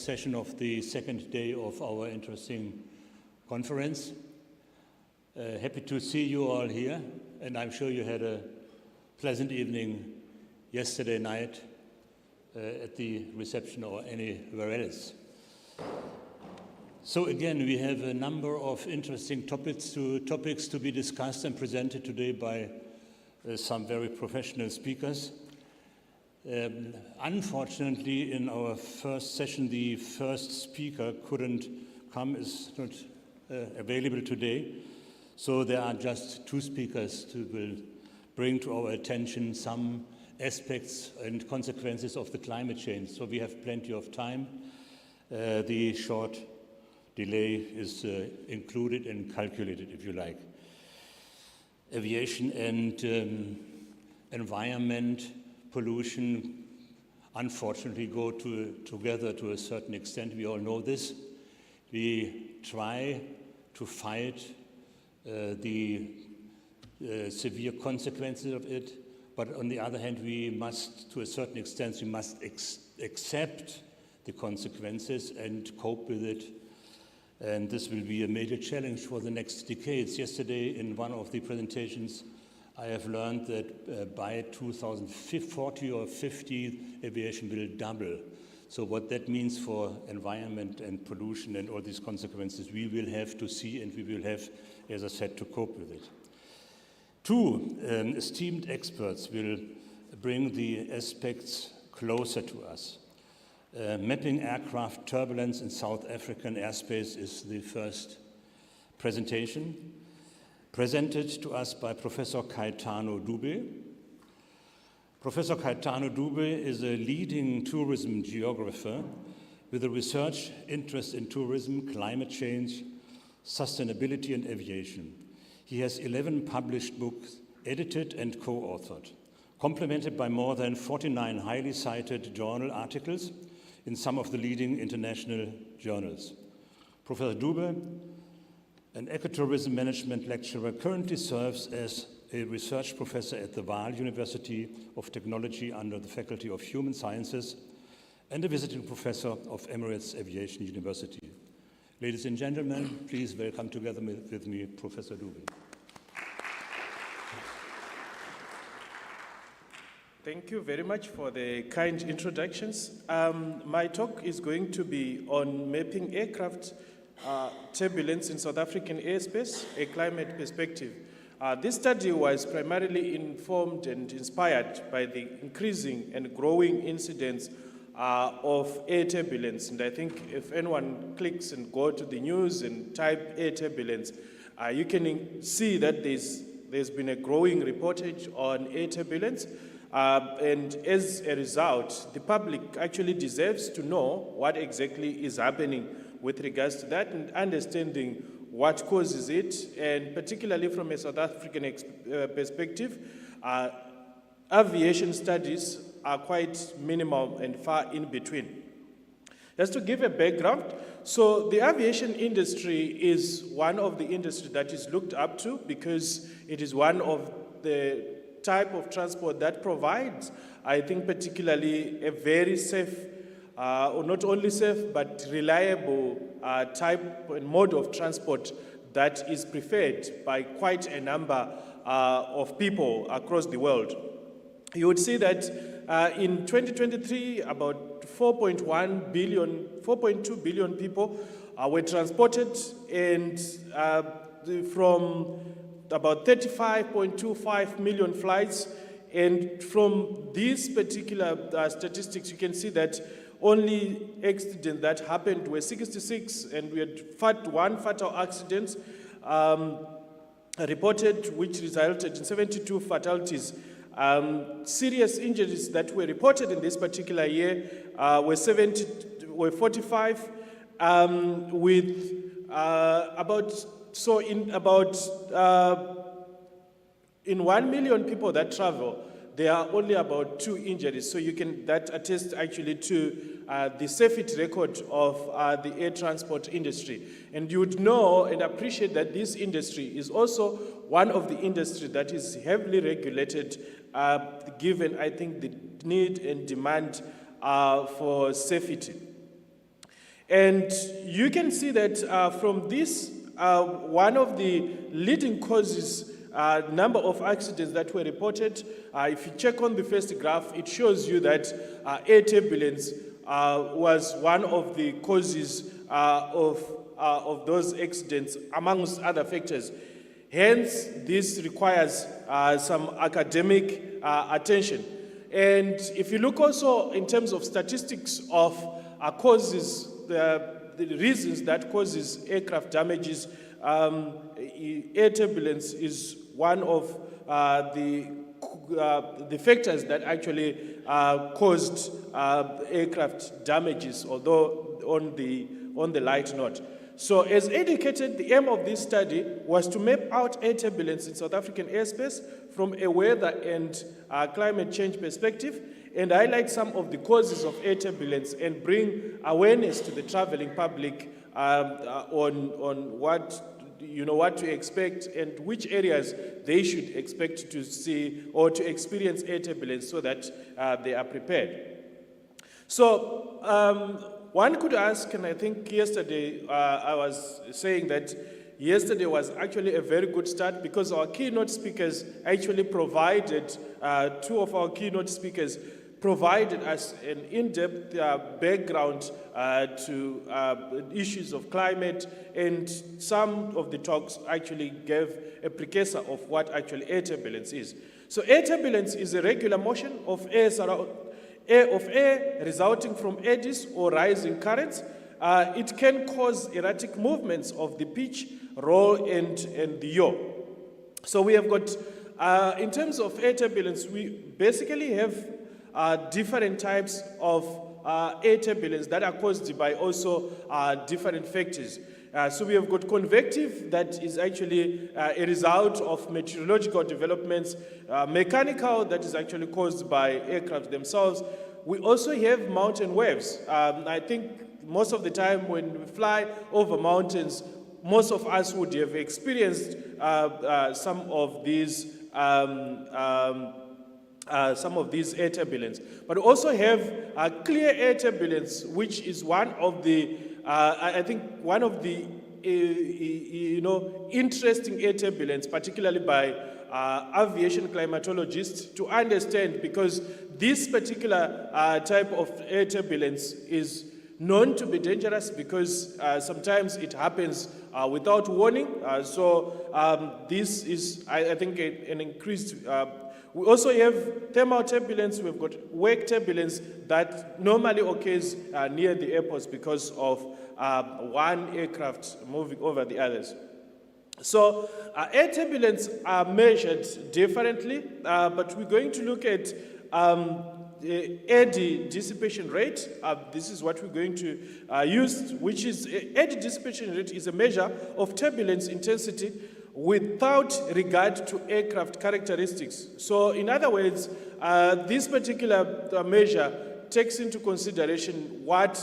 session of the second day of our interesting conference. Happy to see you all here, and I'm sure you had a pleasant evening yesterday night at the reception or anywhere else. So again, we have a number of interesting topics to be discussed and presented today by some very professional speakers. Unfortunately, in our first session, the first speaker couldn't come, is not available today. So there are just two speakers who will bring to our attention some aspects and consequences of the climate change. So we have plenty of time. The short delay is included and calculated, if you like. Aviation and environment, pollution, unfortunately, go together to a certain extent. We all know this. We try to fight the severe consequences of it, but on the other hand, we must, to a certain extent, we must accept the consequences and cope with it. And this will be a major challenge for the next decades. Yesterday, in one of the presentations, I have learned that by 2040 or 50, aviation will double. So what that means for environment and pollution and all these consequences, we will have to see, and we will have, as I said, to cope with it. Two esteemed experts will bring the aspects closer to us. Mapping aircraft turbulence in South African airspace is the first presentation, presented to us by Professor Caetano Dube. Professor Caetano Dube is a leading tourism geographer with a research interest in tourism, climate change, sustainability, and aviation. He has 11 published books, edited and co-authored, complemented by more than 49 highly cited journal articles in some of the leading international journals. Professor Dube, an ecotourism management lecturer, currently serves as a research professor at the Vaal University of Technology under the Faculty of Human Sciences and a visiting professor of Emirates Aviation University. Ladies and gentlemen, please welcome together with me Professor Dube. Thank you very much for the kind introductions. My talk is going to be on mapping aircraft turbulence in South African airspace, a climate perspective. This study was primarily informed and inspired by the increasing and growing incidence of air turbulence. And I think if anyone clicks and go to the news and type air turbulence, you can see that there's been a growing reportage on air turbulence. And as a result, the public actually deserves to know what exactly is happening with regards to that and understanding what causes it, and particularly from a South African perspective, aviation studies are quite minimal and far in between. Just to give a background, so the aviation industry is one of the industries that is looked up to because it is one of the type of transport that provides, I think, particularly a very safe, or not only safe, but reliable type and mode of transport that is preferred by quite a number of people across the world. You would see that in 2023, about 4.2 billion people were transported, and from about 35.25 million flights. And from these particular statistics, you can see that only accidents that happened were 66, and we had one fatal accident reported, which resulted in 72 fatalities. Serious injuries that were reported in this particular year were 45, with in 1 million people that travel, there are only about 2 injuries. So that attests actually to the safety record of the air transport industry. And you would know and appreciate that this industry is also one of the industries that is heavily regulated, given, I think, the need and demand for safety. And you can see that from this, one of the leading causes, number of accidents that were reported, if you check on the first graph, it shows you that air turbulence was one of the causes of those accidents, amongst other factors. Hence, this requires some academic attention. And if you look also in terms of statistics of causes, the reasons that causes aircraft damages, air turbulence is one of the factors that actually caused aircraft damages, although on the light note. So as indicated, the aim of this study was to map out air turbulence in South African airspace from a weather and climate change perspective, and highlight some of the causes of air turbulence and bring awareness to the traveling public on what to expect and which areas they should expect to see or to experience air turbulence so that they are prepared. So one could ask, and I think yesterday I was saying that yesterday was actually a very good start because our keynote speakers actually provided, two of our keynote speakers provided us an in-depth background to issues of climate, and some of the talks actually gave a precursor of what actually air turbulence is. So air turbulence is a regular motion of air resulting from eddies or rising currents. It can cause erratic movements of the pitch, roll, and the yaw. So we have got, in terms of air turbulence, we basically have different types of air turbulence that are caused by also different factors. So we have got convective, that is actually a result of meteorological developments, mechanical, that is actually caused by aircraft themselves. We also have mountain waves. I think most of the time when we fly over mountains, most of us would have experienced some of these air turbulence. But we also have clear air turbulence, which is one of the, I think, one of the interesting air turbulence, particularly by aviation climatologists, to understand, because this particular type of air turbulence is known to be dangerous because sometimes it happens without warning. So this is, I think, an increased. We also have thermal turbulence. We've got wake turbulence that normally occurs near the airports because of one aircraft moving over the others. So air turbulence are measured differently, but we're going to look at the eddy dissipation rate. This is what we're going to use, which is eddy dissipation rate is a measure of turbulence intensity without regard to aircraft characteristics. So in other words, this particular measure takes into consideration what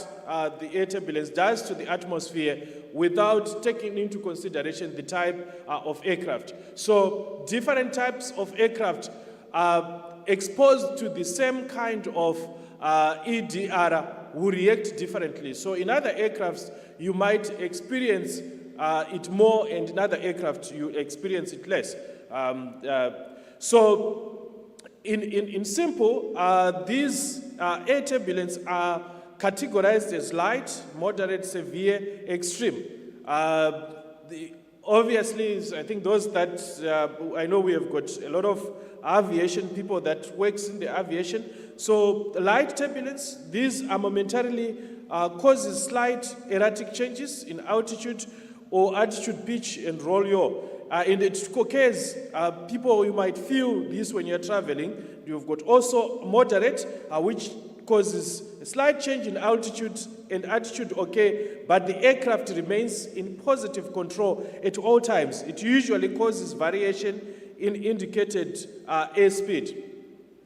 the air turbulence does to the atmosphere without taking into consideration the type of aircraft. So different types of aircraft are exposed to the same kind of EDR will react differently. So in other aircrafts, you might experience it more, and in other aircraft, you experience it less. So in simple, these air turbulence are categorized as light, moderate, severe, extreme. Obviously, I think those that, I know we have got a lot of aviation people that works in the aviation. So light turbulence, these are momentarily causes slight erratic changes in altitude or altitude, pitch, and roll yaw. In the occurs, people, you might feel this when you're traveling. You've got also moderate, which causes a slight change in altitude and attitude, okay, but the aircraft remains in positive control at all times. It usually causes variation in indicated airspeed.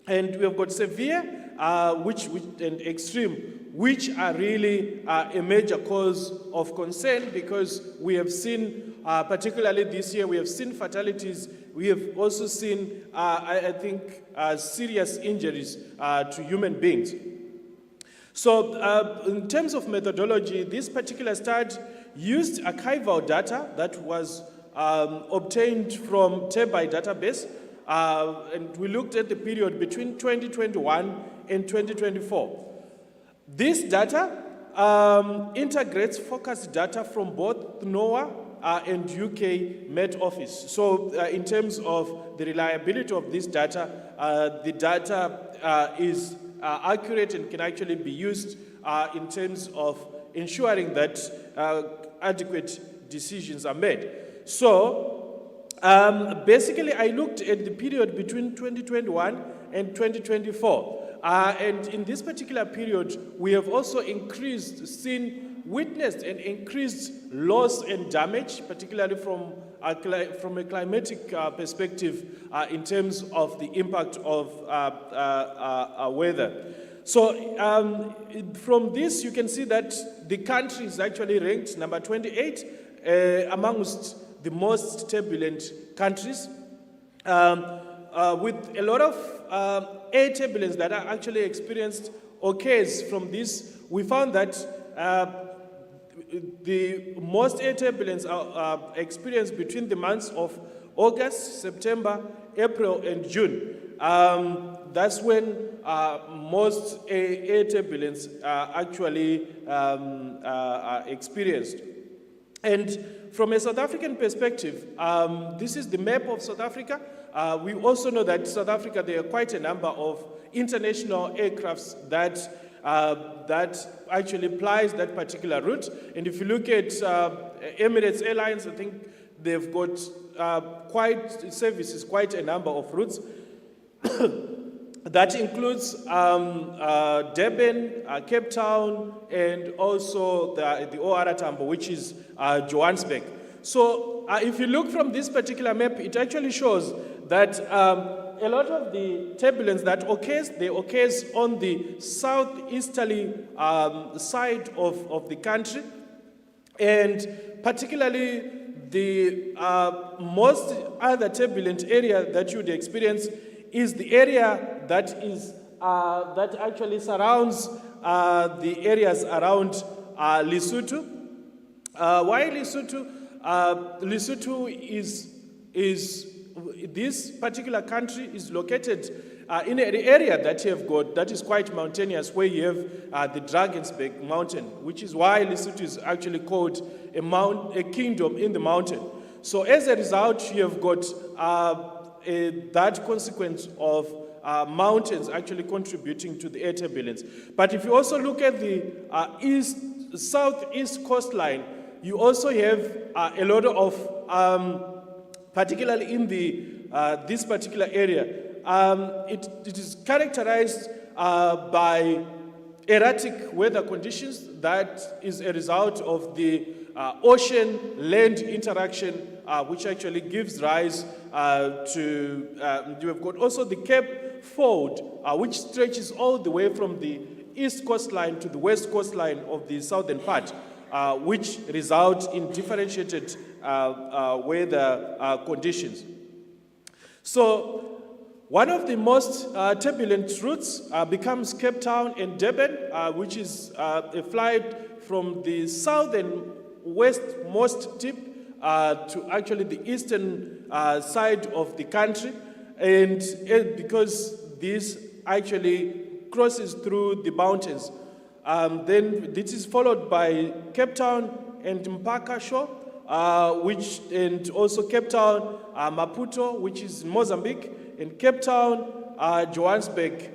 And we have got severe, and extreme, which are really a major cause of concern, because we have seen, particularly this year, we have seen fatalities. We have also seen, I think, serious injuries to human beings. So in terms of methodology, this particular study used archival data that was obtained from TEBI database, and we looked at the period between 2021 and 2024. This data integrates focused data from both NOAA and UK Met Office. So in terms of the reliability of this data, the data is accurate and can actually be used in terms of ensuring that adequate decisions are made. So basically I looked at the period between 2021 and 2024. And in this particular period, we have also witnessed an increased loss and damage, particularly from a climatic perspective in terms of the impact of weather. So from this, you can see that the country is actually ranked number 28 amongst the most turbulent countries, with a lot of air turbulence that are actually experienced occurs from this. We found that the most air turbulence are experienced between the months of August, September, April, and June. That's when most air turbulence actually experienced. And from a South African perspective, this is the map of South Africa. We also know that South Africa, there are quite a number of international aircrafts that actually applies that particular route. And if you look at Emirates Airlines, I think they've got quite a number of routes. That includes Durban, Cape Town, and also the OR Tambo, which is Johannesburg. So if you look from this particular map, it actually shows that a lot of the turbulence that occurs on the southeasterly side of the country, and particularly the most other turbulent area that you would experience is the area that actually surrounds the areas around Lesotho. Why Lesotho? Lesotho is this particular country is located in an area that you have got that is quite mountainous, where you have the Drakensberg mountain, which is why Lesotho is actually called a kingdom in the mountain. So as a result, you have got that consequence of mountains actually contributing to the air turbulence. But if you also look at the southeast coastline, you also have a lot of, particularly in this particular area, it is characterized by erratic weather conditions that is a result of the ocean-land interaction, which actually gives rise to, you have got also the Cape Fold, which stretches all the way from the east coastline to the west coastline of the southern part, which result in differentiated weather conditions. So one of the most turbulent routes becomes Cape Town and Durban, which is a flight from the southern westmost tip to actually the eastern side of the country. And because this actually crosses through the mountains, then this is followed by Cape Town and Mpaka Shore, and also Cape Town, Maputo, which is Mozambique, and Cape Town, Johannesburg.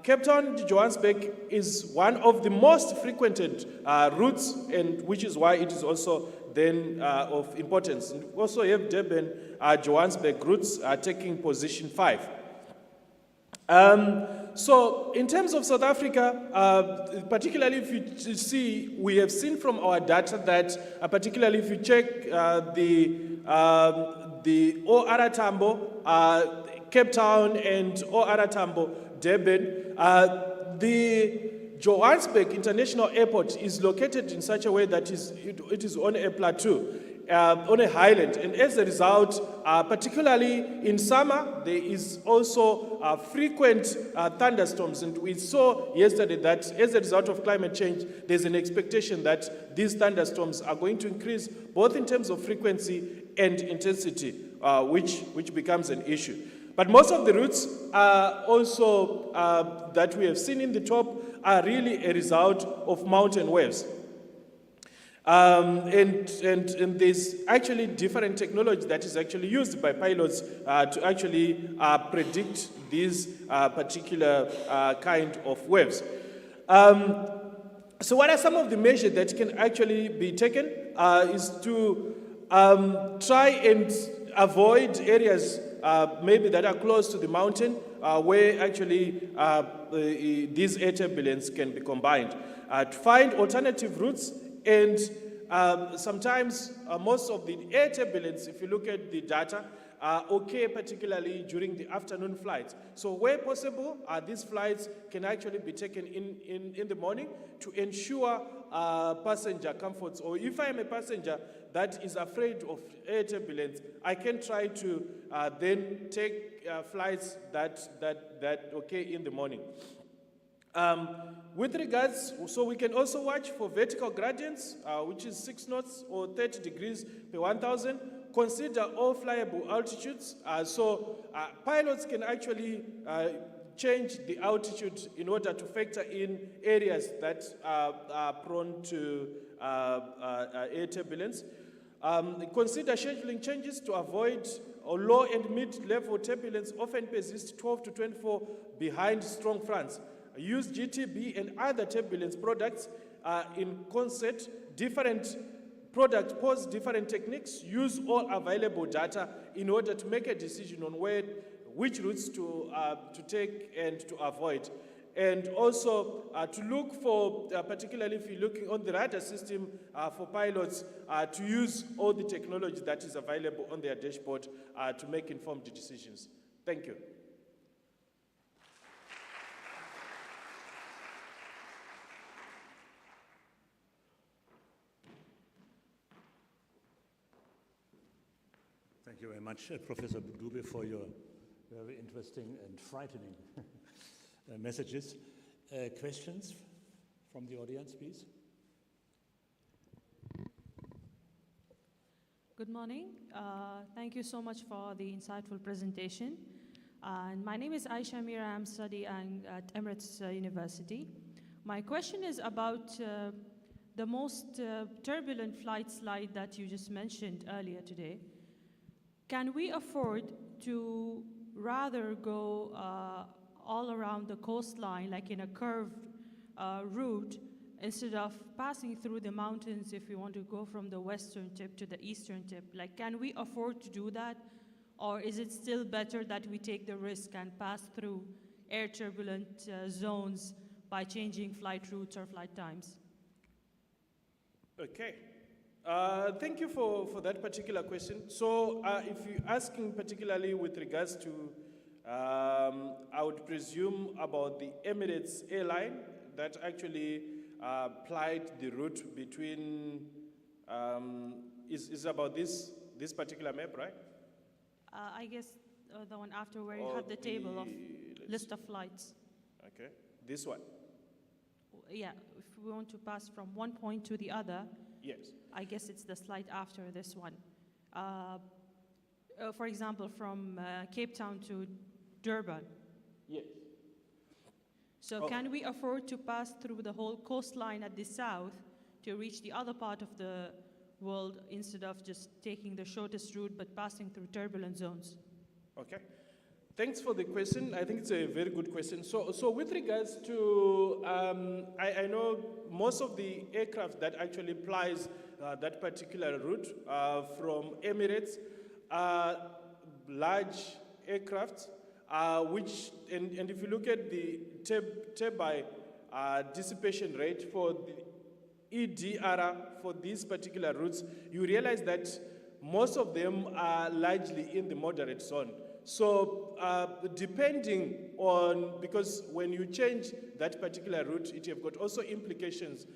Cape Town, Johannesburg is one of the most frequented routes, and which is why it is also then of importance. And we also have Durban, Johannesburg routes taking position 5. So in terms of South Africa, particularly if you see, we have seen from our data that particularly if you check the OR Tambo, Cape Town and OR Tambo, Durban, the Johannesburg International Airport is located in such a way that it is on a plateau, on a highland, and as a result, particularly in summer, there is also frequent thunderstorms, and we saw yesterday that as a result of climate change, there's an expectation that these thunderstorms are going to increase both in terms of frequency and intensity, which becomes an issue. But most of the routes are also that we have seen in the top are really a result of mountain waves. And there's actually different technology that is actually used by pilots to actually predict these particular kind of waves. So what are some of the measures that can actually be taken is to try and avoid areas maybe that are close to the mountain where actually these air turbulence can be combined. To find alternative routes, and sometimes most of the air turbulence, if you look at the data, occur particularly during the afternoon flights. So where possible, these flights can actually be taken in the morning to ensure passenger comforts. Or if I am a passenger that is afraid of air turbulence, I can try to then take flights that occur in the morning. With regards, so we can also watch for vertical gradients, which is 6 knots or 30 degrees per 1,000. Consider all flyable altitudes. So pilots can actually change the altitude in order to factor in areas that are prone to air turbulence. Consider scheduling changes to avoid low and mid-level turbulence often persist 12 to 24 behind strong fronts. Use GTB and other turbulence products in concert. Different products pose different techniques. Use all available data in order to make a decision on which routes to take and to avoid. And also to look for, particularly if you're looking on the radar system for pilots, to use all the technology that is available on their dashboard to make informed decisions. Thank you. Thank you very much, Professor Dube, for your very interesting and frightening messages. Questions from the audience, please? Good morning. Thank you so much for the insightful presentation. And my name is Aisha Mira. I'm studying at Emirates University. My question is about the most turbulent flight slide that you just mentioned earlier today. Can we afford to rather go all around the coastline, like in a curved route, instead of passing through the mountains if we want to go from the western tip to the eastern tip? Like, can we afford to do that? Or is it still better that we take the risk and pass through air turbulent zones by changing flight routes or flight times? Okay. Thank you for that particular question. So if you're asking particularly with regards to, I would presume about the Emirates airline that actually plied the route between, is about this particular map, right? I guess the one after where you have the table of list of flights. Okay, this one? Yeah, if we want to pass from one point to the other, yes. I guess it's the slide after this one. For example, from Cape Town to Durban. Yes. So can we afford to pass through the whole coastline at the south to reach the other part of the world instead of just taking the shortest route but passing through turbulent zones? Okay. Thanks for the question. I think it's a very good question. So with regards to, I know most of the aircraft that actually flies that particular route from Emirates are large aircraft, which, and if you look at the turbine dissipation rate for the EDR for these particular routes, you realize that most of them are largely in the moderate zone. So depending on, because when you change that particular route, it have got also implications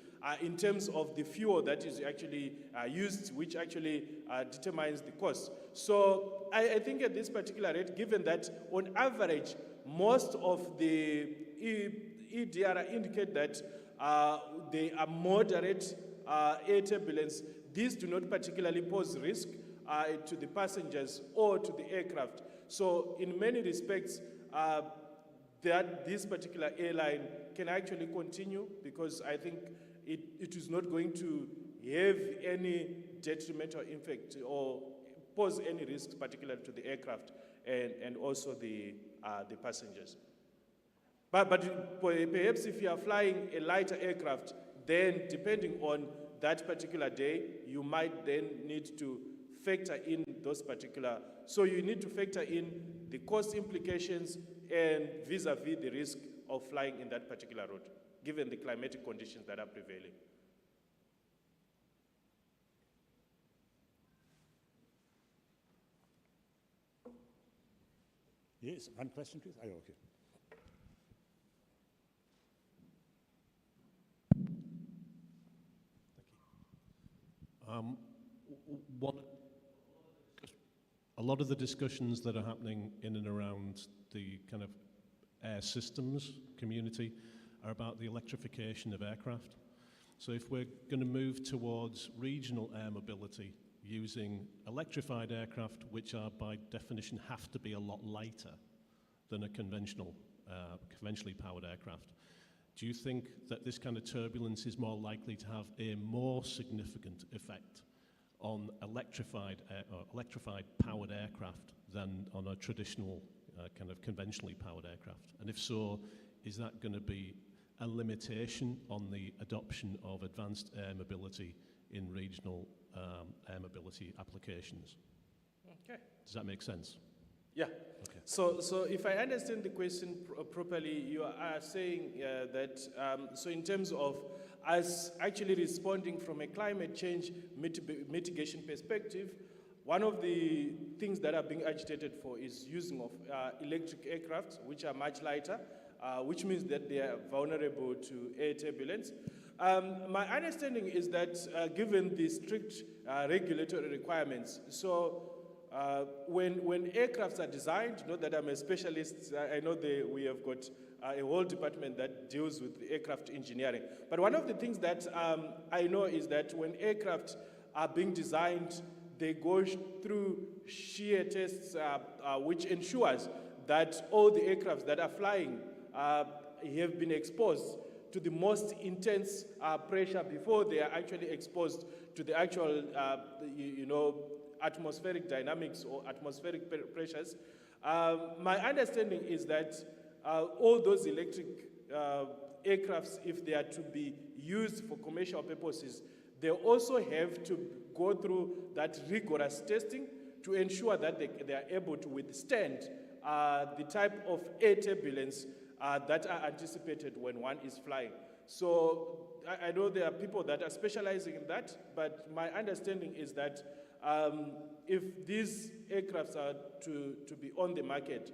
in terms of the fuel that is actually used, which actually determines the cost. So I think at this particular rate, given that on average, most of the EDR indicate that they are moderate air turbulence, these do not particularly pose risk to the passengers or to the aircraft. So in many respects, that this particular airline can actually continue, because I think it is not going to have any detrimental effect or pose any risks, particularly to the aircraft and also the passengers. But perhaps if you are flying a lighter aircraft, then depending on that particular day, you might then need to factor in those particular, so you need to factor in the cost implications and vis-a-vis the risk of flying in that particular route, given the climatic conditions that are prevailing. Yes, one question, please. Oh, okay. A lot of the discussions that are happening in and around the kind of air systems community are about the electrification of aircraft. So if we're going to move towards regional air mobility using electrified aircraft, which are by definition have to be a lot lighter than a conventionally powered aircraft, do you think that this kind of turbulence is more likely to have a more significant effect on electrified powered aircraft than on a traditional kind of conventionally powered aircraft? And if so, is that going to be a limitation on the adoption of advanced air mobility in regional air mobility applications? Okay. Does that make sense? Yeah. Okay. So if I understand the question properly, you are saying that, so in terms of us actually responding from a climate change mitigation perspective, one of the things that are being agitated for is using of electric aircraft, which are much lighter, which means that they are vulnerable to air turbulence. My understanding is that given the strict regulatory requirements, so when aircrafts are designed, not that I'm a specialist, I know we have got a whole department that deals with aircraft engineering. But one of the things that I know is that when aircraft are being designed, they go through shear tests, which ensures that all the aircrafts that are flying have been exposed to the most intense pressure before they are actually exposed to the actual, atmospheric dynamics or atmospheric pressures. My understanding is that all those electric aircrafts, if they are to be used for commercial purposes, they also have to go through that rigorous testing to ensure that they are able to withstand the type of air turbulence that are anticipated when one is flying. So I know there are people that are specializing in that, but my understanding is that if these aircrafts are to be on the market,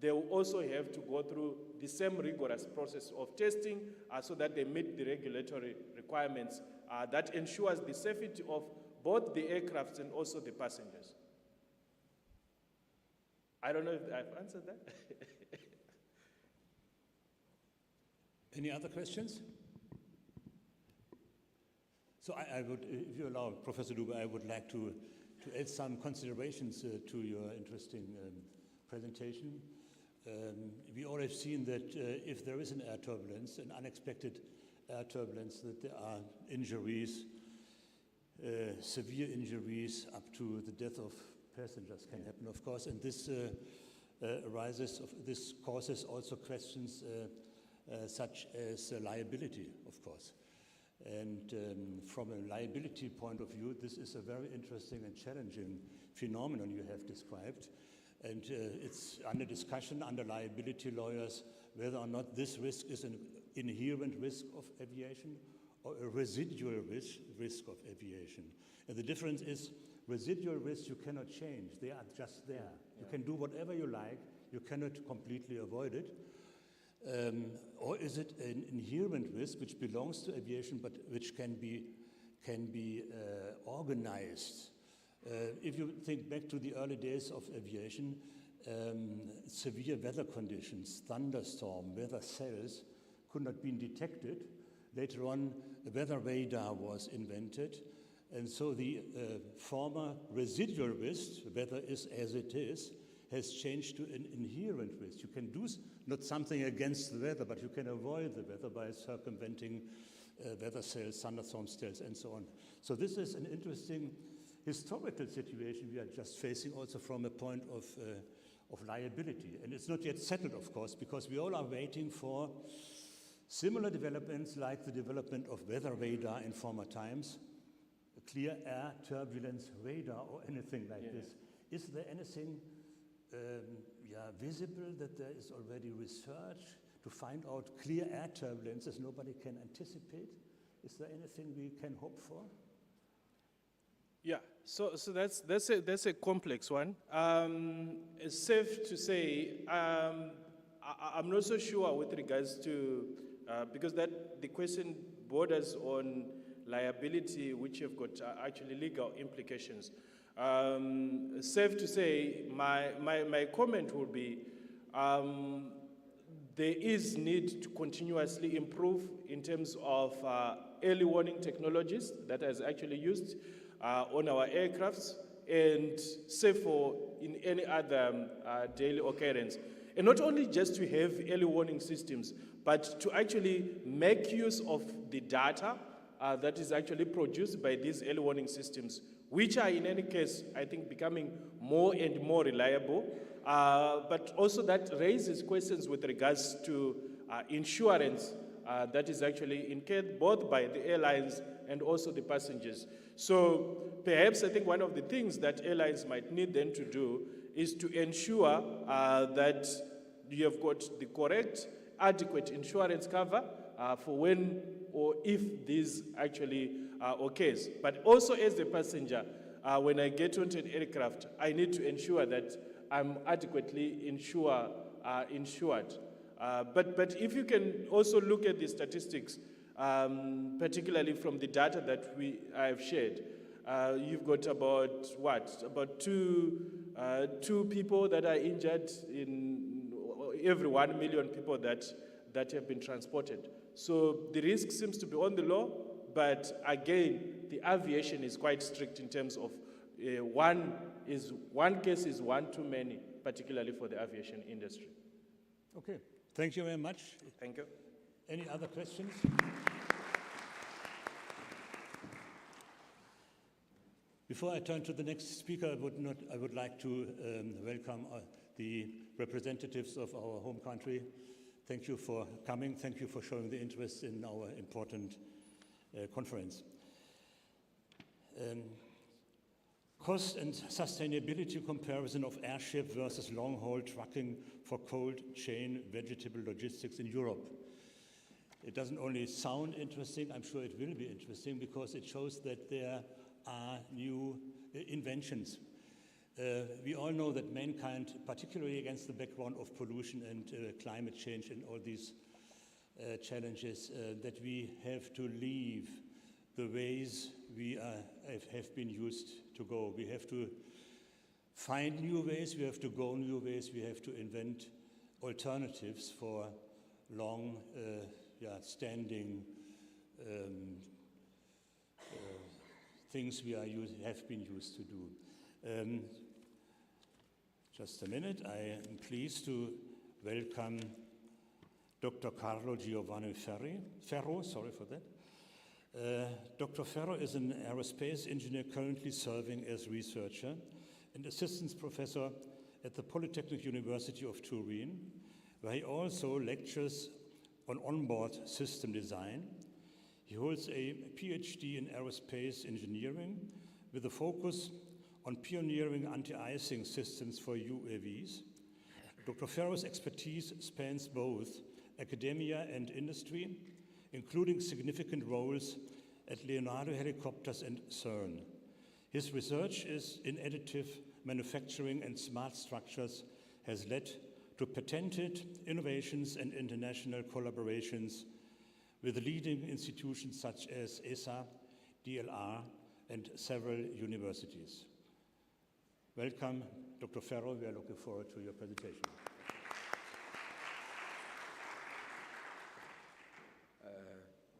they will also have to go through the same rigorous process of testing so that they meet the regulatory requirements that ensures the safety of both the aircrafts and also the passengers. I don't know if I've answered that. Any other questions? So I would, if you allow, Professor Dube, I would like to add some considerations to your interesting presentation. We all have seen that if there is an air turbulence, an unexpected air turbulence, that there are injuries, severe injuries up to the death of passengers can happen, of course, and this this causes also questions such as liability, of course. And from a liability point of view, this is a very interesting and challenging phenomenon you have described. And it's under discussion under liability lawyers whether or not this risk is an inherent risk of aviation or a residual risk of aviation. And the difference is residual risks you cannot change. They are just there. You can do whatever you like. You cannot completely avoid it. Or is it an inherent risk which belongs to aviation but which can be organized? If you think back to the early days of aviation, severe weather conditions, thunderstorm, weather cells could not be detected. Later on, a weather radar was invented, and so the former residual risk, weather is as it is, has changed to an inherent risk. You can do not something against the weather, but you can avoid the weather by circumventing weather cells, thunderstorm cells, and so on. So this is an interesting historical situation we are just facing, also from a point of liability. And it's not yet settled, of course, because we all are waiting for similar developments like the development of weather radar in former times, a clear air turbulence radar or anything like this. Is there anything visible that there is already research to find out clear air turbulences nobody can anticipate? Is there anything we can hope for? Yeah, so that's a complex one. It's safe to say I'm not so sure with regards to because the question borders on liability, which have got actually legal implications. Safe to say, my comment would be there is need to continuously improve in terms of early warning technologies that is actually used on our aircrafts and safe for in any other daily occurrence. And not only just to have early warning systems, but to actually make use of the data that is actually produced by these early warning systems, which are in any case, I think, becoming more and more reliable, but also that raises questions with regards to insurance that is actually incurred both by the airlines and also the passengers. So perhaps I think one of the things that airlines might need then to do is to ensure that you have got the correct, adequate insurance cover for when or if this actually occurs. But also as a passenger, when I get onto an aircraft, I need to ensure that I'm adequately insured. But if you can also look at the statistics, particularly from the data that I have shared, you've got about two people that are injured in every 1 million people that have been transported. So the risk seems to be on the low, but again, the aviation is quite strict in terms of one case is one too many, particularly for the aviation industry. Okay, thank you very much. Thank you. Any other questions? Before I turn to the next speaker, I would like to welcome the representatives of our home country. Thank you for coming. Thank you for showing the interest in our important conference. Cost and sustainability comparison of airship versus long-haul trucking for cold chain vegetable logistics in Europe. It doesn't only sound interesting, I'm sure it will be interesting because it shows that there are new inventions. We all know that mankind, particularly against the background of pollution and climate change and all these challenges, that we have to leave the ways we have been used to go. We have to find new ways, we have to go new ways, we have to invent alternatives for long standing things we have been used to do. Just a minute, I am pleased to welcome Dr. Carlo Giovanni Ferro, sorry for that. Dr. Ferro is an aerospace engineer currently serving as researcher and assistant professor at the Polytechnic University of Turin, where he also lectures on onboard system design. He holds a PhD in aerospace engineering with a focus on pioneering anti-icing systems for UAVs. Dr. Ferro's expertise spans both academia and industry, including significant roles at Leonardo Helicopters and CERN. His research in additive manufacturing and smart structures has led to patented innovations and international collaborations with leading institutions such as ESA, DLR, and several universities. Welcome, Dr. Ferro. We are looking forward to your presentation.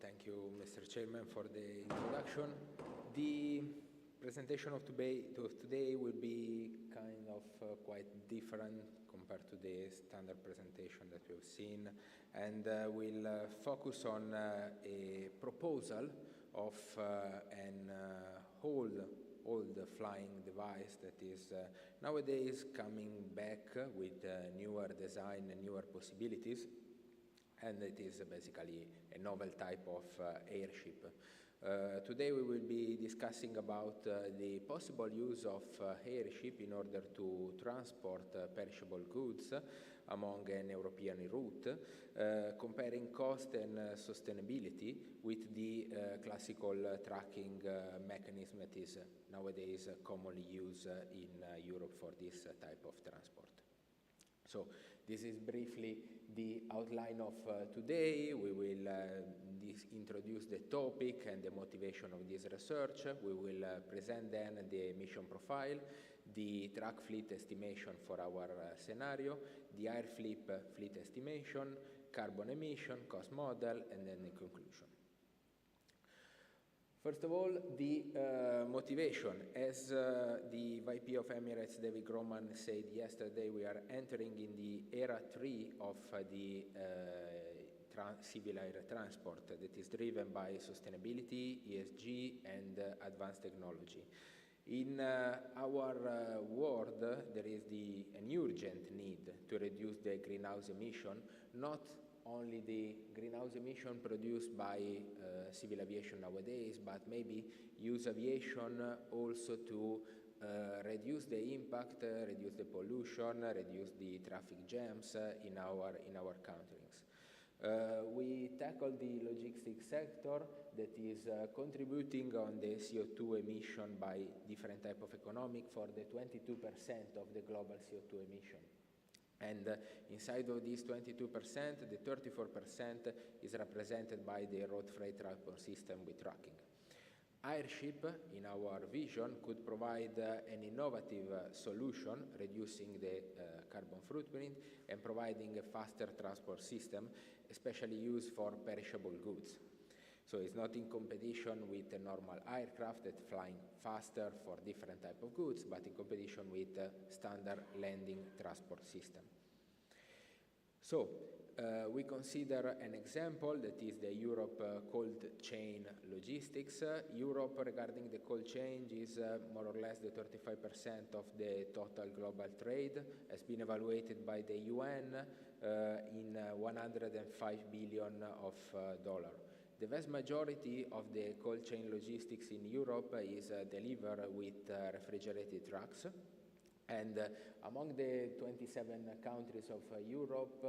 Thank you, Mr. Chairman, for the introduction. The presentation of today will be kind of quite different compared to the standard presentation that we've seen, and we'll focus on a proposal of an old flying device that is nowadays coming back with newer design and newer possibilities, and it is basically a novel type of airship. Today we will be discussing about the possible use of airship in order to transport perishable goods among an European route, comparing cost and sustainability with the classical tracking mechanism that is nowadays commonly used in Europe for this type of transport. So this is briefly the outline of today. We will introduce the topic and the motivation of this research. We will present then the mission profile, the track fleet estimation for our scenario, the air fleet estimation, carbon emission, cost model, and then the conclusion. First of all, the motivation. As the VP of Emirates, David Groman, said yesterday, we are entering in the era 3 of the civil air transport that is driven by sustainability, ESG, and advanced technology. In our world, there is an urgent need to reduce the greenhouse emission, not only the greenhouse emission produced by civil aviation nowadays, but maybe use aviation also to reduce the impact, reduce the pollution, reduce the traffic jams in our countries. We tackle the logistics sector that is contributing on the CO2 emission by different type of economic for the 22% of the global CO2 emission. And inside of this 22%, the 34% is represented by the road freight transport system with tracking. Airship, in our vision, could provide an innovative solution, reducing the carbon footprint and providing a faster transport system, especially used for perishable goods. So it's not in competition with a normal aircraft that flying faster for different type of goods, but in competition with standard landing transport system. So we consider an example that is the Europe cold chain logistics. Europe, regarding the cold chain, is more or less the 35% of the total global trade, has been evaluated by the UN in $105 billion. The vast majority of the cold chain logistics in Europe is delivered with refrigerated trucks. And among the 27 countries of Europe,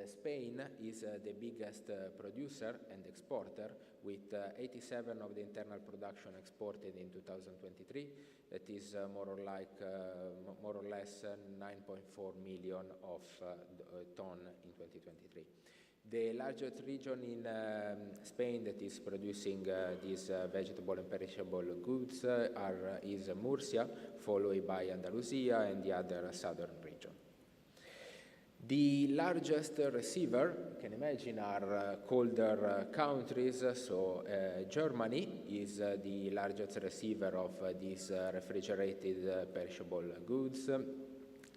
Spain is the biggest producer and exporter, with 87% of the internal production exported in 2023. That is more or less 9.4 million of ton in 2023. The largest region in Spain that is producing these vegetable and perishable goods is Murcia, followed by Andalusia and the other southern region. The largest receiver, you can imagine, are colder countries. So Germany is the largest receiver of these refrigerated perishable goods.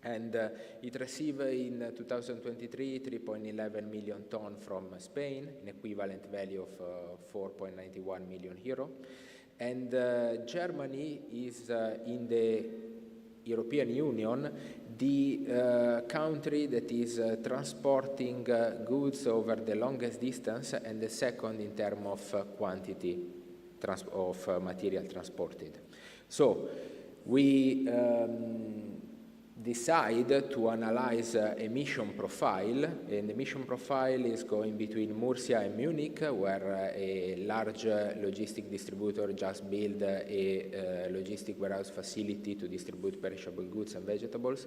And it received in 2023 3.11 million tons from Spain, an equivalent value of 4.91 million euro. And Germany is in the European Union the country that is transporting goods over the longest distance and the second in terms of quantity of material transported. So we decide to analyze emission profile, and emission profile is going between Murcia and Munich, where a large logistic distributor just built a logistic warehouse facility to distribute perishable goods and vegetables,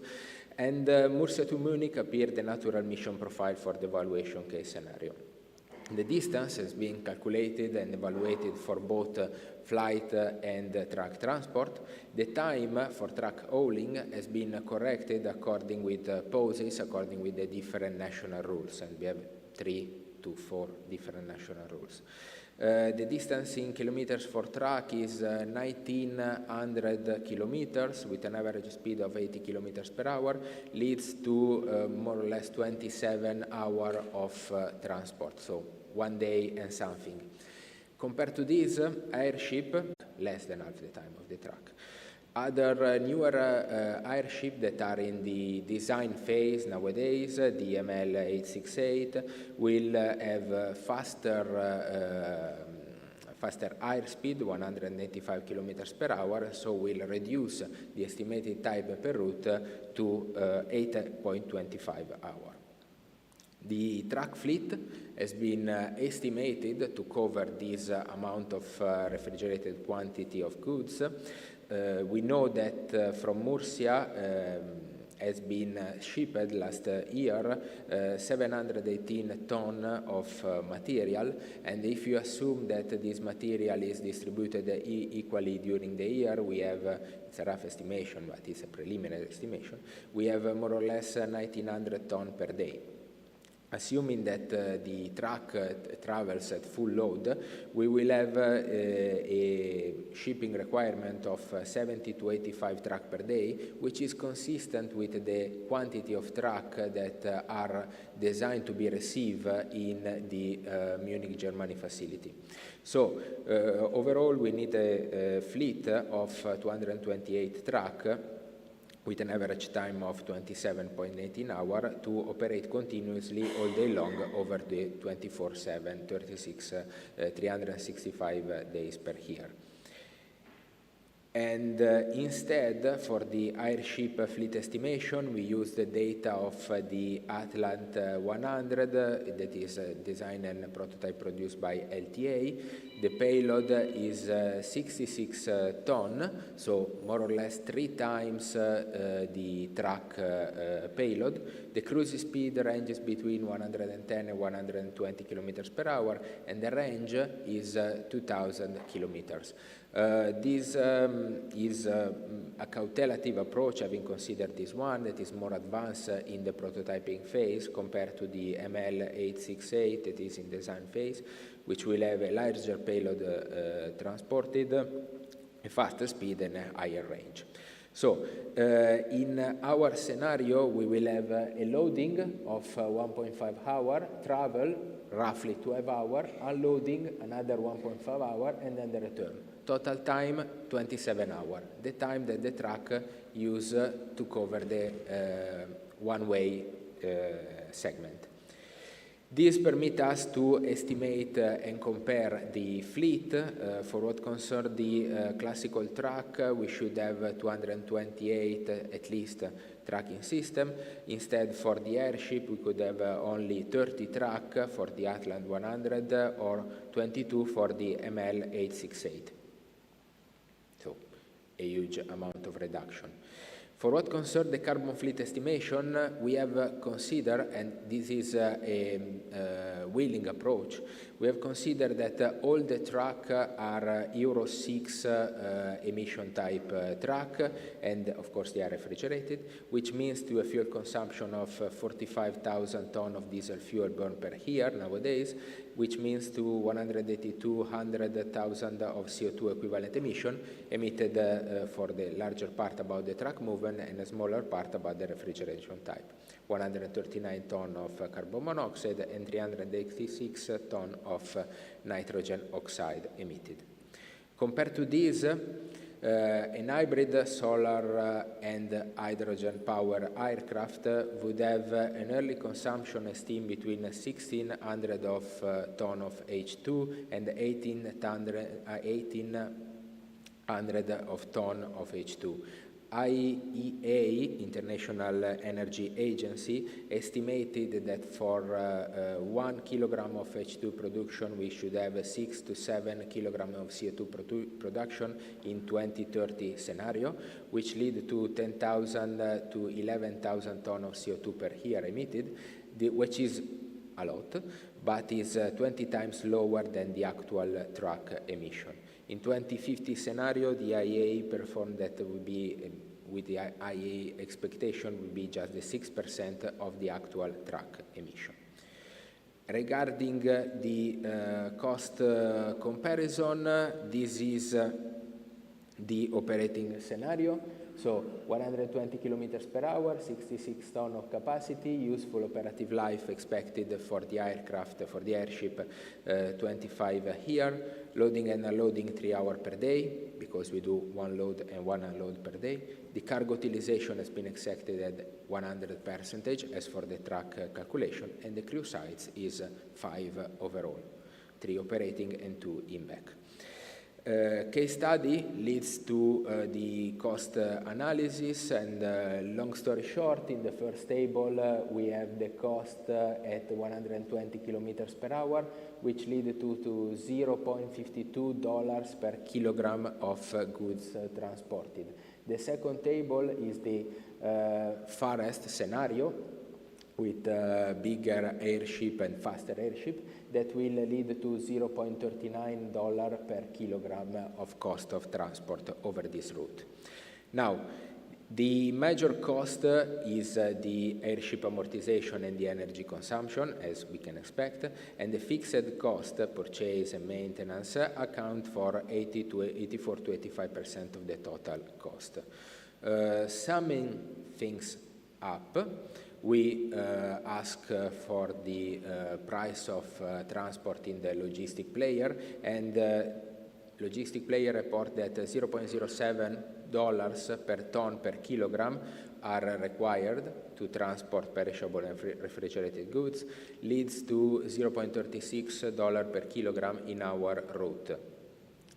and Murcia to Munich appeared the natural emission profile for the evaluation case scenario. The distance has been calculated and evaluated for both flight and truck transport. The time for truck hauling has been corrected according with pauses, according with the different national rules, and we have 3 to 4 different national rules. The distance in kilometers for truck is 1900 kilometers with an average speed of 80 kilometers per hour, leads to more or less 27 hours of transport, so 1 day and something. Compared to this, airship, less than half the time of the truck. Other newer airship that are in the design phase nowadays, the ML868, will have faster airspeed, 185 kilometers per hour, so will reduce the estimated time per route to 8.25 hours. The truck fleet has been estimated to cover this amount of refrigerated quantity of goods. We know that from Murcia has been shipped last year 718 tons of material, and if you assume that this material is distributed equally during the year, we have, it's a rough estimation, but it's a preliminary estimation, we have more or less 1900 tons per day. Assuming that the truck travels at full load, we will have a shipping requirement of 70 to 85 trucks per day, which is consistent with the quantity of trucks that are designed to be received in the Munich, Germany facility. So overall, we need a fleet of 228 trucks with an average time of 27.18 hours to operate continuously all day long over the 24/7, 365 days per year. And instead, for the airship fleet estimation, we use the data of the Atlant 100, that is designed and prototype produced by LTA. The payload is 66 tons, so more or less 3 times the truck payload. The cruise speed ranges between 110 and 120 kilometers per hour, and the range is 2,000 kilometers. This is a cautelative approach, having considered this one that is more advanced in the prototyping phase compared to the ML868 that is in design phase, which will have a larger payload transported, a faster speed and a higher range. So, in our scenario, we will have a loading of 1.5 hours, travel roughly 12 hours, unloading another 1.5 hours, and then the return. Total time, 27 hours, the time that the truck uses to cover the one-way segment. This permits us to estimate and compare the fleet. For what concerns the classical truck, we should have 228 at least tracking system. Instead, for the airship, we could have only 30 trucks for the Atlant 100 or 22 for the ML868. So, a huge amount of reduction. For what concerns the carbon fleet estimation, we have considered, and this is a willing approach, we have considered that all the trucks are Euro 6 emission type truck, and of course they are refrigerated, which means to a fuel consumption of 45,000 tons of diesel fuel burned per year nowadays, which means to 180,000 of CO2 equivalent emission emitted for the larger part about the truck movement and a smaller part about the refrigeration type. 139 tons of carbon monoxide and 386 tons of nitrogen oxide emitted. Compared to this, an hybrid solar and hydrogen power aircraft would have an early consumption esteemed between 1,600 of ton of H2 and 1,800 of ton of H2. IEA, International Energy Agency, estimated that for 1 kilogram of H2 production, we should have 6 to 7 kilograms of CO2 production in 2030 scenario, which lead to 10,000 to 11,000 tons of CO2 per year emitted, which is a lot, but is 20 times lower than the actual truck emission. In 2050 scenario, the IEA performed that would be, with the IEA expectation, would be just the 6% of the actual truck emission. Regarding the cost comparison, this is the operating scenario. So 120 kilometers per hour, 66 tons of capacity, useful operative life expected for the aircraft, for the airship, 25 here, loading and unloading 3 hours per day, because we do 1 load and 1 unload per day. The cargo utilization has been accepted at 100% as for the truck calculation, and the crew size is 5 overall, 3 operating and 2 in back. Case study leads to the cost analysis, and long story short, in the first table we have the cost at 120 kilometers per hour, which lead to $0.52 per kilogram of goods transported. The second table is the farthest scenario, with bigger airship and faster airship, that will lead to $0.39 per kilogram of cost of transport over this route. Now, the major cost is the airship amortization and the energy consumption, as we can expect, and the fixed cost, purchase and maintenance, account for 84 to 85% of the total cost. Summing things up, we ask for the price of transport in the logistic player, and logistic player report that $0.07 per ton per kilogram are required to transport perishable and refrigerated goods, leads to $0.36 per kilogram in our route.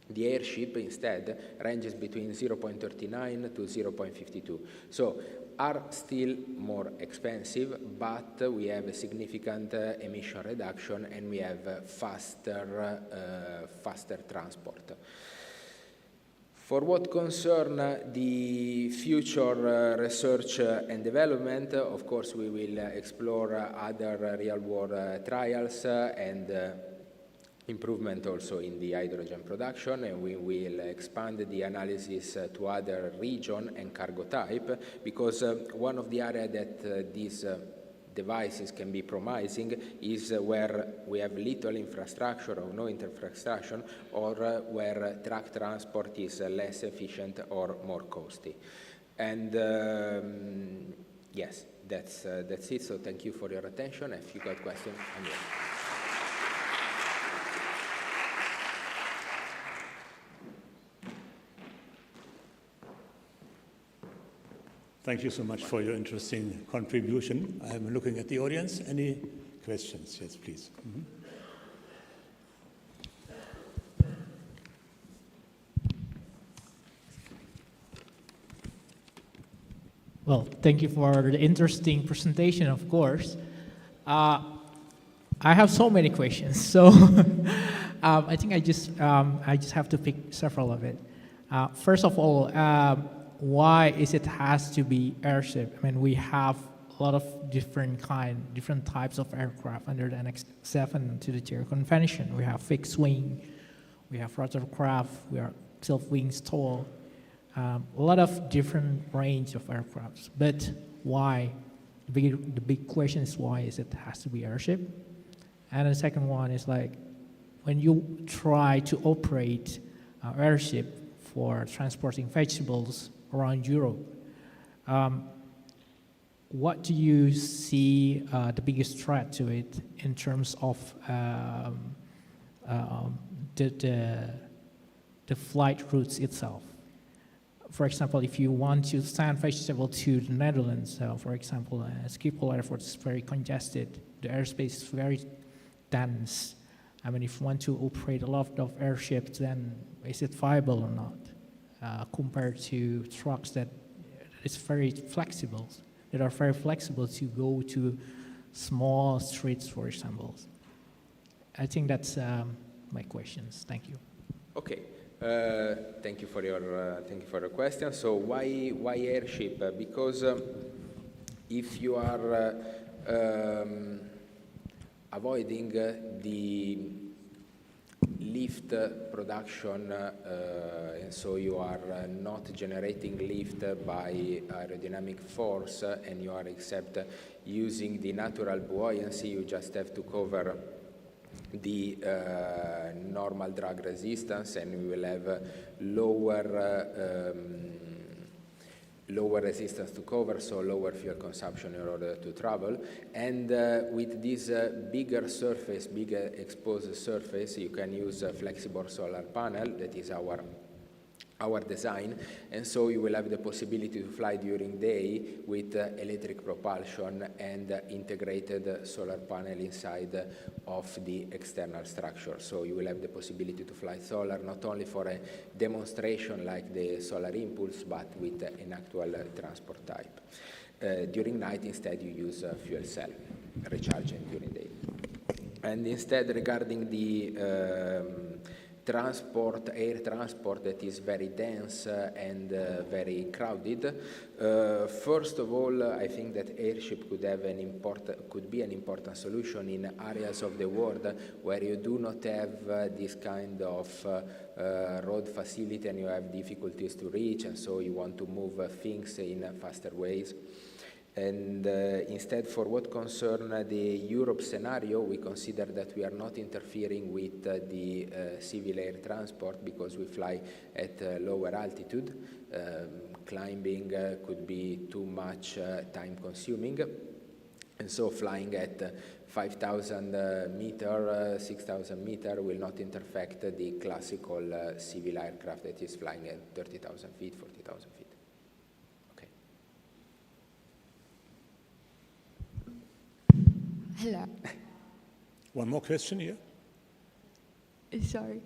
The airship instead ranges between 0.39 to 0.52. So are still more expensive, but we have a significant emission reduction, and we have faster transport. For what concern the future research and development, of course, we will explore other real-world trials and improvement also in the hydrogen production, and we will expand the analysis to other region and cargo type, because one of the areas that these devices can be promising is where we have little infrastructure or no infrastructure, or where truck transport is less efficient or more costly. And yes, that's it. So thank you for your attention. If you got questions, I'm here. Thank you so much for your interesting contribution. I'm looking at the audience. Any questions? Yes, please. Mm-hmm. Well, thank you for the interesting presentation, of course. I have so many questions, so I think I just have to pick several of it. First of all, why is it has to be airship? I mean, we have a lot of different types of aircraft under the Annex 7 to the Tier Convention. We have fixed wing, we have rotorcraft, we have self-wing stall, a lot of different range of aircrafts. But why? The big question is, why is it has to be airship? And the second one is, like, when you try to operate airship for transporting vegetables around Europe, what do you see the biggest threat to it in terms of the flight routes itself? For example, if you want to send vegetable to the Netherlands, for example, Schiphol Airport is very congested, the airspace is very dense. I mean, if you want to operate a lot of airships, then is it viable or not? Compared to trucks that it's very flexible. That are very flexible to go to small streets, for example. I think that's my questions. Thank you. Okay. Thank you for your question. So why airship? Because if you are avoiding the lift production, and so you are not generating lift by aerodynamic force, and you are except using the natural buoyancy, you just have to cover the normal drag resistance, and we will have lower resistance to cover, so lower fuel consumption in order to travel. And with this bigger surface, bigger exposed surface, you can use a flexible solar panel. That is our design, and so you will have the possibility to fly during day with electric propulsion and integrated solar panel inside of the external structure. So you will have the possibility to fly solar not only for a demonstration like the solar impulse, but with an actual transport type. During night, instead, you use a fuel cell recharging during day. And instead, regarding the air transport that is very dense and very crowded. First of all, I think that airship could be an important solution in areas of the world where you do not have this kind of road facility and you have difficulties to reach, and so you want to move things in faster ways. And instead, for what concerns the Europe scenario, we consider that we are not interfering with the civil air transport because we fly at lower altitude. Climbing could be too much time consuming. And so flying at 5,000 meter, 6,000 meter will not interfect the classical civil aircraft that is flying at 30,000 feet, 40,000 feet. Hello. One more question here. Sorry.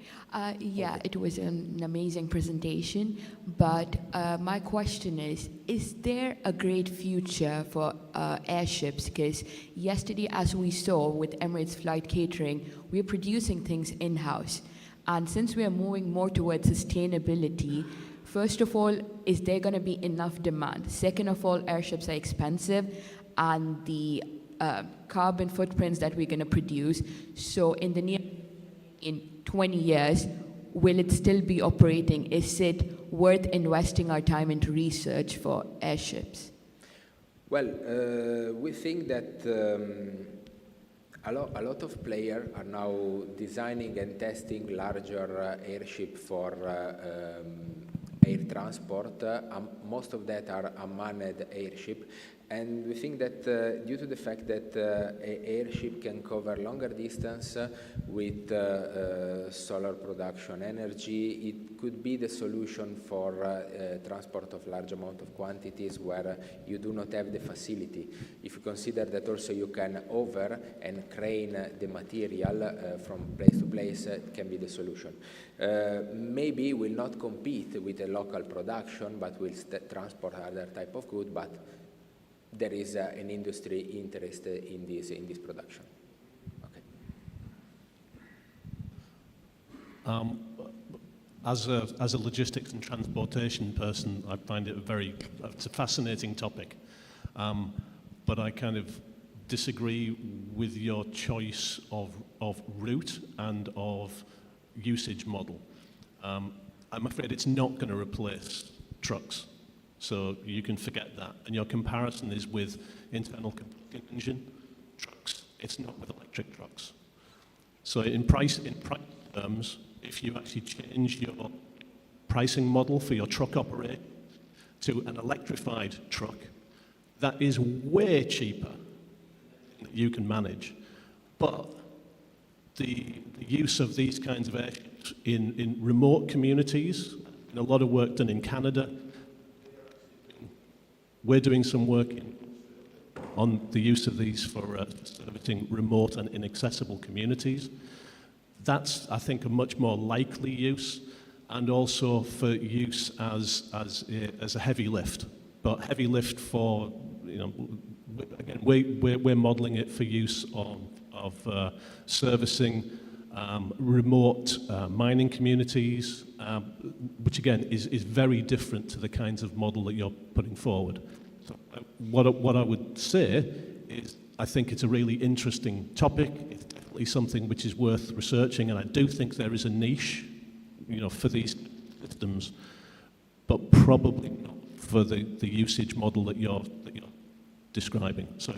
Yeah, it was an amazing presentation, but my question is there a great future for airships? Because yesterday, as we saw with Emirates Flight Catering, we're producing things in-house. And since we are moving more towards sustainability, first of all, is there going to be enough demand? Second of all, airships are expensive, and the carbon footprints that we're going to produce. So in 20 years, will it still be operating? Is it worth investing our time into research for airships? Well, we think that a lot of players are now designing and testing larger airship for air transport. Most of that are unmanned airship. And we think that due to the fact that an airship can cover longer distance with solar production energy, it could be the solution for transport of large amount of quantities where you do not have the facility. If you consider that also you can hover and crane the material from place to place, it can be the solution. Maybe will not compete with a local production, but will transport other type of good, but there is an industry interest in this production. Okay. As a logistics and transportation person, I find it it's a fascinating topic, but I kind of disagree with your choice of route and of usage model. I'm afraid it's not going to replace trucks. So you can forget that. And your comparison is with internal combustion engine trucks. It's not with electric trucks. So in price terms, if you actually change your pricing model for your truck operation to an electrified truck, that is way cheaper than you can manage. But the use of these kinds of airships in remote communities, and a lot of work done in Canada. We're doing some work on the use of these for servicing remote and inaccessible communities. That's, I think, a much more likely use, and also for use as a heavy lift. but heavy lift for, again, we're modeling it for use of servicing remote mining communities, which again is very different to the kinds of model that you're putting forward. So what I would say is I think it's a really interesting topic. It's definitely something which is worth researching, and I do think there is a niche, for these systems, but probably not for the usage model that you're describing. So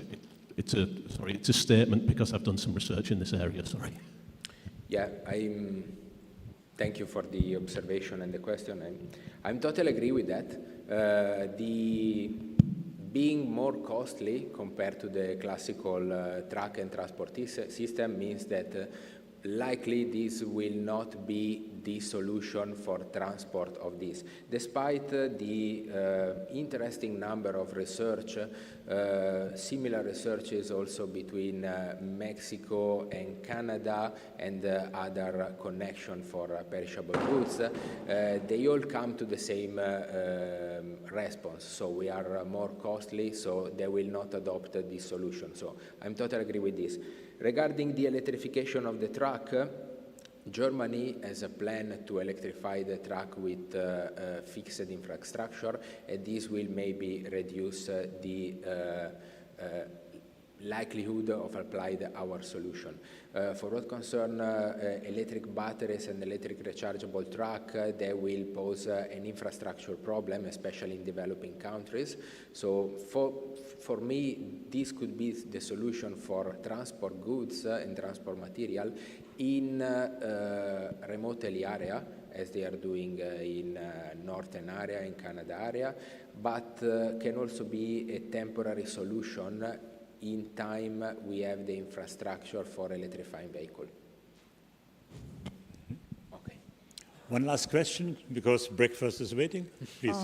it's a statement because I've done some research in this area. Sorry. Yeah, thank you for the observation and the question. I'm totally agree with that. The being more costly compared to the classical truck and transport system means that likely this will not be the solution for transport of this. Despite the interesting number of research, similar researches also between Mexico and Canada and other connection for perishable goods, they all come to the same response. So we are more costly, so they will not adopt this solution. So I'm totally agree with this. Regarding the electrification of the truck, Germany has a plan to electrify the truck with fixed infrastructure, and this will maybe reduce the likelihood of applying our solution. For what concern electric batteries and electric rechargeable truck, they will pose an infrastructure problem, especially in developing countries. So for me, this could be the solution for transport goods and transport material in remote area, as they are doing in northern area, in Canada area, but can also be a temporary solution in time we have the infrastructure for electrifying vehicle. Okay. One last question, because breakfast is waiting. Please.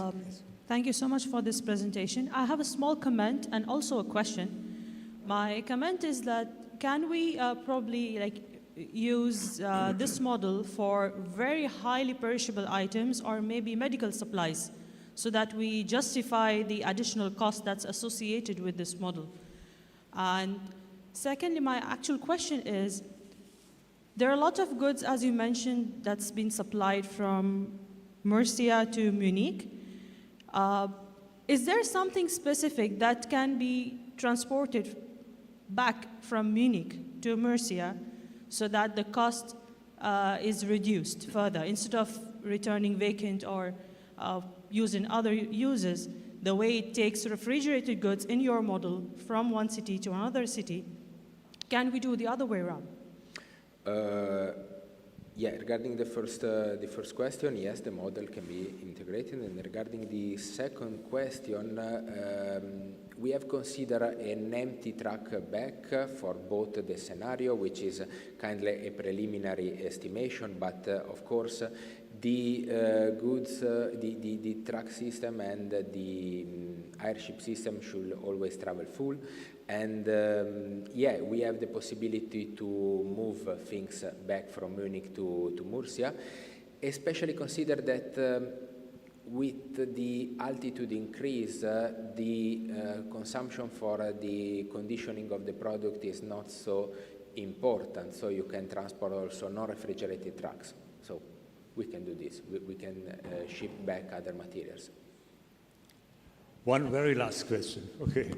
Thank you so much for this presentation. I have a small comment and also a question. My comment is that can we probably use this model for very highly perishable items or maybe medical supplies so that we justify the additional cost that's associated with this model? And secondly, my actual question is, there are a lot of goods, as you mentioned, that's been supplied from Murcia to Munich. Is there something specific that can be transported back from Munich to Murcia so that the cost is reduced further, instead of returning vacant or using other uses? The way it takes refrigerated goods in your model from one city to another city, can we do the other way around? Yeah, regarding the first question, yes, the model can be integrated. And regarding the second question, we have considered an empty truck back for both the scenario, which is kindly a preliminary estimation, but of course, the goods, the truck system and the airship system should always travel full. And yeah, we have the possibility to move things back from Munich to Murcia, especially consider that with the altitude increase, the consumption for the conditioning of the product is not so important, so you can transport also non-refrigerated trucks. So we can do this. We can ship back other materials. One very last question. Okay.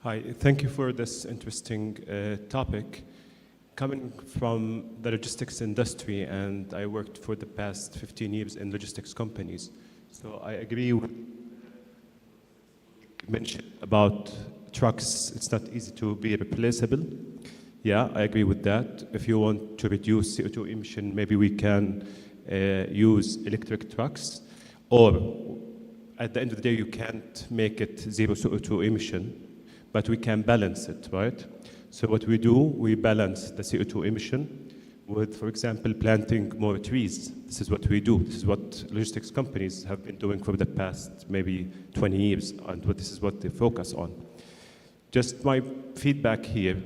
Hi, thank you for this interesting topic. Coming from the logistics industry, and I worked for the past 15 years in logistics companies, so I agree with you mentioned about trucks. It's not easy to be replaceable. Yeah, I agree with that. If you want to reduce CO2 emission, maybe we can use electric trucks, or at the end of the day, you can't make it zero CO2 emission, but we can balance it, right? So what we do, we balance the CO2 emission with, for example, planting more trees. This is what we do. This is what logistics companies have been doing for the past maybe 20 years, and this is what they focus on. Just my feedback here,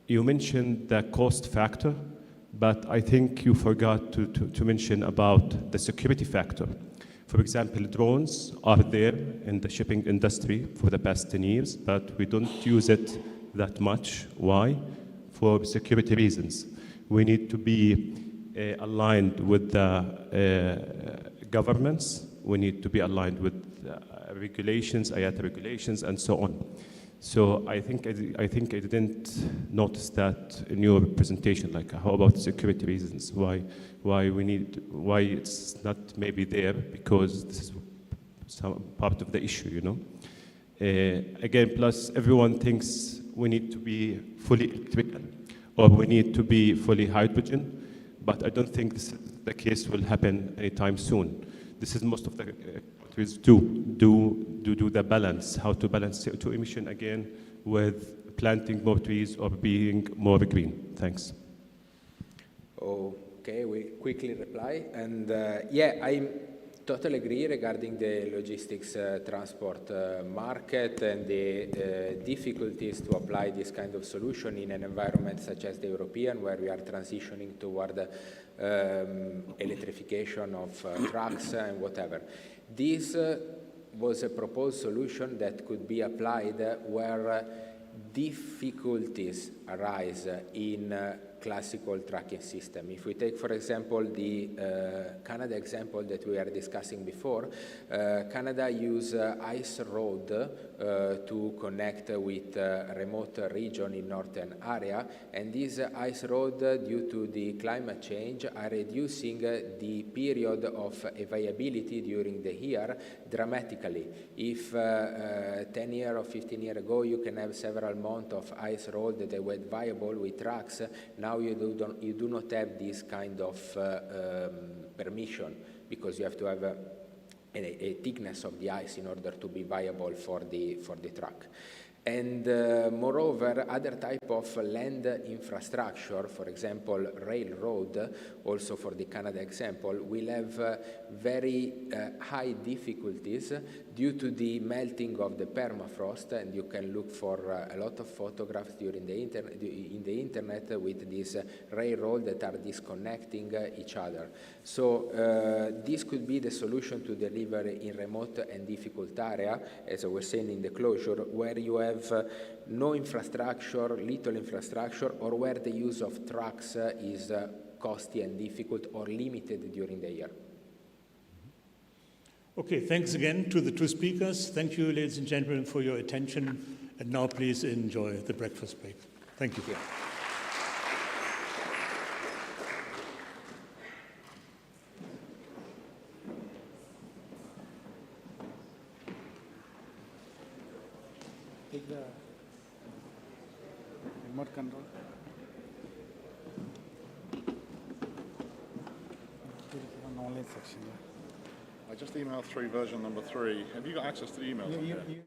you mentioned the cost factor, but I think you forgot to mention about the security factor. For example, drones are there in the shipping industry for the past 10 years, but we don't use it that much. Why? For security reasons. We need to be aligned with the governments. We need to be aligned with regulations, IATA regulations, and so on. So I think I didn't notice that in your presentation. Like, how about security reasons? Why it's not maybe there? Because this is some part of the issue, you know. Again, plus everyone thinks we need to be fully electrical or we need to be fully hydrogen, but I don't think the case will happen anytime soon. This is most of the countries do the balance, how to balance CO2 emission again with planting more trees or being more green. Thanks. Okay, we quickly reply. And yeah, I totally agree regarding the logistics transport market and the difficulties to apply this kind of solution in an environment such as the European, where we are transitioning toward electrification of trucks and whatever. This was a proposed solution that could be applied where difficulties arise in classical tracking system. If we take, for example, the Canada example that we were discussing before, Canada use ice road to connect with remote region in northern area, and this ice road, due to the climate change, are reducing the period of availability during the year dramatically. If 10 years or 15 years ago you can have several months of ice road that were viable with trucks, now you do not have this kind of permission, because you have to have a thickness of the ice in order to be viable for the truck. And moreover, other type of land infrastructure, for example, railroad, also for the Canada example, will have very high difficulties due to the melting of the permafrost, and you can look for a lot of photographs during the internet with these railroad that are disconnecting each other. So this could be the solution to deliver in remote and difficult area, as I was saying in the closure, where you have no infrastructure, little infrastructure, or where the use of trucks is costly and difficult or limited during the year. Okay, thanks again to the two speakers. Thank you, ladies and gentlemen, for your attention. And now please enjoy the breakfast break. Thank you. Thank you. Take the remote control. An online section. I just emailed through version number 3. Have you got access to the emails? You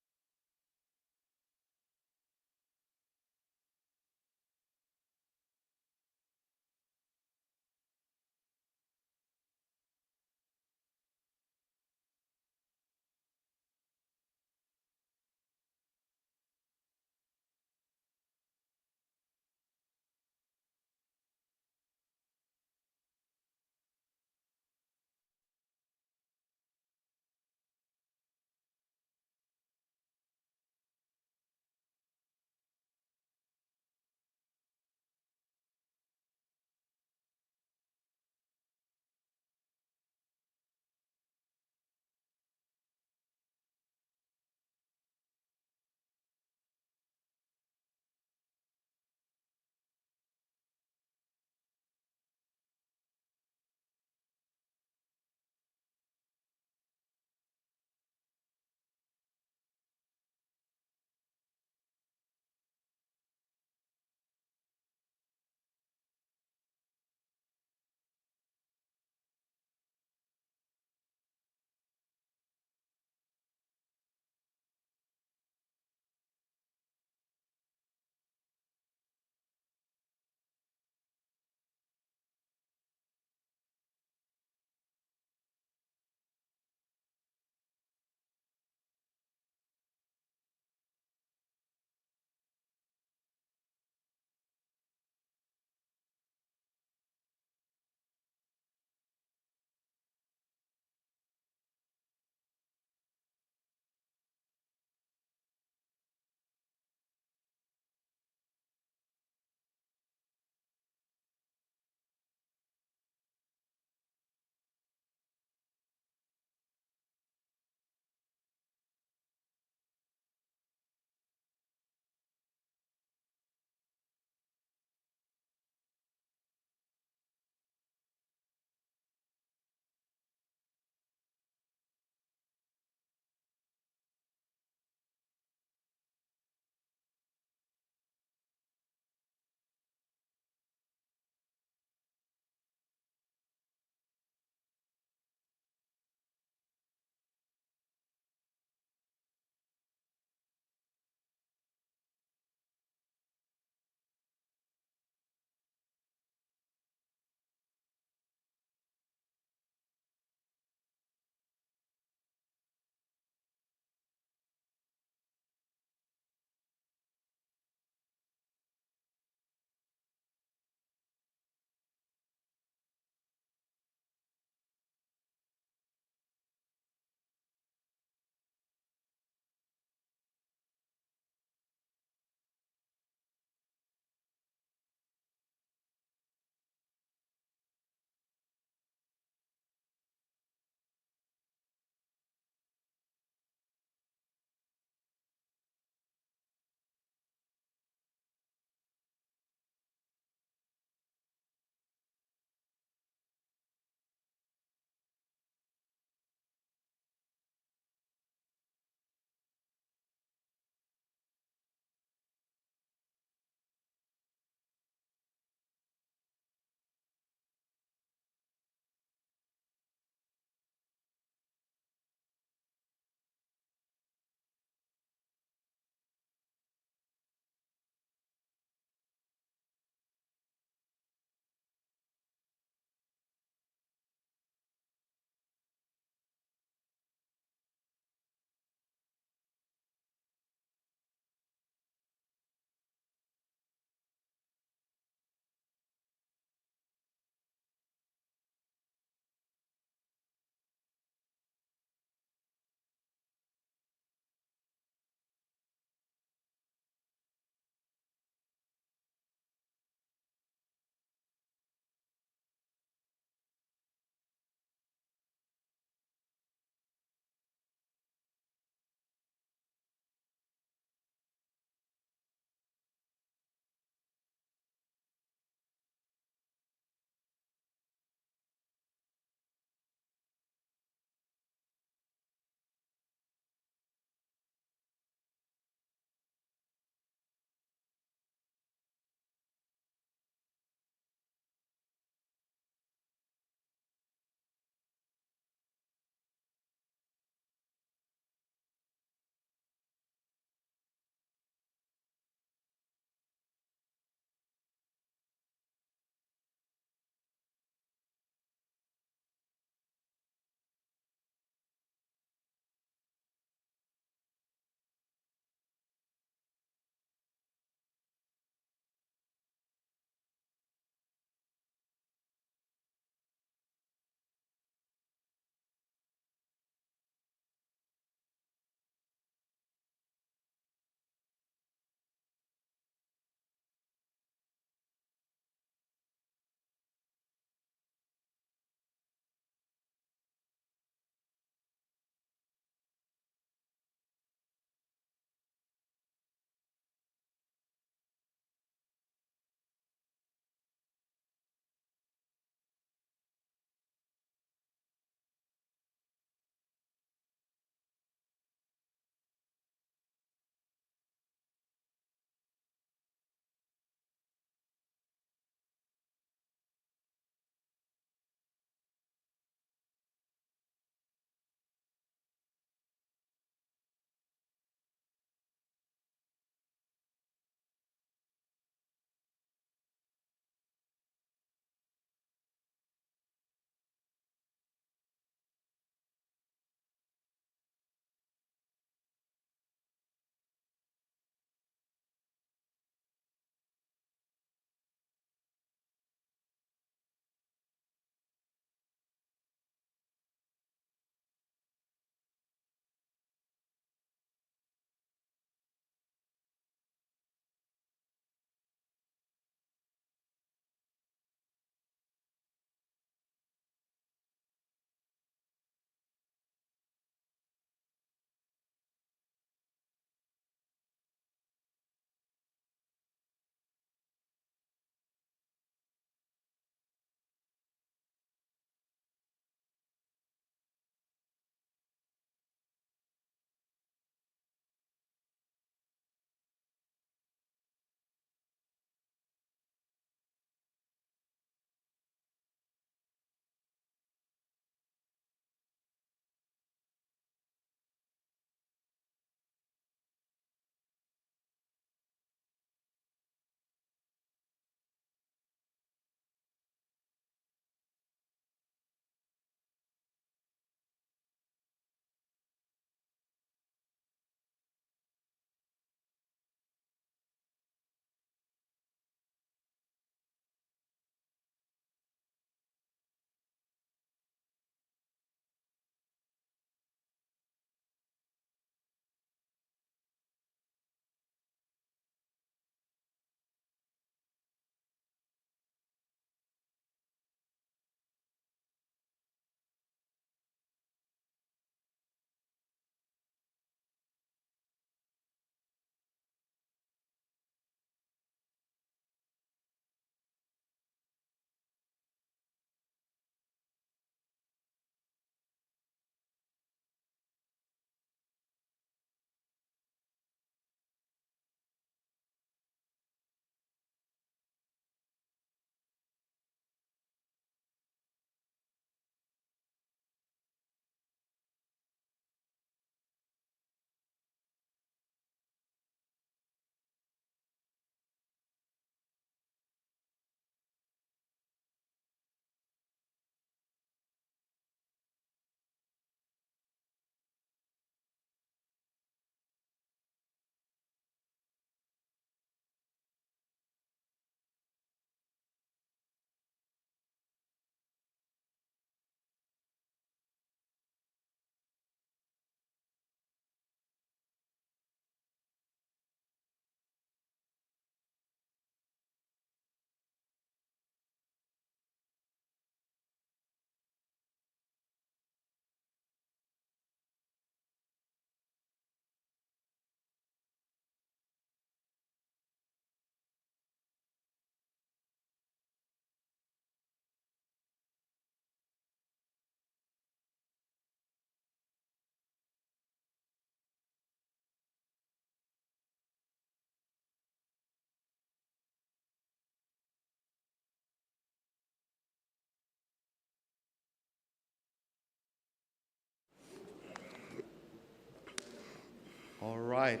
All right.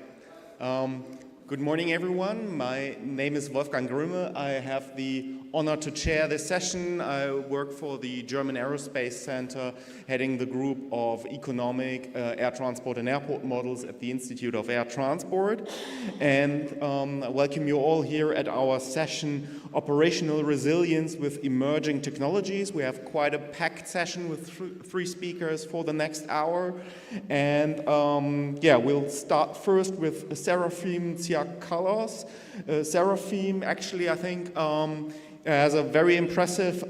Good morning, everyone. My name is Wolfgang Gröme. I have the honor to chair this session. I work for the German Aerospace Center, heading the group of economic air transport and airport models at the Institute of Air Transport. And I welcome you all here at our session, Operational Resilience with Emerging Technologies. We have quite a packed session with three speakers for the next hour. And we'll start first with Seraphim Tsiakalos. Seraphim, actually, I think, has a very impressive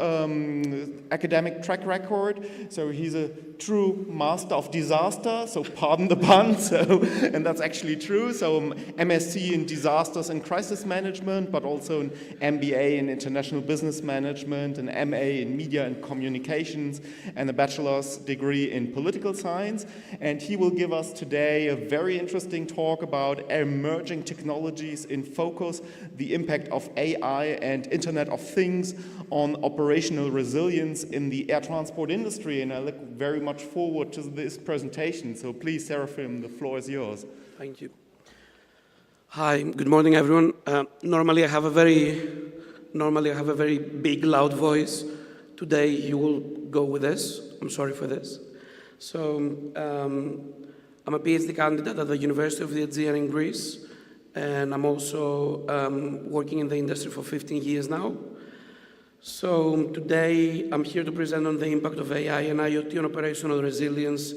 academic track record. So he's a true master of disaster, so pardon the pun, and that's actually true. So MSc in disasters and crisis management, but also an MBA in international business management, an MA in media and communications, and a bachelor's degree in political science. And he will give us today a very interesting talk about emerging technologies in focus, the impact of AI and Internet of Things on operational resilience in the air transport industry. And I look very much forward to this presentation. So please, Seraphim, the floor is yours. Thank you. Hi, good morning, everyone. Normally I have a very big, loud voice. Today you will go with this. I'm sorry for this. So I'm a PhD candidate at the University of the Aegean in Greece, and I'm also working in the industry for 15 years now. So today I'm here to present on the impact of AI and IoT on operational resilience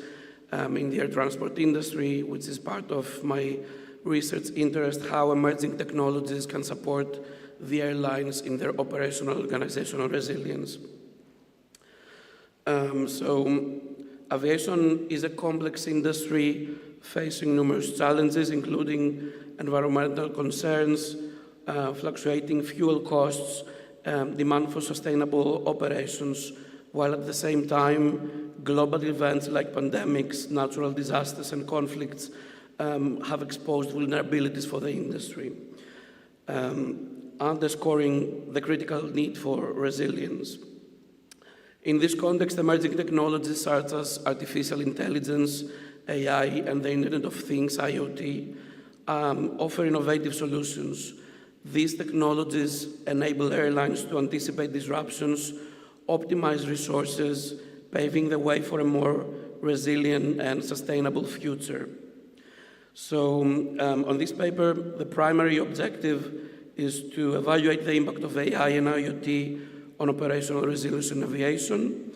in the air transport industry, which is part of my research interest, how emerging technologies can support the airlines in their operational organizational resilience. Aviation is a complex industry facing numerous challenges, including environmental concerns, fluctuating fuel costs, demand for sustainable operations, while at the same time, global events like pandemics, natural disasters, and conflicts have exposed vulnerabilities for the industry, underscoring the critical need for resilience. In this context, emerging technologies such as artificial intelligence, AI, and the Internet of Things, IoT, offer innovative solutions. These technologies enable airlines to anticipate disruptions, optimize resources, paving the way for a more resilient and sustainable future. So on this paper, the primary objective is to evaluate the impact of AI and IoT on operational resilience in aviation,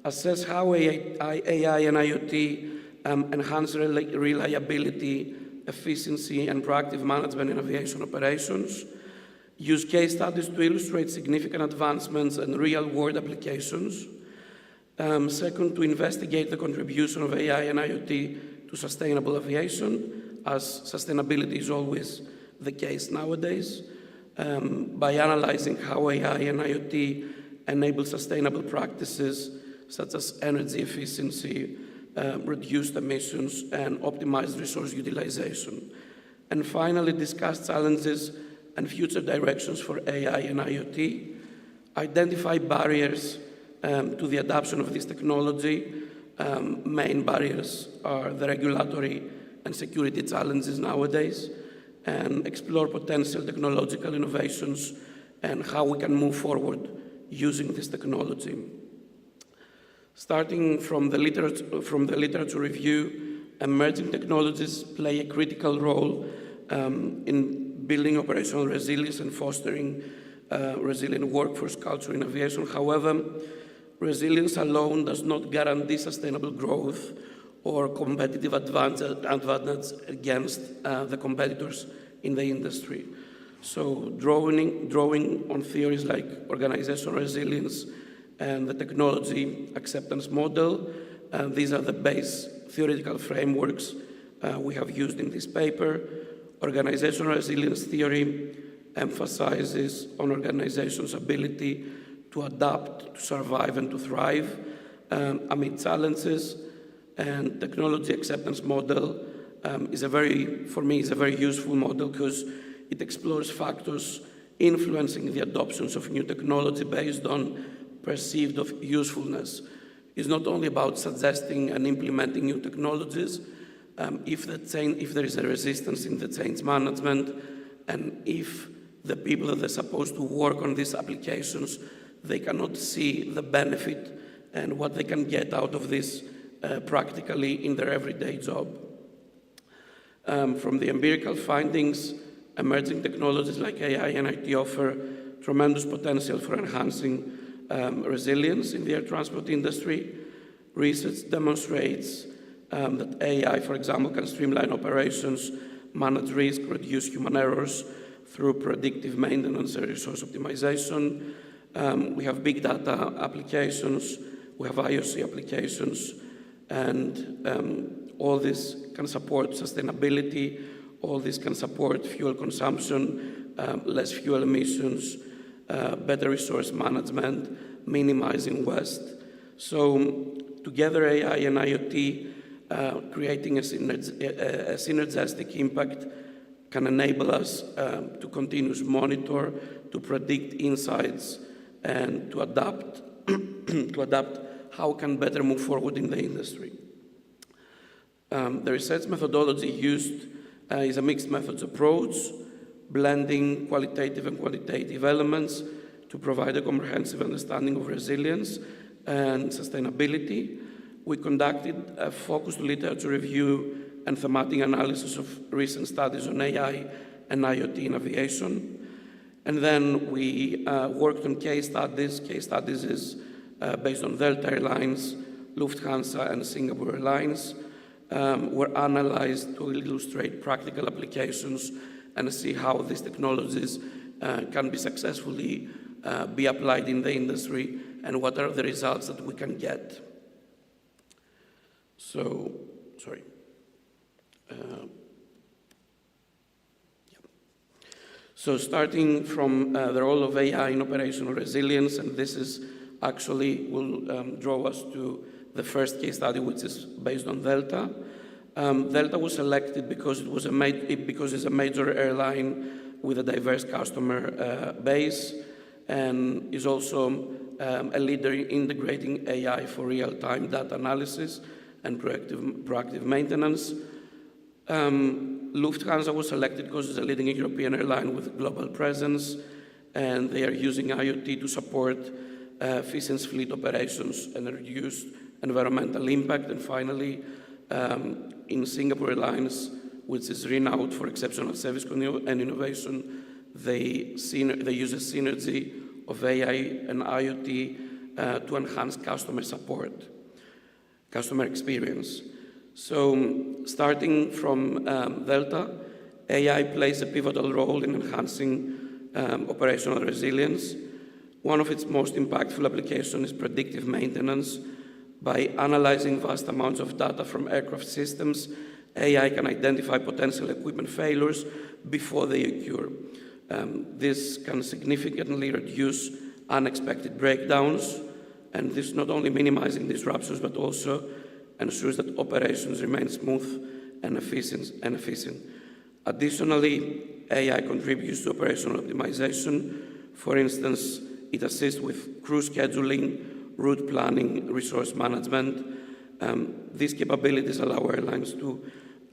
assess how AI and IoT enhance reliability, efficiency, and proactive management in aviation operations, use case studies to illustrate significant advancements and real-world applications. Second, to investigate the contribution of AI and IoT to sustainable aviation, as sustainability is always the case nowadays, by analyzing how AI and IoT enable sustainable practices such as energy efficiency, reduced emissions, and optimized resource utilization. And finally, discuss challenges and future directions for AI and IoT, identify barriers to the adoption of this technology. Main barriers are the regulatory and security challenges nowadays, and explore potential technological innovations and how we can move forward using this technology. Starting from the literature review, emerging technologies play a critical role in building operational resilience and fostering resilient workforce culture in aviation. However, resilience alone does not guarantee sustainable growth or competitive advantage against the competitors in the industry. So drawing on theories like organizational resilience and the technology acceptance model, these are the base theoretical frameworks we have used in this paper. Organizational resilience theory emphasizes on organizations' ability to adapt, to survive, and to thrive amid challenges. And technology acceptance model for me, is a very useful model because it explores factors influencing the adoptions of new technology based on perceived usefulness. It's not only about suggesting and implementing new technologies, if there is a resistance in the change management, and if the people that are supposed to work on these applications, they cannot see the benefit and what they can get out of this practically in their everyday job. From the empirical findings, emerging technologies like AI and IT offer tremendous potential for enhancing resilience in the air transport industry. Research demonstrates that AI, for example, can streamline operations, manage risk, reduce human errors through predictive maintenance and resource optimization. We have big data applications, we have IOC applications, and all this can support sustainability, all this can support fuel consumption, less fuel emissions, better resource management, minimizing waste. So together AI and IoT, creating a synergistic impact can enable us to continuously monitor, to predict insights, and to adapt, to adapt how can better move forward in the industry. The research methodology used is a mixed methods approach, blending qualitative and quantitative elements to provide a comprehensive understanding of resilience and sustainability. We conducted a focused literature review and thematic analysis of recent studies on AI and IoT in aviation. And then we worked on case studies. Case studies is based on Delta Airlines, Lufthansa, and Singapore Airlines, were analyzed to illustrate practical applications and see how these technologies can be successfully be applied in the industry and what are the results that we can get. So, sorry. So starting from the role of AI in operational resilience, and this is actually will draw us to the first case study, which is based on Delta. Delta was selected because it was because it's a major airline with a diverse customer base, and is also a leader in integrating AI for real-time data analysis and proactive maintenance. Lufthansa was selected because it's a leading European airline with global presence, and they are using IoT to support efficient fleet operations and reduce environmental impact. And finally, in Singapore Airlines, which is renowned for exceptional service and innovation, they use a synergy of AI and IoT to enhance customer support, customer experience. So starting from Delta, AI plays a pivotal role in enhancing operational resilience. One of its most impactful applications is predictive maintenance. By analyzing vast amounts of data from aircraft systems, AI can identify potential equipment failures before they occur. This can significantly reduce unexpected breakdowns, and this not only minimizing disruptions, but also ensures that operations remain smooth and efficient. Additionally, AI contributes to operational optimization. For instance, it assists with crew scheduling, route planning, resource management. These capabilities allow airlines to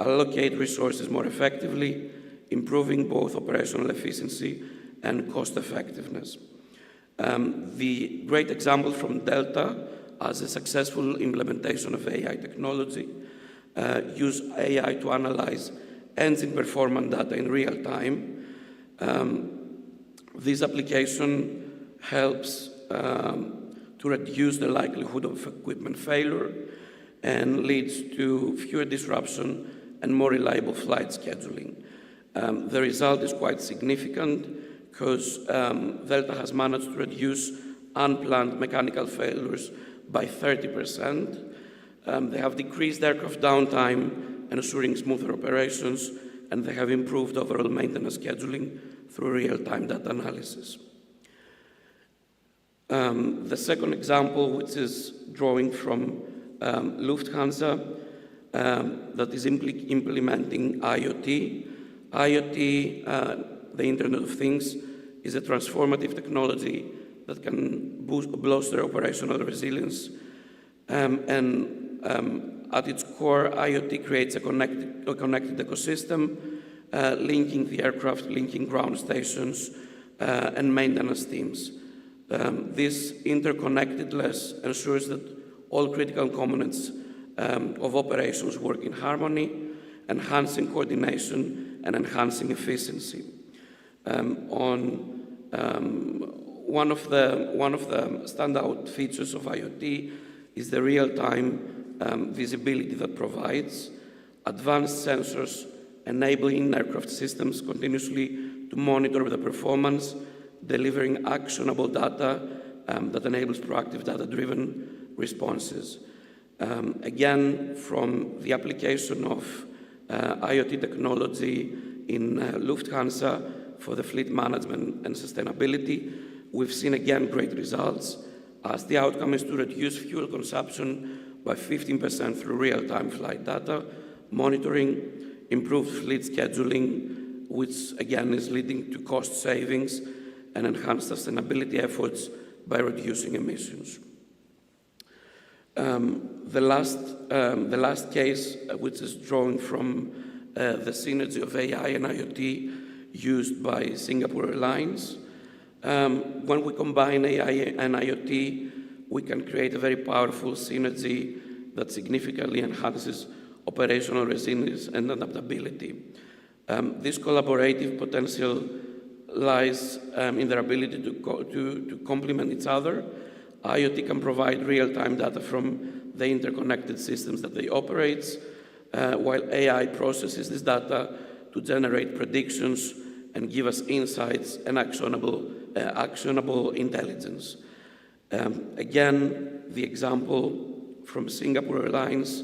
allocate resources more effectively, improving both operational efficiency and cost effectiveness. The great example from Delta as a successful implementation of AI technology use AI to analyze engine performance data in real time. This application helps to reduce the likelihood of equipment failure and leads to fewer disruption and more reliable flight scheduling. The result is quite significant because Delta has managed to reduce unplanned mechanical failures by 30%. They have decreased aircraft downtime, ensuring smoother operations, and they have improved overall maintenance scheduling through real-time data analysis. The second example, which is drawing from Lufthansa, that is implementing IoT. IoT, the Internet of Things, is a transformative technology that can bolster operational resilience. And At its core, IoT creates a connected ecosystem, linking the aircraft, linking ground stations, and maintenance teams. This interconnectedness ensures that all critical components of operations work in harmony, enhancing coordination and enhancing efficiency. One of the standout features of IoT is the real-time visibility that provides advanced sensors enabling aircraft systems continuously to monitor the performance, delivering actionable data that enables proactive data-driven responses. Again, from the application of IoT technology in Lufthansa for the fleet management and sustainability, we've seen again great results, as the outcome is to reduce fuel consumption by 15% through real-time flight data monitoring, improved fleet scheduling, which again is leading to cost savings, and enhanced sustainability efforts by reducing emissions. The last case, which is drawn from the synergy of AI and IoT used by Singapore Airlines. When we combine AI and IoT, we can create a very powerful synergy that significantly enhances operational resilience and adaptability. This collaborative potential lies in their ability to complement each other. IoT can provide real-time data from the interconnected systems that they operate, while AI processes this data to generate predictions and give us insights and actionable intelligence. Again, the example from Singapore Airlines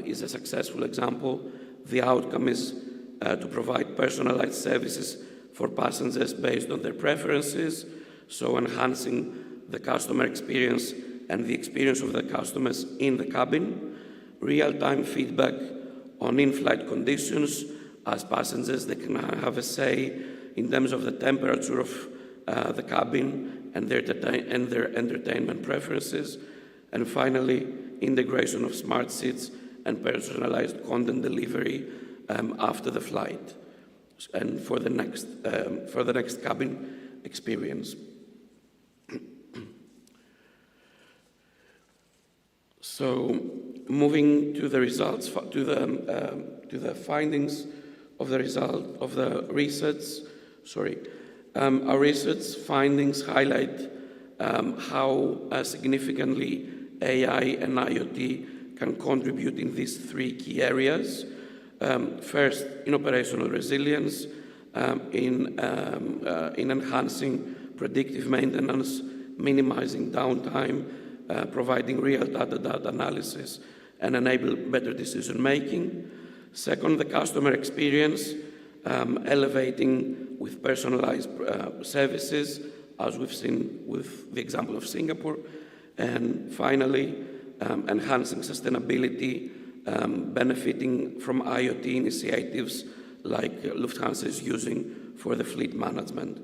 is a successful example. The outcome is to provide personalized services for passengers based on their preferences, so enhancing the customer experience and the experience of the customers in the cabin, real-time feedback on in-flight conditions. As passengers, they can have a say in terms of the temperature of the cabin and their entertainment preferences. And finally, integration of smart seats and personalized content delivery after the flight and for the next cabin experience. So, moving to the results, to the findings of the result of the research. Our research findings highlight how significantly AI and IoT can contribute in these three key areas. First, in operational resilience, in enhancing predictive maintenance, minimizing downtime, providing real data analysis, and enable better decision-making. Second, the customer experience, elevating with personalized services, as we've seen with the example of Singapore. And finally, enhancing sustainability, benefiting from IoT initiatives like Lufthansa is using for the fleet management.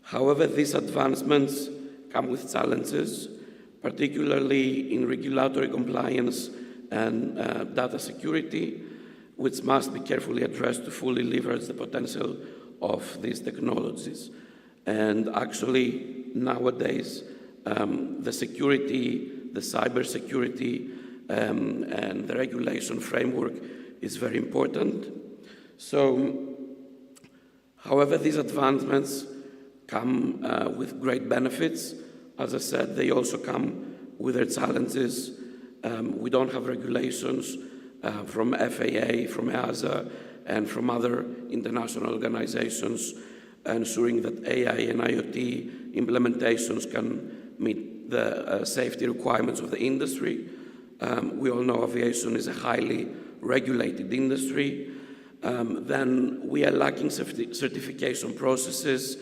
However, these advancements come with challenges, particularly in regulatory compliance and data security, which must be carefully addressed to fully leverage the potential of these technologies. And actually, nowadays, the security, the cybersecurity, and the regulation framework is very important. So, however, these advancements come with great benefits. As I said, they also come with their challenges. We don't have regulations from FAA, from EASA, and from other international organizations ensuring that AI and IoT implementations can meet the safety requirements of the industry. We all know aviation is a highly regulated industry. Then we are lacking certification processes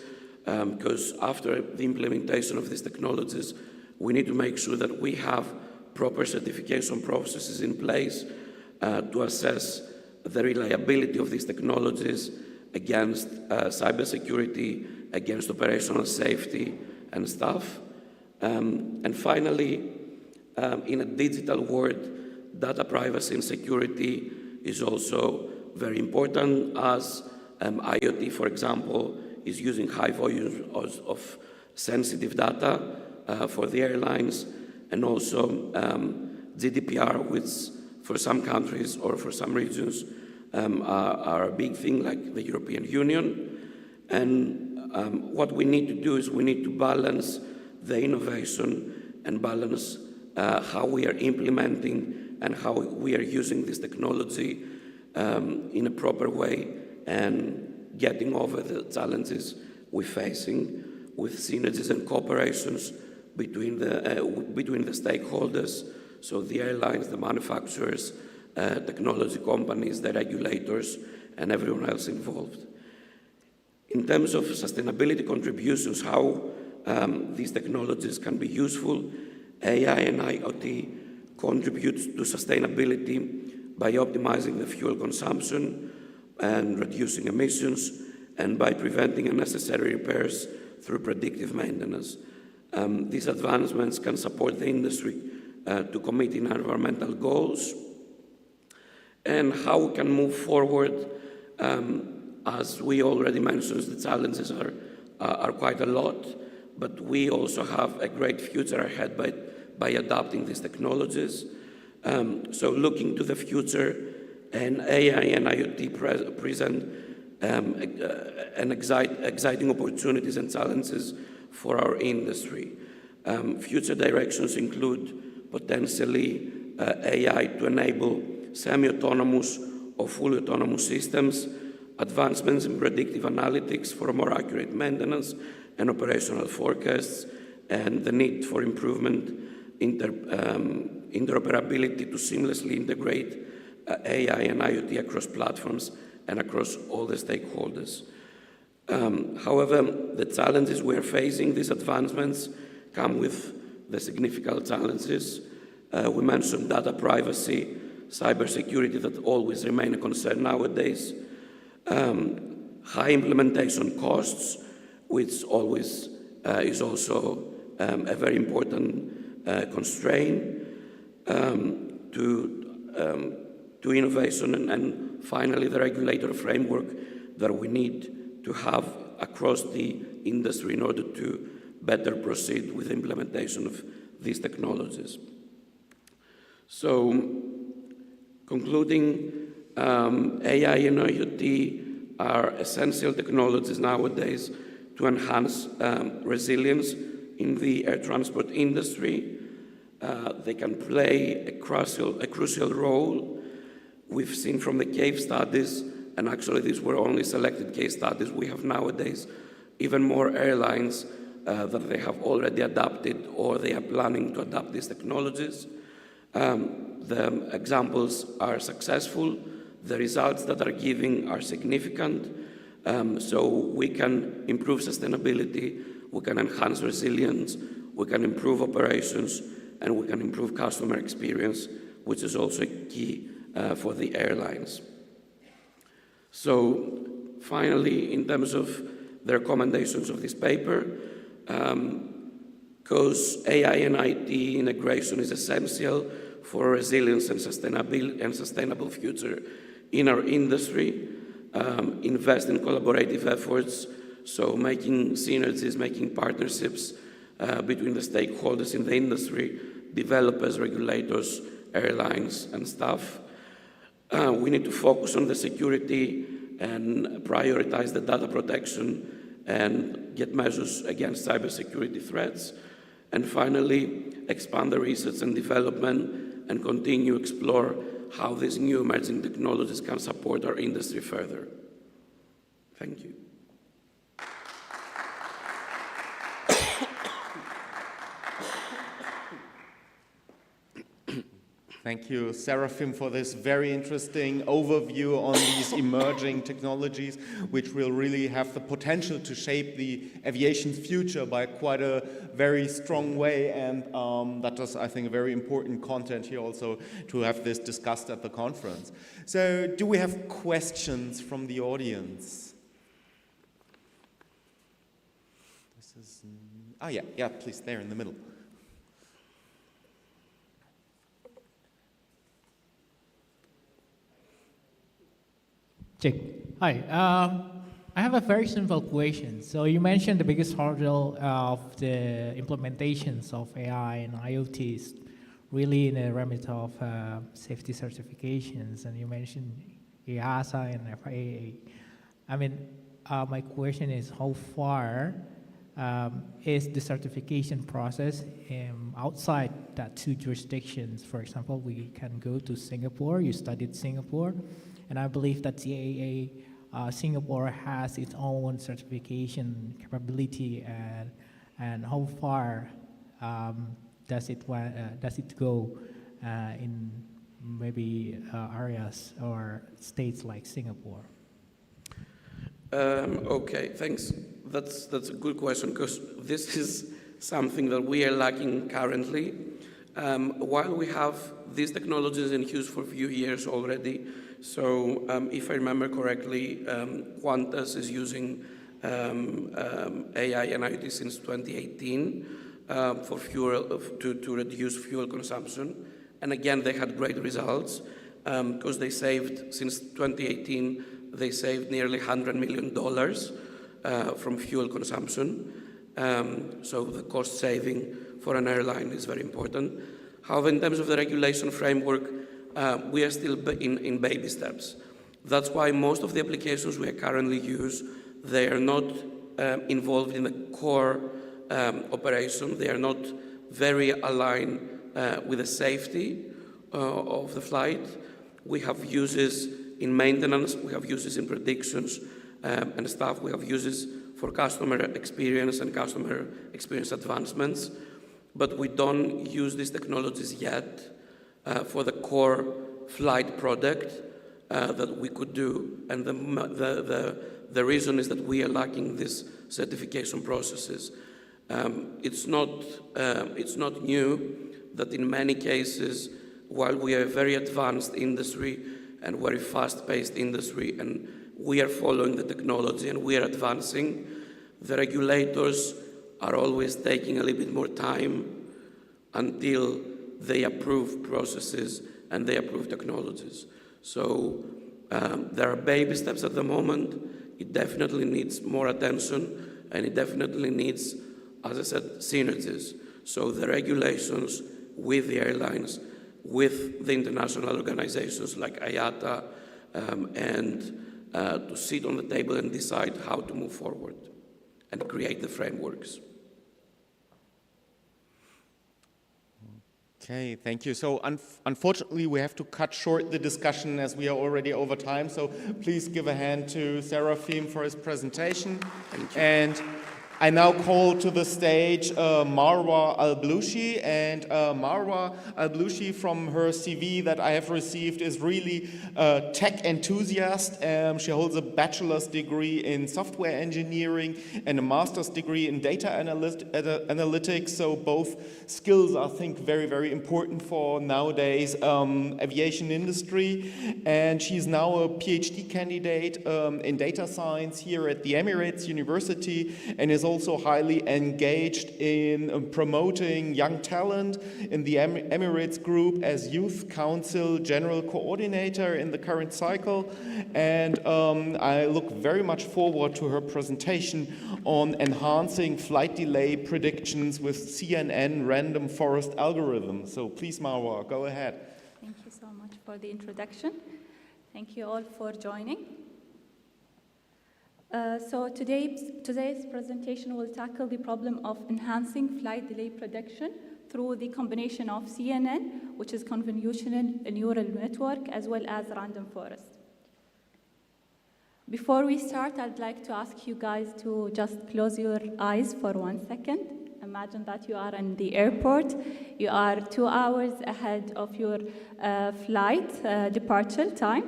because after the implementation of these technologies, we need to make sure that we have proper certification processes in place to assess the reliability of these technologies against cybersecurity, against operational safety and stuff. And finally, in a digital world, data privacy and security is also very important, as IoT, for example, is using high volumes of sensitive data for the airlines, and also GDPR, which for some countries or for some regions are a big thing, like the European Union. And what we need to do is we need to balance the innovation and balance how we are implementing and how we are using this technology in a proper way and getting over the challenges we're facing with synergies and cooperations between the stakeholders, so the airlines, the manufacturers, technology companies, the regulators, and everyone else involved. In terms of sustainability contributions, how these technologies can be useful, AI and IoT contribute to sustainability by optimizing the fuel consumption and reducing emissions, and by preventing unnecessary repairs through predictive maintenance. These advancements can support the industry to commit in environmental goals, and how we can move forward. As we already mentioned, the challenges are quite a lot, but we also have a great future ahead by adopting these technologies. So looking to the future, and AI and IoT present exciting opportunities and challenges for our industry. Future directions include potentially AI to enable semi-autonomous or fully autonomous systems, advancements in predictive analytics for more accurate maintenance and operational forecasts, and the need for improvement interoperability to seamlessly integrate AI and IoT across platforms and across all the stakeholders. However, the challenges we're facing, these advancements, come with the significant challenges. We mentioned data privacy, cybersecurity that always remain a concern nowadays, high implementation costs, which always is also a very important constraint to innovation, and finally the regulatory framework that we need to have across the industry in order to better proceed with the implementation of these technologies. So, concluding, AI and IoT are essential technologies nowadays to enhance resilience in the air transport industry. They can play a crucial role. We've seen from the case studies, and actually these were only selected case studies we have nowadays, even more airlines that they have already adopted or they are planning to adopt these technologies. The examples are successful. The results that are giving are significant. So we can improve sustainability, we can enhance resilience, we can improve operations, and we can improve customer experience, which is also key for the airlines. So finally, in terms of the recommendations of this paper, because AI and IT integration is essential for resilience and sustainable future in our industry, invest in collaborative efforts, so making synergies, making partnerships between the stakeholders in the industry, developers, regulators, airlines, and staff. We need to focus on the security and prioritize the data protection and get measures against cybersecurity threats. And finally, expand the research and development and continue to explore how these new emerging technologies can support our industry further. Thank you. Thank you, Seraphim, for this very interesting overview on these emerging technologies, which will really have the potential to shape the aviation's future by quite a very strong way. And that was, I think, a very important content here also to have this discussed at the conference. So do we have questions from the audience? This is, yeah, please, there in the middle. Check. Hi. I have a very simple question. So you mentioned the biggest hurdle of the implementations of AI and IoT is really in the remit of safety certifications, and you mentioned EASA and FIA. I mean, my question is how far is the certification process outside that two jurisdictions? For example, we can go to Singapore. You studied Singapore, and I believe that CAA Singapore has its own certification capability, and how far does it go in maybe areas or states like Singapore? Okay, thanks. That's a good question, because this is something that we are lacking currently. While we have these technologies in use for a few years already, so if I remember correctly, Qantas is using AI and IoT since 2018 for fuel to reduce fuel consumption, and again they had great results because they saved, since 2018 they saved nearly $100 million from fuel consumption. So the cost saving for an airline is very important. However, in terms of the regulation framework, we are still in baby steps. That's why most of the applications we currently use, they are not involved in the core operation. They are not very aligned with the safety of the flight. We have uses in maintenance, we have uses in predictions and stuff. We have uses for customer experience and customer experience advancements, but we don't use these technologies yet for the core flight product that we could do. And the reason is that we are lacking these certification processes. It's not new that in many cases, while we are a very advanced industry and very fast-paced industry, and we are following the technology and we are advancing, the regulators are always taking a little bit more time until they approve processes and they approve technologies. So there are baby steps at the moment. It definitely needs more attention, and it definitely needs, as I said, synergies. So the regulations with the airlines, with the international organizations like IATA, and to sit on the table and decide how to move forward and create the frameworks. Okay, thank you. So unfortunately, we have to cut short the discussion as we are already over time. So please give a hand to Seraphim for his presentation. Thank you. And I now call to the stage Marwa Al-Bloushi, and Marwa Al-Bloushi, from her CV that I have received, is really a tech enthusiast. She holds a bachelor's degree in software engineering and a master's degree in data analytics, so both skills I think very, very important for nowadays aviation industry. And she's now a PhD candidate in data science here at the Emirates University, and is also highly engaged in promoting young talent in the Emirates Group as Youth Council General Coordinator in the current cycle. And I look very much forward to her presentation on enhancing flight delay predictions with CNN random forest algorithms. So please, Marwa, go ahead. Thank you so much for the introduction. Thank you all for joining. So today's presentation will tackle the problem of enhancing flight delay prediction through the combination of CNN, which is convolutional neural network, as well as random forest. Before we start, I'd like to ask you guys to just close your eyes for 1 second. Imagine that you are in the airport. You are 2 hours ahead of your flight departure time.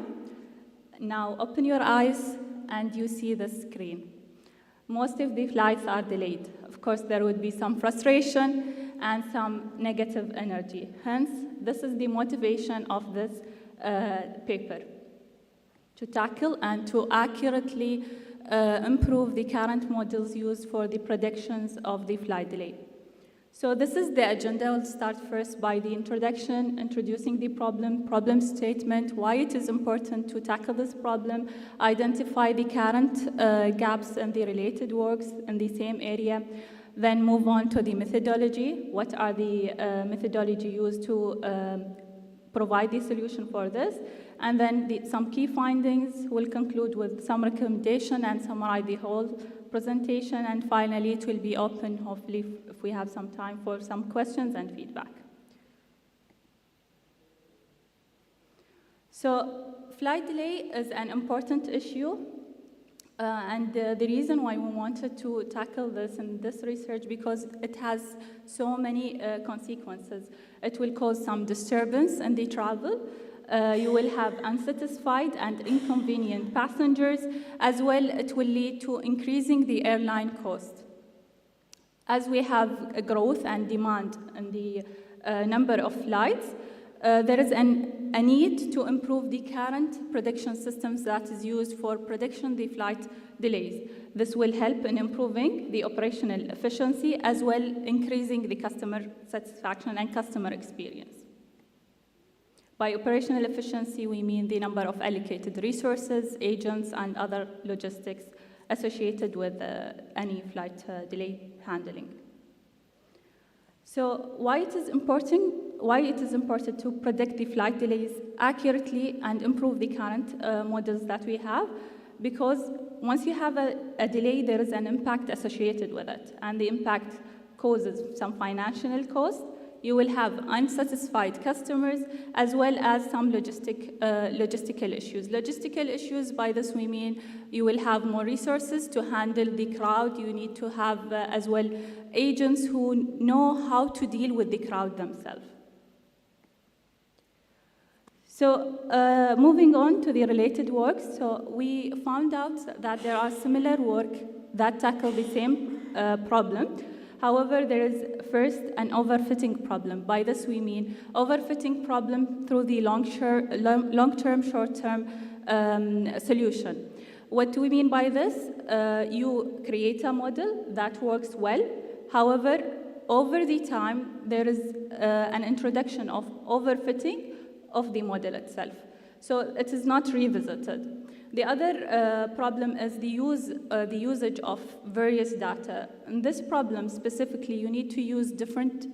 Now open your eyes and you see the screen. Most of the flights are delayed. Of course, there would be some frustration and some negative energy. Hence, this is the motivation of this paper, to tackle and to accurately improve the current models used for the predictions of the flight delay. So this is the agenda. I'll start first by the introduction, introducing the problem statement, why it is important to tackle this problem, identify the current gaps and the related works in the same area, then move on to the methodology. What are the methodology used to provide the solution for this? And then some key findings. We'll conclude with some recommendation and summarize the whole presentation. And finally, it will be open, hopefully, if we have some time, for some questions and feedback. So flight delay is an important issue. And the reason why we wanted to tackle this in this research, because it has so many consequences. It will cause some disturbance in the travel. You will have unsatisfied and inconvenient passengers. As well, it will lead to increasing the airline cost. As we have a growth and demand in the number of flights, there is a need to improve the current prediction systems that is used for prediction the flight delays. This will help in improving the operational efficiency, as well increasing the customer satisfaction and customer experience. By operational efficiency, we mean the number of allocated resources, agents, and other logistics associated with any flight delay handling. So why it is important to predict the flight delays accurately and improve the current models that we have? Because once you have a delay, there is an impact associated with it, and the impact causes some financial cost. You will have unsatisfied customers, as well as some logistical issues. Logistical issues, by this we mean you will have more resources to handle the crowd. You need to have, as well, agents who know how to deal with the crowd themselves. So moving on to the related work, so we found out that there are similar work that tackle the same problem. However, there is first an overfitting problem. By this we mean overfitting problem through the long-term, short-term solution. What do we mean by this? You create a model that works well. However, over the time, there is an introduction of overfitting of the model itself. So it is not revisited. The other problem is the usage of various data. In this problem specifically, you need to use different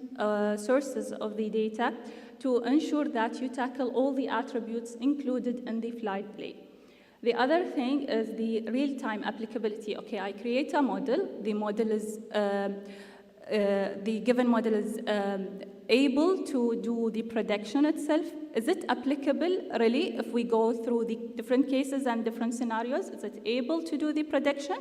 sources of the data to ensure that you tackle all the attributes included in the flight delay. The other thing is the real-time applicability. Okay, I create a model. The model is the given model is able to do the prediction itself. Is it applicable, really, if we go through the different cases and different scenarios? Is it able to do the prediction?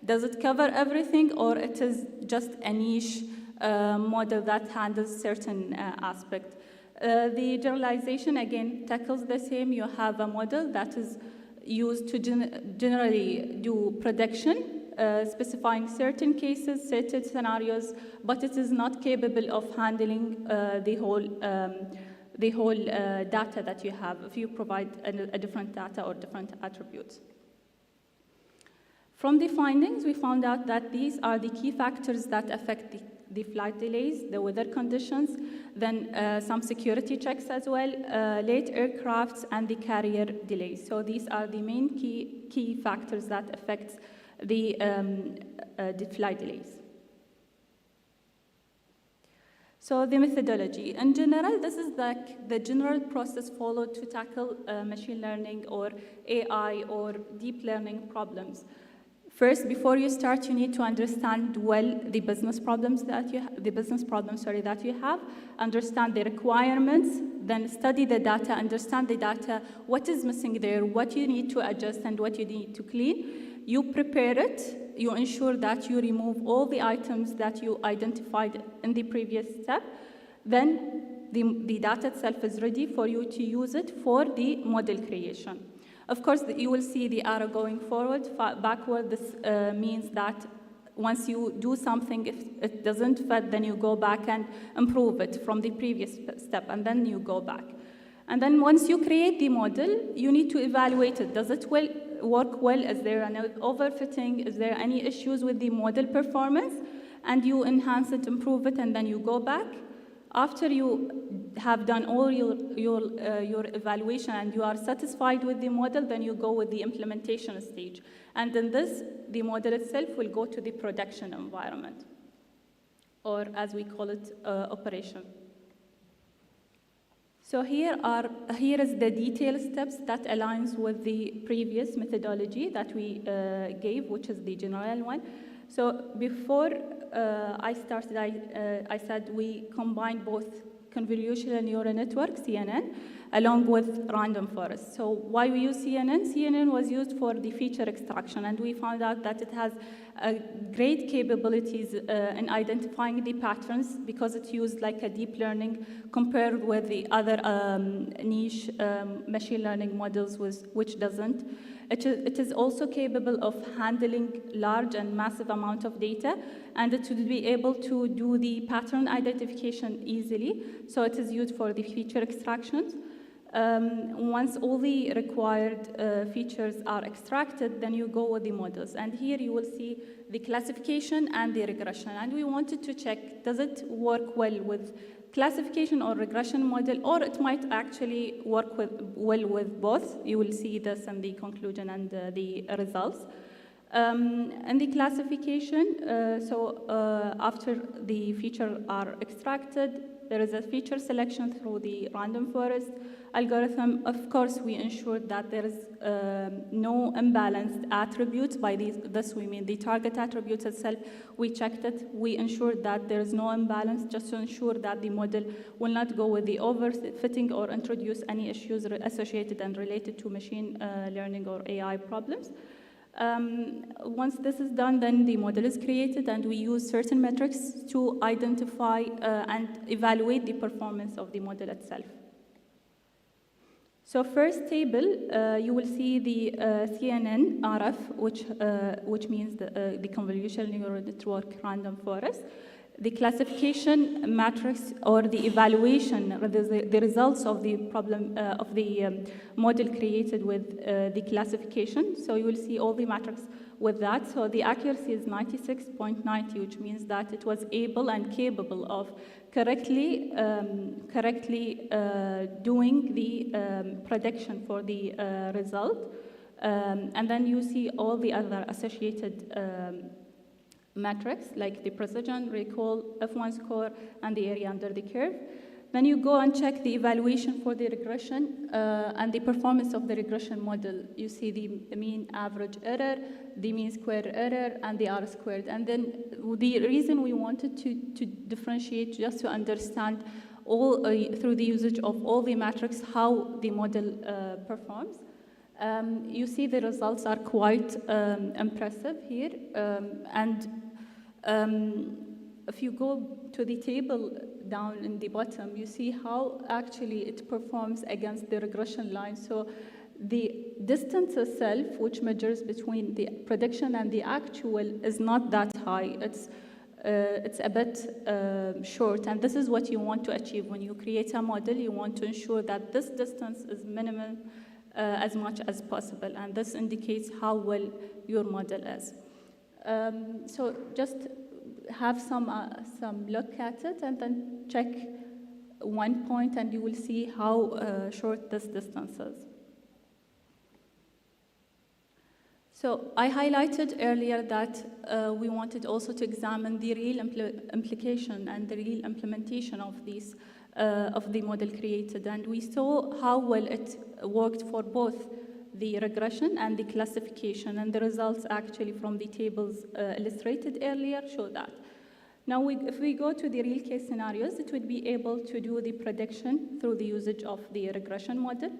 Does it cover everything, or it is just a niche model that handles certain aspect? The generalization, again, tackles the same. You have a model that is used to generally do prediction, specifying certain cases, certain scenarios, but it is not capable of handling the whole data that you have if you provide a different data or different attributes. From the findings, we found out that these are the key factors that affect the flight delays, the weather conditions, then some security checks as well, late aircrafts, and the carrier delays. So these are the main key factors that affect the flight delays. So the methodology. In general, this is the general process followed to tackle machine learning or AI or deep learning problems. First, before you start, you need to understand well the business problems that you have, understand the requirements, then study the data, understand the data, what is missing there, what you need to adjust, and what you need to clean. You prepare it, you ensure that you remove all the items that you identified in the previous step. Then the data itself is ready for you to use it for the model creation. Of course, you will see the arrow going forward, backward. This means that once you do something, if it doesn't fit, then you go back and improve it from the previous step, and then you go back. And then once you create the model, you need to evaluate it. Does it work well? Is there an overfitting? Is there any issues with the model performance? and you enhance it, improve it, and then you go back. After you have done all your evaluation and you are satisfied with the model, then you go with the implementation stage. And in this, the model itself will go to the production environment, or as we call it, operation. So here is the detailed steps that aligns with the previous methodology that we gave, which is the general one. So before I started, I said we combined both convolutional neural network, CNN, along with random forest. So why we use CNN? CNN was used for the feature extraction, and we found out that it has great capabilities in identifying the patterns because it used like a deep learning compared with the other niche machine learning models which doesn't. It is also capable of handling large and massive amount of data, and it would be able to do the pattern identification easily. So it is used for the feature extractions. Once all the required features are extracted, then you go with the models. And here you will see the classification and the regression. And we wanted to check, does it work well with classification or regression model, or it might actually work well with both. You will see this in the conclusion and the results. And the classification, after the features are extracted, there is a feature selection through the random forest algorithm. Of course, we ensured that there is no imbalanced attributes. By this we mean the target attributes itself. We checked it. We ensured that there is no imbalance, just to ensure that the model will not go with the overfitting or introduce any issues associated and related to machine learning or AI problems. Once this is done, then the model is created, and we use certain metrics to identify and evaluate the performance of the model itself. So first table, you will see the CNN RF, which means the convolutional neural network random forest. The classification matrix or the evaluation, or the results of the problem of the model created with the classification. So you will see all the matrix with that. So the accuracy is 96.90, which means that it was able and capable of correctly doing the prediction for the result. And then you see all the other associated metrics like the precision, recall, F1 score, and the area under the curve. Then you go and check the evaluation for the regression and the performance of the regression model. You see the mean average error, the mean square error, and the R squared. And then the reason we wanted to differentiate, just to understand all through the usage of all the metrics how the model performs. You see the results are quite impressive here. If you go to the table down in the bottom, you see how actually it performs against the regression line. So the distance itself, which measures between the prediction and the actual, is not that high. It's a bit short, and this is what you want to achieve when you create a model. You want to ensure that this distance is minimum as much as possible, and this indicates how well your model is. So just have some look at it, and then check one point, and you will see how short this distance is. So I highlighted earlier that we wanted also to examine the real implication and the real implementation of these of the model created, and we saw how well it worked for both the regression and the classification, and the results actually from the tables illustrated earlier show that. Now, if we go to the real case scenarios, it would be able to do the prediction through the usage of the regression model.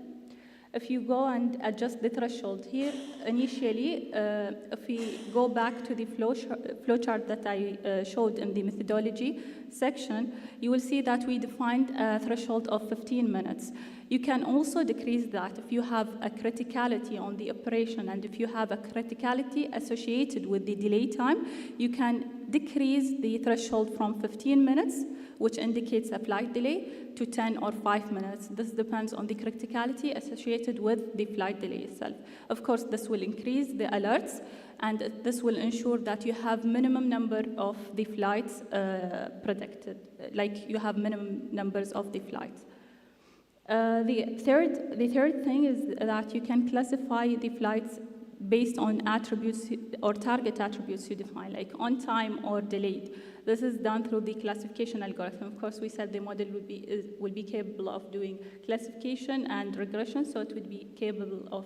If you go and adjust the threshold here, initially, if we go back to the flowchart that I showed in the methodology section, you will see that we defined a threshold of 15 minutes. You can also decrease that if you have a criticality on the operation, and if you have a criticality associated with the delay time, you can decrease the threshold from 15 minutes, which indicates a flight delay, to 10 or 5 minutes. This depends on the criticality associated with the flight delay itself. Of course, this will increase the alerts, and this will ensure that you have minimum number of the flights predicted, like you have minimum numbers of the flights. The third thing is that you can classify the flights based on attributes or target attributes you define, like on time or delayed. This is done through the classification algorithm. Of course, we said the model will be capable of doing classification and regression, so it would be capable of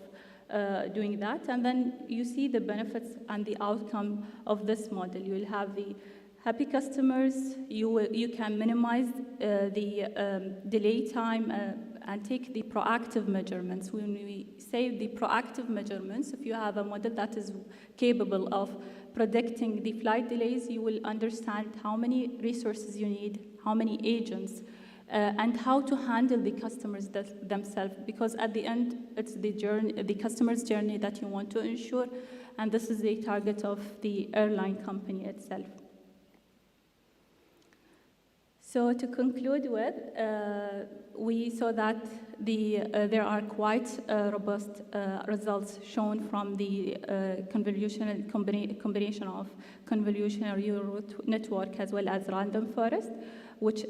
doing that. And then you see the benefits and the outcome of this model. You will have the happy customers. You can minimize the delay time and take the proactive measurements. When we say the proactive measurements, if you have a model that is capable of predicting the flight delays, you will understand how many resources you need, how many agents, and how to handle the customers themselves, because at the end, it's the journey, the customer's journey that you want to ensure, and this is the target of the airline company itself. So to conclude with, we saw that there are quite robust results shown from the combination of convolutional neural network as well as random forest, which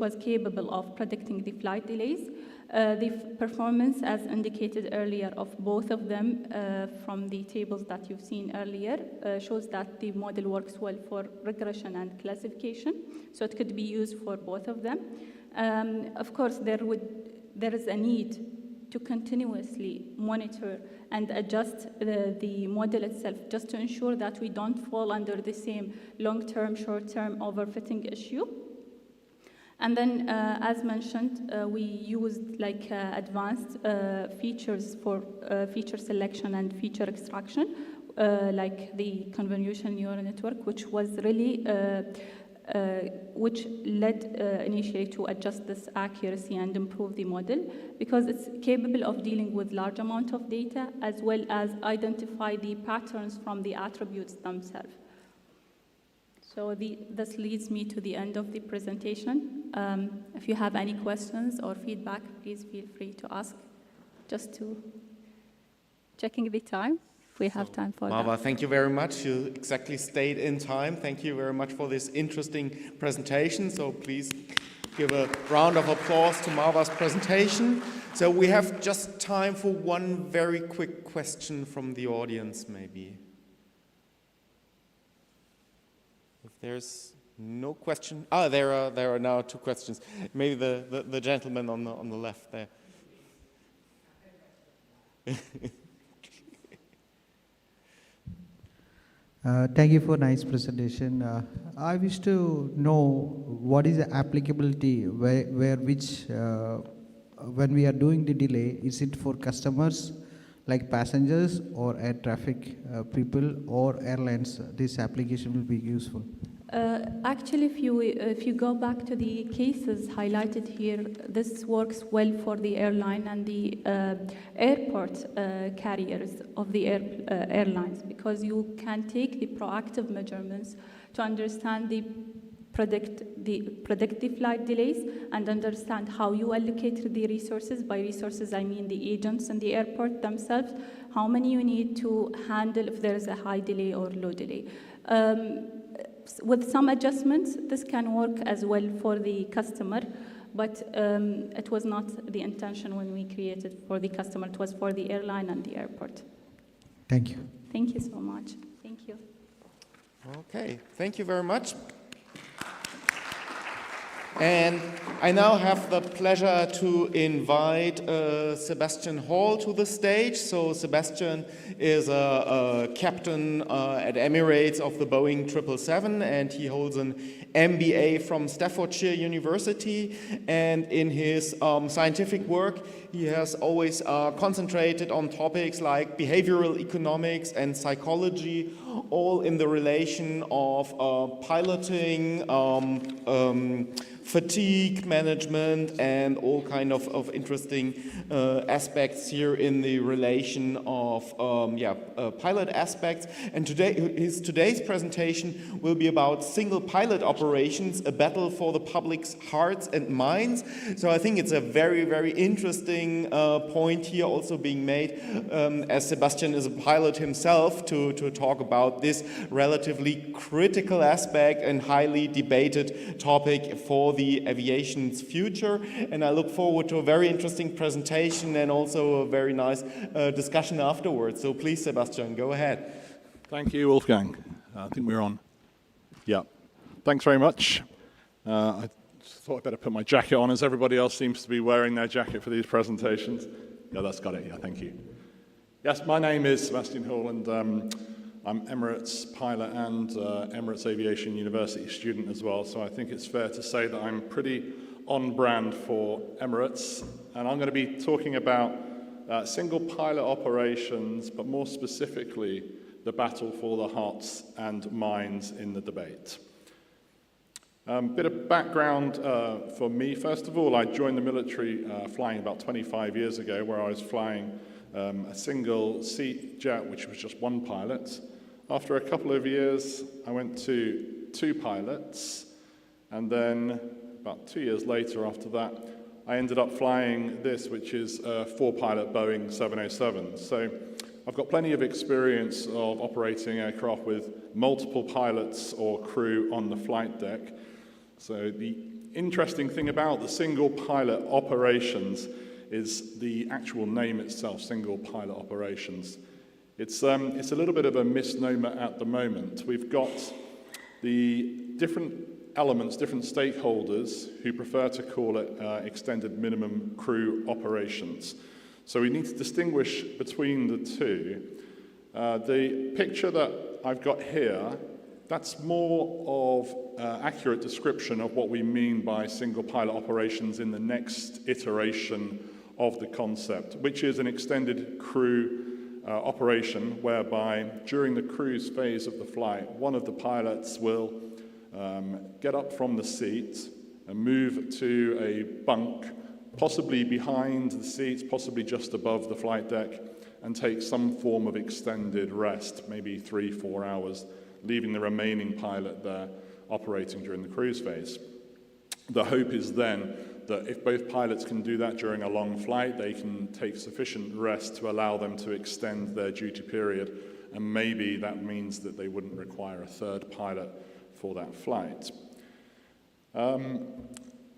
was capable of predicting the flight delays. The performance, as indicated earlier, of both of them from the tables that you've seen earlier shows that the model works well for regression and classification, so it could be used for both of them. Of course, there is a need to continuously monitor and adjust the model itself, just to ensure that we don't fall under the same long-term, short-term overfitting issue. And then, as mentioned, we used like advanced features for feature selection and feature extraction, like the convolutional neural network, which was really, which led initially to adjust this accuracy and improve the model, because it's capable of dealing with large amount of data as well as identify the patterns from the attributes themselves. So this leads me to the end of the presentation. If you have any questions or feedback, please feel free to ask. Just to checking the time, if we have time for Marwa, that. thank you very much. You exactly stayed in time. Thank you very much for this interesting presentation. So please give a round of applause to Marwa's presentation. So we have just time for one very quick question from the audience, maybe. If there's no question, there are now two questions. Maybe the gentleman on the left there. Thank you for a nice presentation. I wish to know what is the applicability when we are doing the delay, is it for customers like passengers or air traffic people or airlines? This application will be useful. Actually, if you go back to the cases highlighted here, this works well for the airline and the airport carriers of the airlines, because you can take the proactive measurements to understand predict the flight delays and understand how you allocate the resources. By resources, I mean the agents and the airport themselves, how many you need to handle if there is a high delay or low delay. With some adjustments, this can work as well for the customer, but it was not the intention when we created for the customer. It was for the airline and the airport. Thank you. Thank you so much. Thank you. Okay, thank you very much. And I now have the pleasure to invite Sebastian Hall to the stage. So Sebastian is a captain at Emirates of the Boeing 777, and he holds an MBA from Staffordshire University. And in his scientific work, he has always concentrated on topics like behavioral economics and psychology, all in the relation of piloting, fatigue management and all kind of interesting aspects here in the relation of pilot aspects. And today's presentation will be about single pilot operations, a battle for the public's hearts and minds. So I think it's a very, very interesting point here also being made, as Sebastian is a pilot himself, to talk about this relatively critical aspect and highly debated topic for the aviation's future. And I look forward to a very interesting presentation and also a very nice discussion afterwards. So please, Sebastian, go ahead. Thank you, Wolfgang. I think we're on. Yeah. Thanks very much. I thought I'd better put my jacket on, as everybody else seems to be wearing their jacket for these presentations. Yeah, that's got it. Yeah, thank you. Yes, my name is Sebastian Hall, and I'm Emirates pilot and Emirates Aviation University student as well, so I think it's fair to say that I'm pretty on brand for Emirates, and I'm going to be talking about single pilot operations, but more specifically, the battle for the hearts and minds in the debate. Bit of background for me. First of all, I joined the military flying about 25 years ago, where I was flying a single seat jet, which was just one pilot. After a couple of years, I went to 2 pilots, and then about 2 years later after that, I ended up flying this, which is a 4-pilot Boeing 707. So I've got plenty of experience of operating aircraft with multiple pilots or crew on the flight deck. So the interesting thing about the single pilot operations is the actual name itself, single pilot operations. It's a little bit of a misnomer at the moment. We've got the different elements, different stakeholders who prefer to call it extended minimum crew operations. So we need to distinguish between the two. The picture that I've got here, that's more of accurate description of what we mean by single pilot operations in the next iteration of the concept, which is an extended crew operation whereby during the cruise phase of the flight, one of the pilots will get up from the seat and move to a bunk, possibly behind the seats, possibly just above the flight deck, and take some form of extended rest, maybe 3-4 hours, leaving the remaining pilot there operating during the cruise phase. The hope is then that if both pilots can do that during a long flight, they can take sufficient rest to allow them to extend their duty period, and maybe that means that they wouldn't require a 3rd pilot for that flight.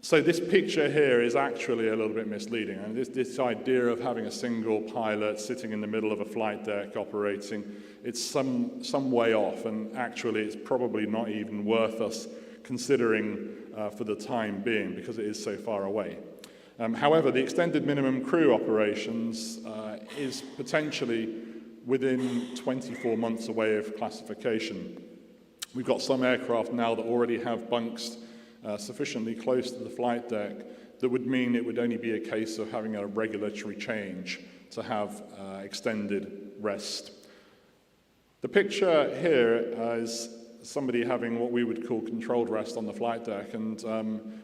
So this picture here is actually a little bit misleading, and this idea of having a single pilot sitting in the middle of a flight deck operating, it's some way off, and actually it's probably not even worth us considering for the time being, because it is so far away. However, the extended minimum crew operations is potentially within 24 months away of classification. We've got some aircraft now that already have bunks sufficiently close to the flight deck that would mean it would only be a case of having a regulatory change to have extended rest. The picture here is somebody having what we would call controlled rest on the flight deck, and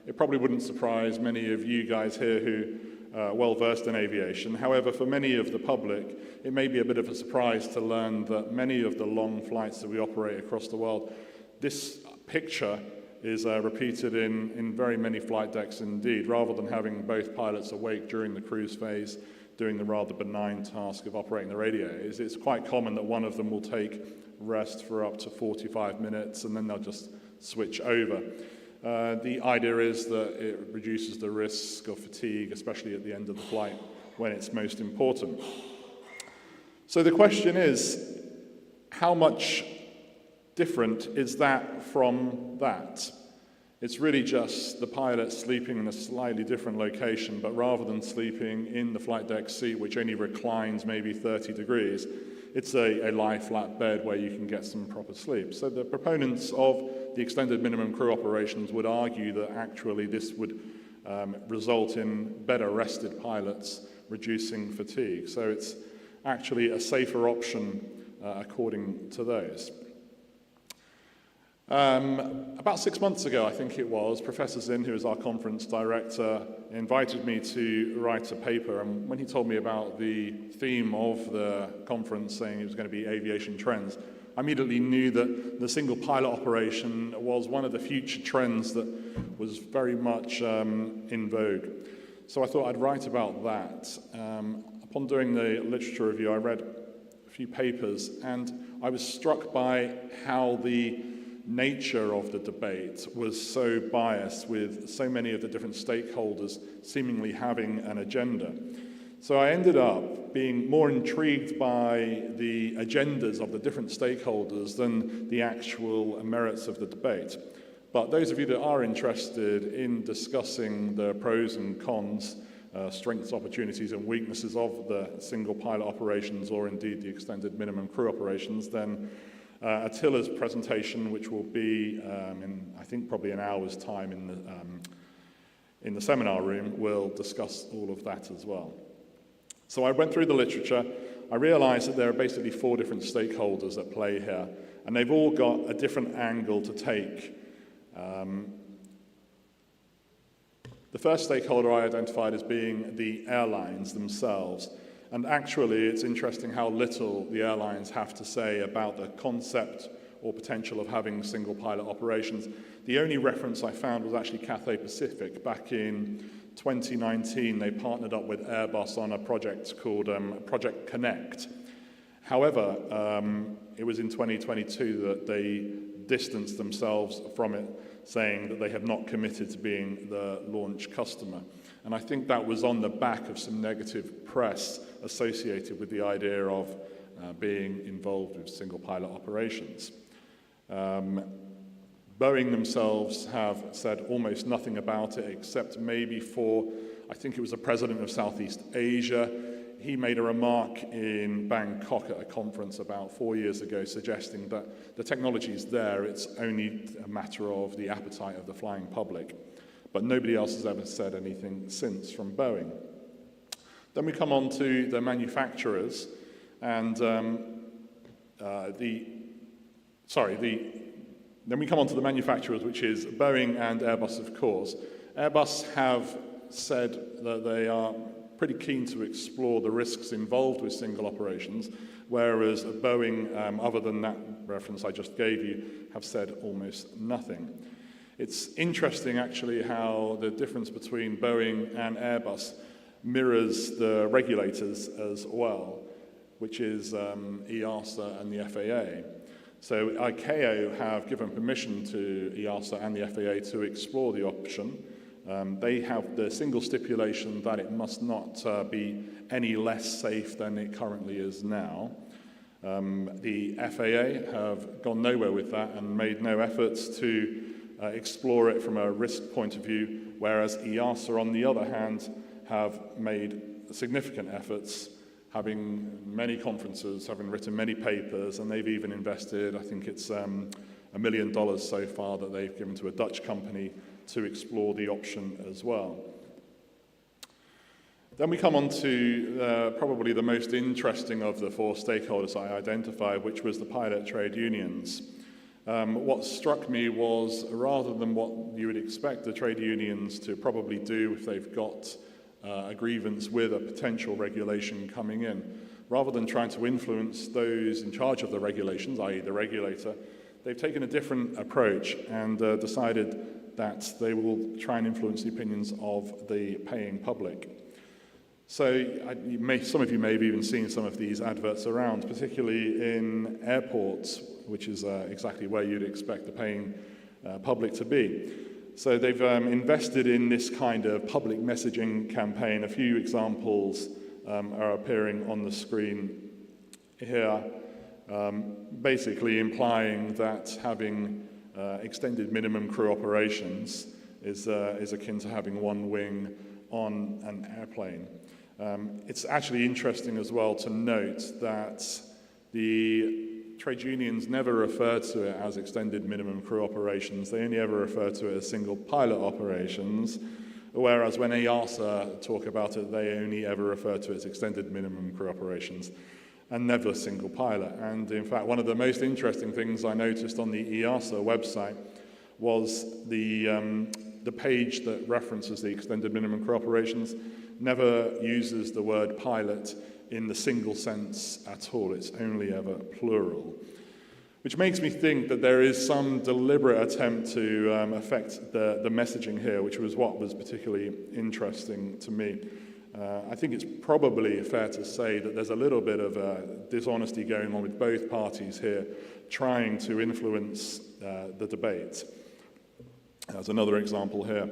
it probably wouldn't surprise many of you guys here who are well versed in aviation. However, for many of the public, it may be a bit of a surprise to learn that many of the long flights that we operate across the world, this picture is repeated in very many flight decks indeed. Rather than having both pilots awake during the cruise phase, doing the rather benign task of operating the radio, it's quite common that one of them will take rest for up to 45 minutes and then they'll just switch over. The idea is that it reduces the risk of fatigue, especially at the end of the flight when it's most important. So the question is, how much different is that from that? It's really just the pilot sleeping in a slightly different location, but rather than sleeping in the flight deck seat, which only reclines maybe 30 degrees, it's a lie-flat bed where you can get some proper sleep. So the proponents of the extended minimum crew operations would argue that actually this would result in better rested pilots, reducing fatigue. So it's actually a safer option according to those. About 6 months ago, I think it was, Professor Zinn, who is our conference director, invited me to write a paper. And when he told me about the theme of the conference, saying it was going to be aviation trends, I immediately knew that the single pilot operation was one of the future trends that was very much in vogue. So I thought I'd write about that. Upon doing the literature review, I read a few papers, and I was struck by how the nature of the debate was so biased, with so many of the different stakeholders seemingly having an agenda. So I ended up being more intrigued by the agendas of the different stakeholders than the actual merits of the debate. But those of you that are interested in discussing the pros and cons, strengths, opportunities and weaknesses of the single pilot operations, or indeed the extended minimum crew operations, then Attila's presentation, which will be in, I think, probably an hour's time in the seminar room, will discuss all of that as well. So I went through the literature. I realized that there are basically 4 different stakeholders at play here, and they've all got a different angle to take. The first stakeholder I identified as being the airlines themselves. And actually, it's interesting how little the airlines have to say about the concept or potential of having single pilot operations. The only reference I found was actually Cathay Pacific. Back in 2019, they partnered up with Airbus on a project called Project Connect. However, it was in 2022 that they distanced themselves from it, saying that they have not committed to being the launch customer. And I think that was on the back of some negative press associated with the idea of being involved with single pilot operations. Boeing themselves have said almost nothing about it, except maybe for, I think it was the president of Southeast Asia. He made a remark in Bangkok at a conference about 4 years ago, suggesting that the technology is there, it's only a matter of the appetite of the flying public. But nobody else has ever said anything since from Boeing. Then we come on to the manufacturers, and then we come on to the manufacturers, which is Boeing and Airbus, of course. Airbus have said that they are pretty keen to explore the risks involved with single operations, whereas Boeing, other than that reference I just gave you, have said almost nothing. It's interesting, actually, how the difference between Boeing and Airbus mirrors the regulators as well, which is EASA and the FAA. So ICAO have given permission to EASA and the FAA to explore the option. They have the single stipulation that it must not be any less safe than it currently is now. The FAA have gone nowhere with that and made no efforts to explore it from a risk point of view, whereas EASA, on the other hand, have made significant efforts, having many conferences, having written many papers, and they've even invested, I think it's $1 million so far that they've given to a Dutch company to explore the option as well. Then we come on to probably the most interesting of the 4 stakeholders I identified, which was the pilot trade unions. What struck me was, rather than what you would expect the trade unions to probably do if they've got a grievance with a potential regulation coming in, rather than trying to influence those in charge of the regulations, i.e. the regulator, they've taken a different approach and decided that they will try and influence the opinions of the paying public. So some of you may have even seen some of these adverts around, particularly in airports, which is exactly where you'd expect the paying public to be. So they've invested in this kind of public messaging campaign. A few examples are appearing on the screen here, basically implying that having extended minimum crew operations is akin to having one wing on an airplane. It's actually interesting as well to note that the trade unions never refer to it as extended minimum crew operations. They only ever refer to it as single pilot operations, whereas when EASA talk about it, they only ever refer to it as extended minimum crew operations. and never a single pilot. And in fact, one of the most interesting things I noticed on the EASA website was the page that references the extended minimum crew operations never uses the word pilot in the single sense at all. It's only ever plural, which makes me think that there is some deliberate attempt to affect the messaging here, which was what was particularly interesting to me. I think it's probably fair to say that there's a little bit of dishonesty going on with both parties here, trying to influence the debate. There's another example here.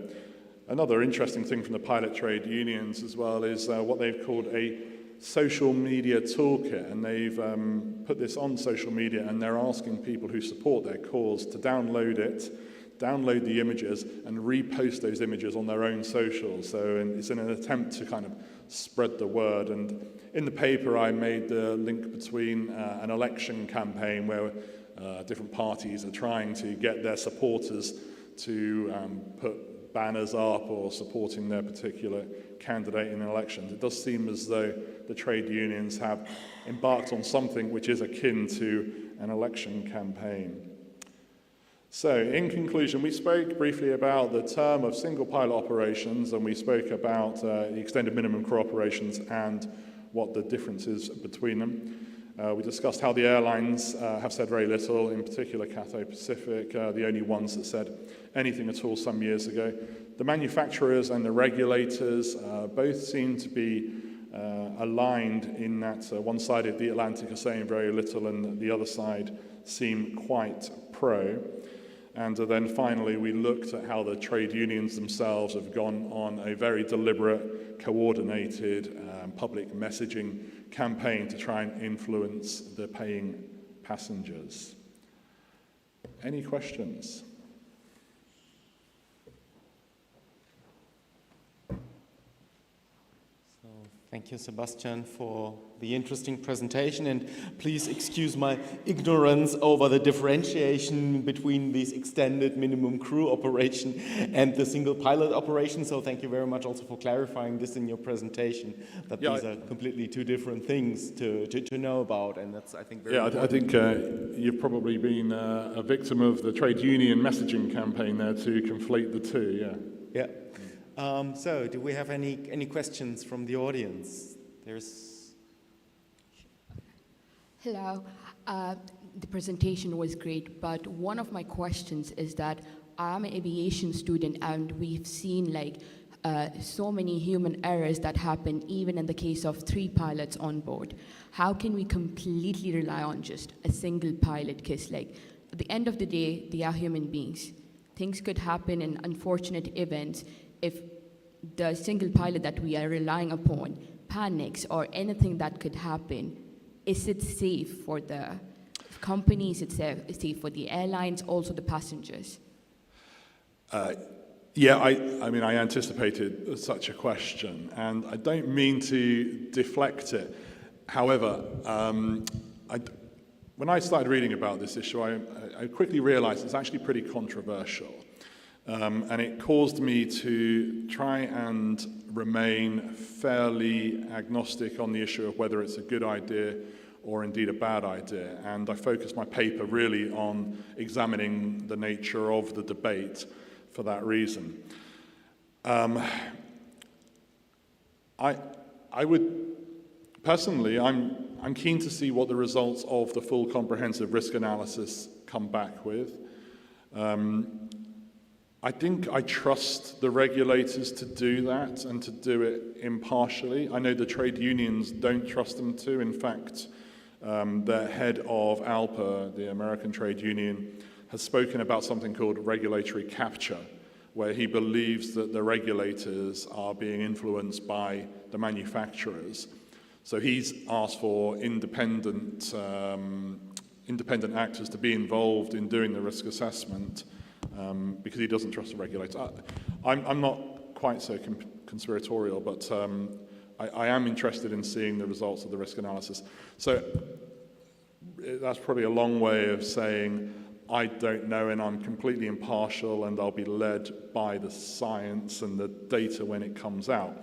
Another interesting thing from the pilot trade unions as well is what they've called a social media toolkit, and they've put this on social media, and they're asking people who support their cause to download it, download the images, and repost those images on their own socials. So it's in an attempt to kind of spread the word. And in the paper, I made the link between an election campaign where different parties are trying to get their supporters to put banners up or supporting their particular candidate in elections. It does seem as though the trade unions have embarked on something which is akin to an election campaign. So, in conclusion, we spoke briefly about the term of single pilot operations, and we spoke about the extended minimum crew operations and what the difference is between them. We discussed how the airlines have said very little, in particular Cathay Pacific, the only ones that said anything at all some years ago. The manufacturers and the regulators both seem to be aligned in that one side of the Atlantic are saying very little and the other side seem quite pro. And then finally, we looked at how the trade unions themselves have gone on a very deliberate, coordinated public messaging campaign to try and influence the paying passengers. Any questions? Thank you, Sebastian, for the interesting presentation, and please excuse my ignorance over the differentiation between these extended minimum crew operation and the single pilot operation. So thank you very much also for clarifying this in your presentation, that these are completely two different things to know about, and that's, I think, very important. I think you've probably been a victim of the trade union messaging campaign there to conflate the two, Yeah. So, do we have any questions from the audience? Hello. The presentation was great, but one of my questions is that I'm an aviation student, and we've seen so many human errors that happen even in the case of 3 pilots on board. How can we completely rely on just a single pilot? Because at the end of the day, they are human beings. Things could happen in unfortunate events. If the single pilot that we are relying upon panics or anything that could happen, is it safe for the companies, is it safe for the airlines, also the passengers? I mean, I anticipated such a question, and I don't mean to deflect it. However, when I started reading about this issue, I quickly realized it's actually pretty controversial. And it caused me to try and remain fairly agnostic on the issue of whether it's a good idea or indeed a bad idea. And I focused my paper really on examining the nature of the debate for that reason. I would, personally, I'm keen to see what the results of the full comprehensive risk analysis come back with. I think I trust the regulators to do that and to do it impartially. I know the trade unions don't trust them to. In fact, the head of ALPA, the American trade union, has spoken about something called regulatory capture, where he believes that the regulators are being influenced by the manufacturers. So he's asked for independent actors to be involved in doing the risk assessment, because he doesn't trust the regulators. I'm not quite so conspiratorial, but I am interested in seeing the results of the risk analysis. So that's probably a long way of saying I don't know, and I'm completely impartial, and I'll be led by the science and the data when it comes out.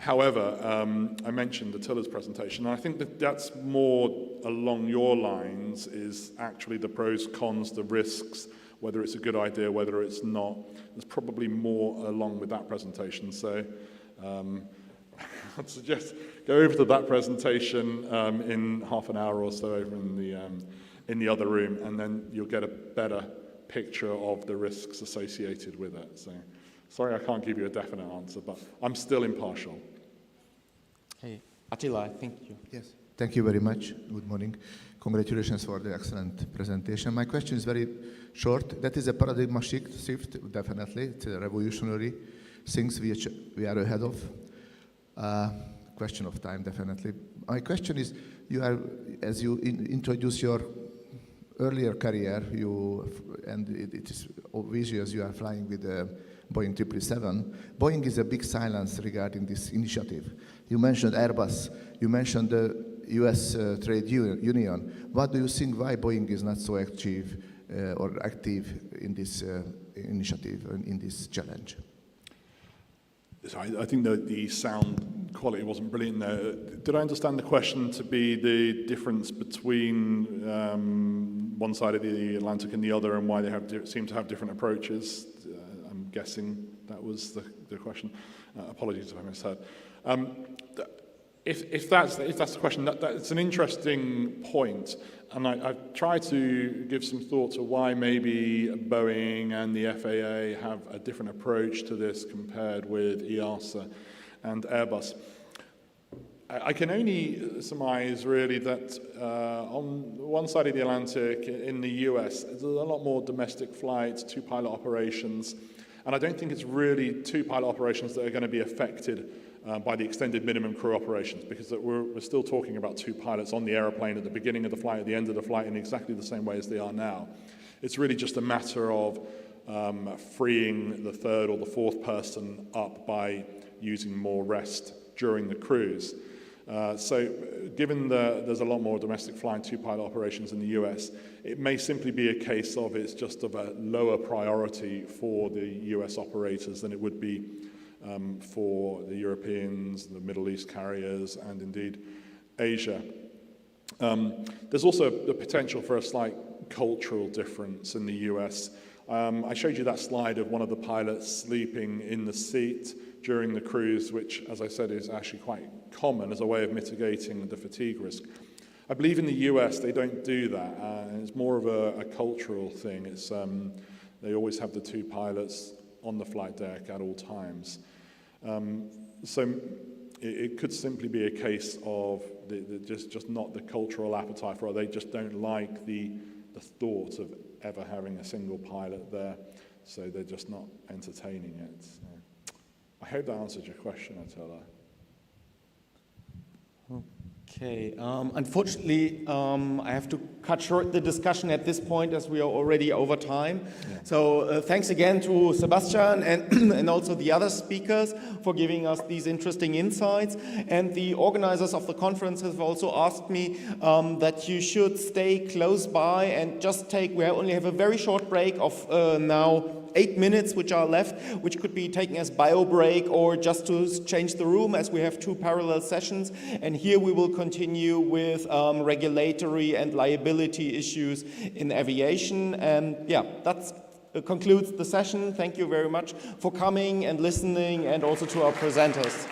However, I mentioned Attila's presentation, and I think that that's more along your lines, is actually the pros, cons, the risks, whether it's a good idea, whether it's not. There's probably more along with that presentation. So I'd suggest go over to that presentation in half an hour or so over in the other room, and then you'll get a better picture of the risks associated with it. So. Sorry, I can't give you a definite answer, but I'm still impartial. Hey, Attila, thank you. Yes, thank you very much. Good morning. Congratulations for the excellent presentation. My question is very short. That is a paradigm shift, definitely. It's a revolutionary things which we are ahead of. Question of time, definitely. My question is, as you introduce your earlier career, and it is obvious you are flying with Boeing 777. Boeing is a big silence regarding this initiative. You mentioned Airbus. You mentioned the U.S. trade union. What do you think why Boeing is not so active in this initiative and in this challenge? So I think that the sound quality wasn't brilliant there. Did I understand the question to be the difference between one side of the Atlantic and the other, and why they seem to have different approaches? I'm guessing that was the question. Apologies if I misheard. If that's the question, that's an interesting point, and I've tried to give some thought to why maybe Boeing and the FAA have a different approach to this compared with EASA and Airbus. I can only surmise really that on one side of the Atlantic in the US, there's a lot more domestic flights, two-pilot operations, and I don't think it's really two-pilot operations that are going to be affected by the extended minimum crew operations, because we're still talking about two pilots on the aeroplane at the beginning of the flight, at the end of the flight, in exactly the same way as they are now. It's really just a matter of freeing the third or the fourth person up by using more rest during the cruise. So given there's a lot more domestic flying two-pilot operations in the US, it may simply be a case of it's just of a lower priority for the US operators than it would be for the Europeans, the Middle East carriers, and indeed Asia. There's also the potential for a slight cultural difference in the US. I showed you that slide of one of the pilots sleeping in the seat during the cruise, which, as I said, is actually quite common as a way of mitigating the fatigue risk. I believe in the US they don't do that, and it's more of a cultural thing. It's they always have the two pilots on the flight deck at all times. So it could simply be a case of just not the cultural appetite for it. They just don't like the thought of ever having a single pilot there, so they're just not entertaining it. So I hope that answered your question, Attila. Okay, unfortunately, I have to cut short the discussion at this point as we are already over time. Yeah. So thanks again to Sebastian and also the other speakers for giving us these interesting insights. And the organizers of the conference have also asked me that you should stay close by and just we only have a very short break of now 8 minutes which are left, which could be taken as bio break or just to change the room, as we have two parallel sessions. And here we will continue with regulatory and liability issues in aviation. And yeah, that concludes the session. Thank you very much for coming and listening, and also to our presenters.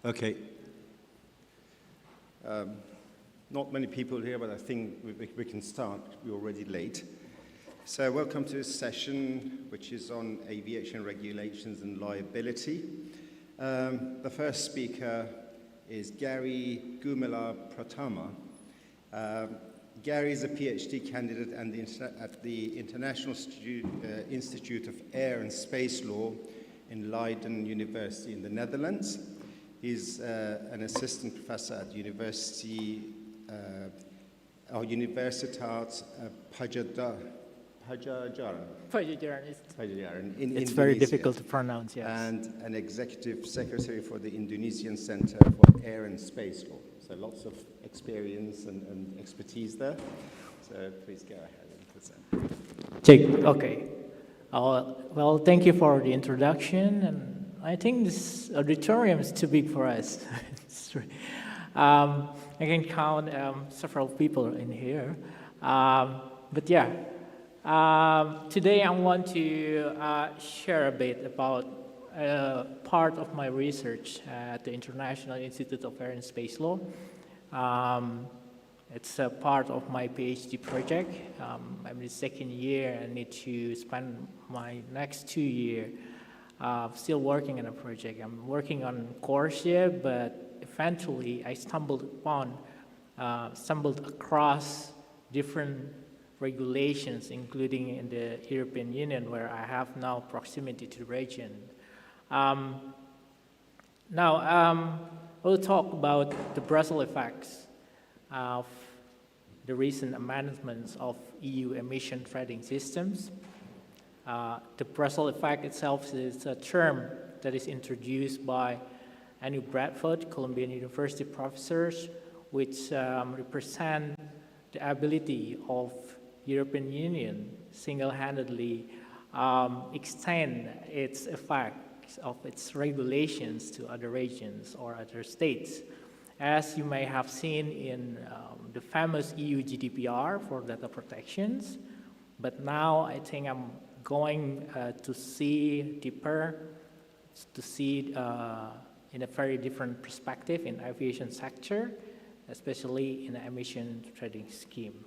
Okay. Not many people here, but I think we can start. We're already late. So welcome to this session, which is on aviation regulations and liability. The first speaker is Gary Gumila-Pratama. Gary is a PhD candidate at the International Institute of Air and Space Law in Leiden University in the Netherlands. He's an assistant professor at Universitat Pajajaran in Indonesia. It's very difficult to pronounce, yes. And an executive secretary for the Indonesian Center for Air and Space Law. So lots of experience and expertise there. So please go ahead and present. Jake, okay. Well, thank you for the introduction. And I think this auditorium is too big for us. I can count several people in here. But yeah, today I want to share a bit about part of my research at the International Institute of Air and Space Law. It's a part of my PhD project. I'm in the second year. I need to spend my next 2 years still working on a project. I'm working on course here, but eventually I stumbled across different regulations, including in the European Union, where I have now proximity to the region. We'll talk about the Brussels effects of the recent amendments of EU emission trading systems. The Brussels effect itself is a term that is introduced by Anu Bradford, Columbian University professors, which represent the ability of European Union single-handedly extend its effects of its regulations to other regions or other states. As you may have seen in the famous EU GDPR for data protections, but now I think I'm going to see deeper, to see in a very different perspective in aviation sector, especially in the emission trading scheme.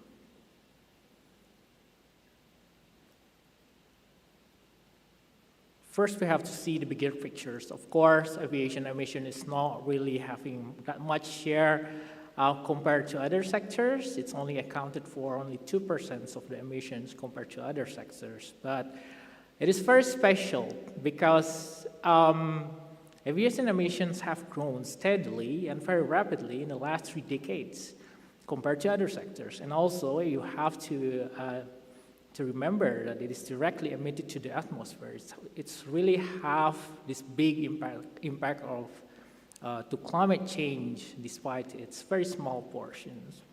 First, we have to see the bigger pictures. Of course, aviation emission is not really having that much share compared to other sectors. It's only accounted for only 2% of the emissions compared to other sectors. But it is very special because aviation emissions have grown steadily and very rapidly in the last 3 decades compared to other sectors. And also, you have to remember that it is directly emitted to the atmosphere. It's really have this big impact of to climate change despite its very small portions.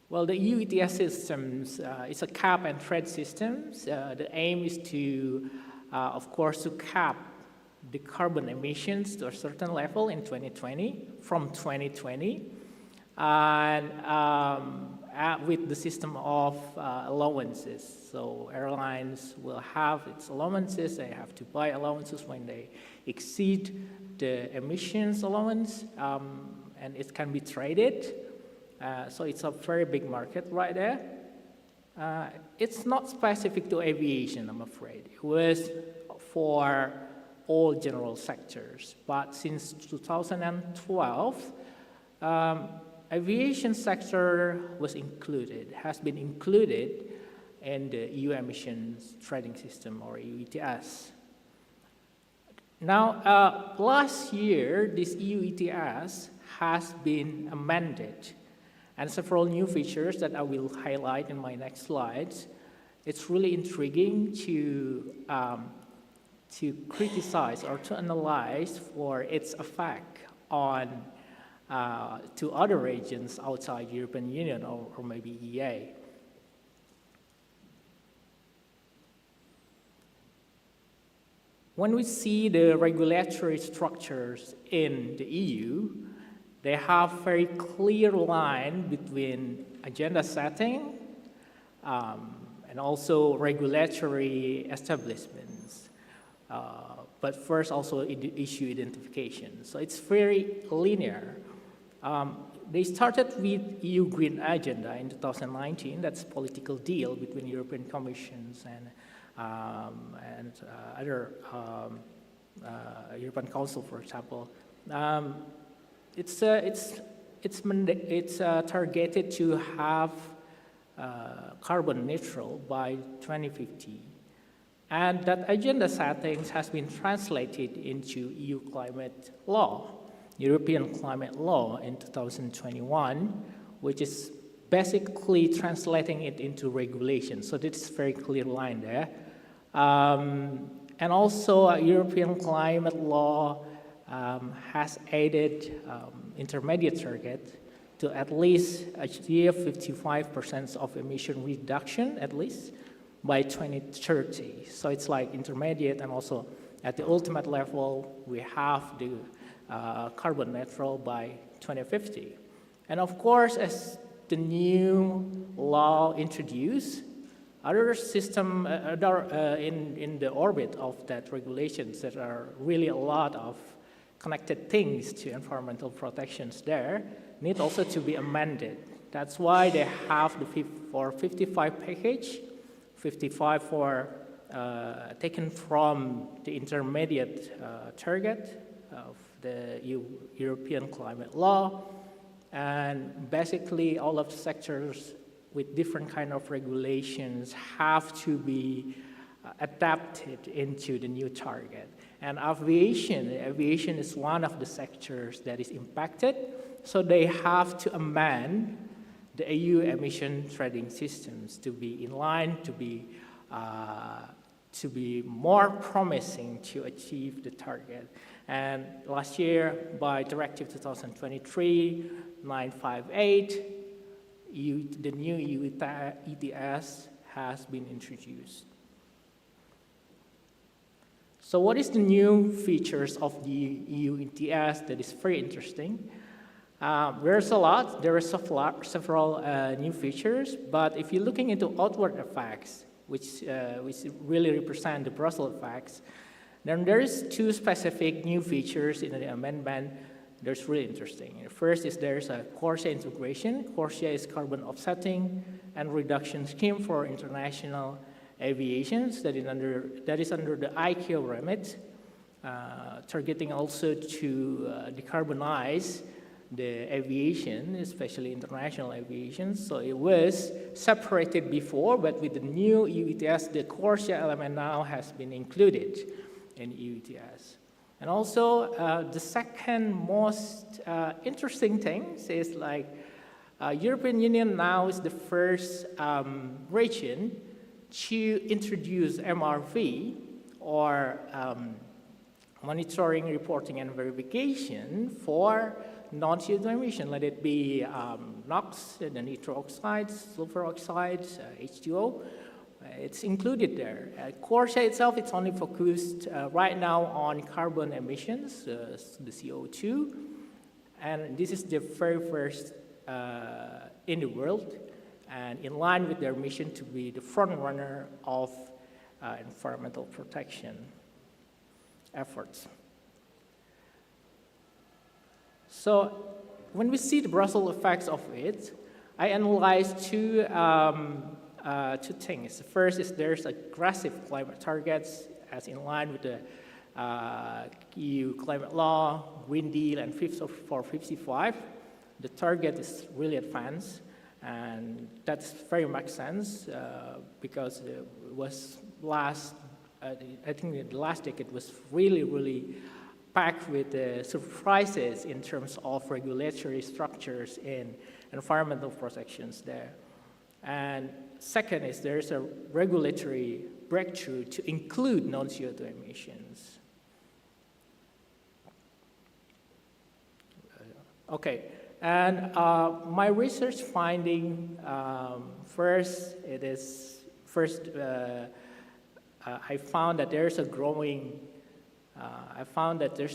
Well, the EU ETS systems is a cap and trade systems. The aim is to, of course, to cap the carbon emissions to a certain level in 2020, from 2020, and with the system of allowances. So airlines will have its allowances. They have to buy allowances when they exceed the emissions allowance, and it can be traded. So it's a very big market right there. It's not specific to aviation, I'm afraid. It was for all general sectors. But since 2012, aviation sector has been included in the EU emissions trading system, or EU ETS. Now, last year, this EU ETS has been amended, and several new features that I will highlight in my next slides. It's really intriguing to criticize or to analyze for its effect on to other regions outside European Union or maybe EA. When we see the regulatory structures in the EU, they have very clear line between agenda setting and also regulatory establishments. but first also issue identification. So it's very linear. They started with EU Green Agenda in 2019. That's a political deal between European Commissions and other European Council, for example. It's targeted to have carbon neutral by 2050. And that agenda settings has been translated into EU climate law, European climate law in 2021, which is basically translating it into regulation. So this is very clear line there. And also European climate law has added intermediate target to at least achieve 55% of emission reduction, at least, by 2030. So it's like intermediate, and also at the ultimate level, we have the carbon neutral by 2050. And of course, as the new law introduced, other system in the orbit of that regulations, that are really a lot of connected things to environmental protections there, need also to be amended. That's why they have the 55 package, 55 for taken from the intermediate target of the European climate law, and basically all of the sectors with different kind of regulations have to be adapted into the new target. And aviation is one of the sectors that is impacted, so they have to amend the EU emission trading systems to be in line, to be more promising to achieve the target. And last year, by Directive 2023-958, the new EU ETS has been introduced. So what is the new features of the EU ETS that is very interesting? There's a lot. There are several new features, but if you're looking into outward effects, which really represent the Brussels effects, then there's two specific new features in the amendment that's really interesting. First is there's a CORSIA integration. CORSIA is carbon offsetting and reduction scheme for international aviation that is under the ICAO remit, targeting also to decarbonize the aviation, especially international aviation. So it was separated before, but with the new EU ETS, the CORSIA element now has been included in EU ETS. And also, the second most interesting thing is like European Union now is the first region to introduce MRV, or monitoring, reporting, and verification for non-CO2 emission, let it be NOx, the nitro oxides, sulfur oxides, H2O. It's included there. CORSIA itself, it's only focused right now on carbon emissions, the CO2, and this is the very first in the world, and in line with their mission to be the front runner of environmental protection efforts. So when we see the Brussels effects of it, I analyzed two things. The first is there's aggressive climate targets as in line with the EU climate law, Green Deal, and Fit for 55. The target is really advanced, and that's very much sense because it was I think the last decade was really packed with surprises in terms of regulatory structures and environmental protections there. And second is there's a regulatory breakthrough to include non-CO2 emissions. Okay, and my research finding, I found that there's a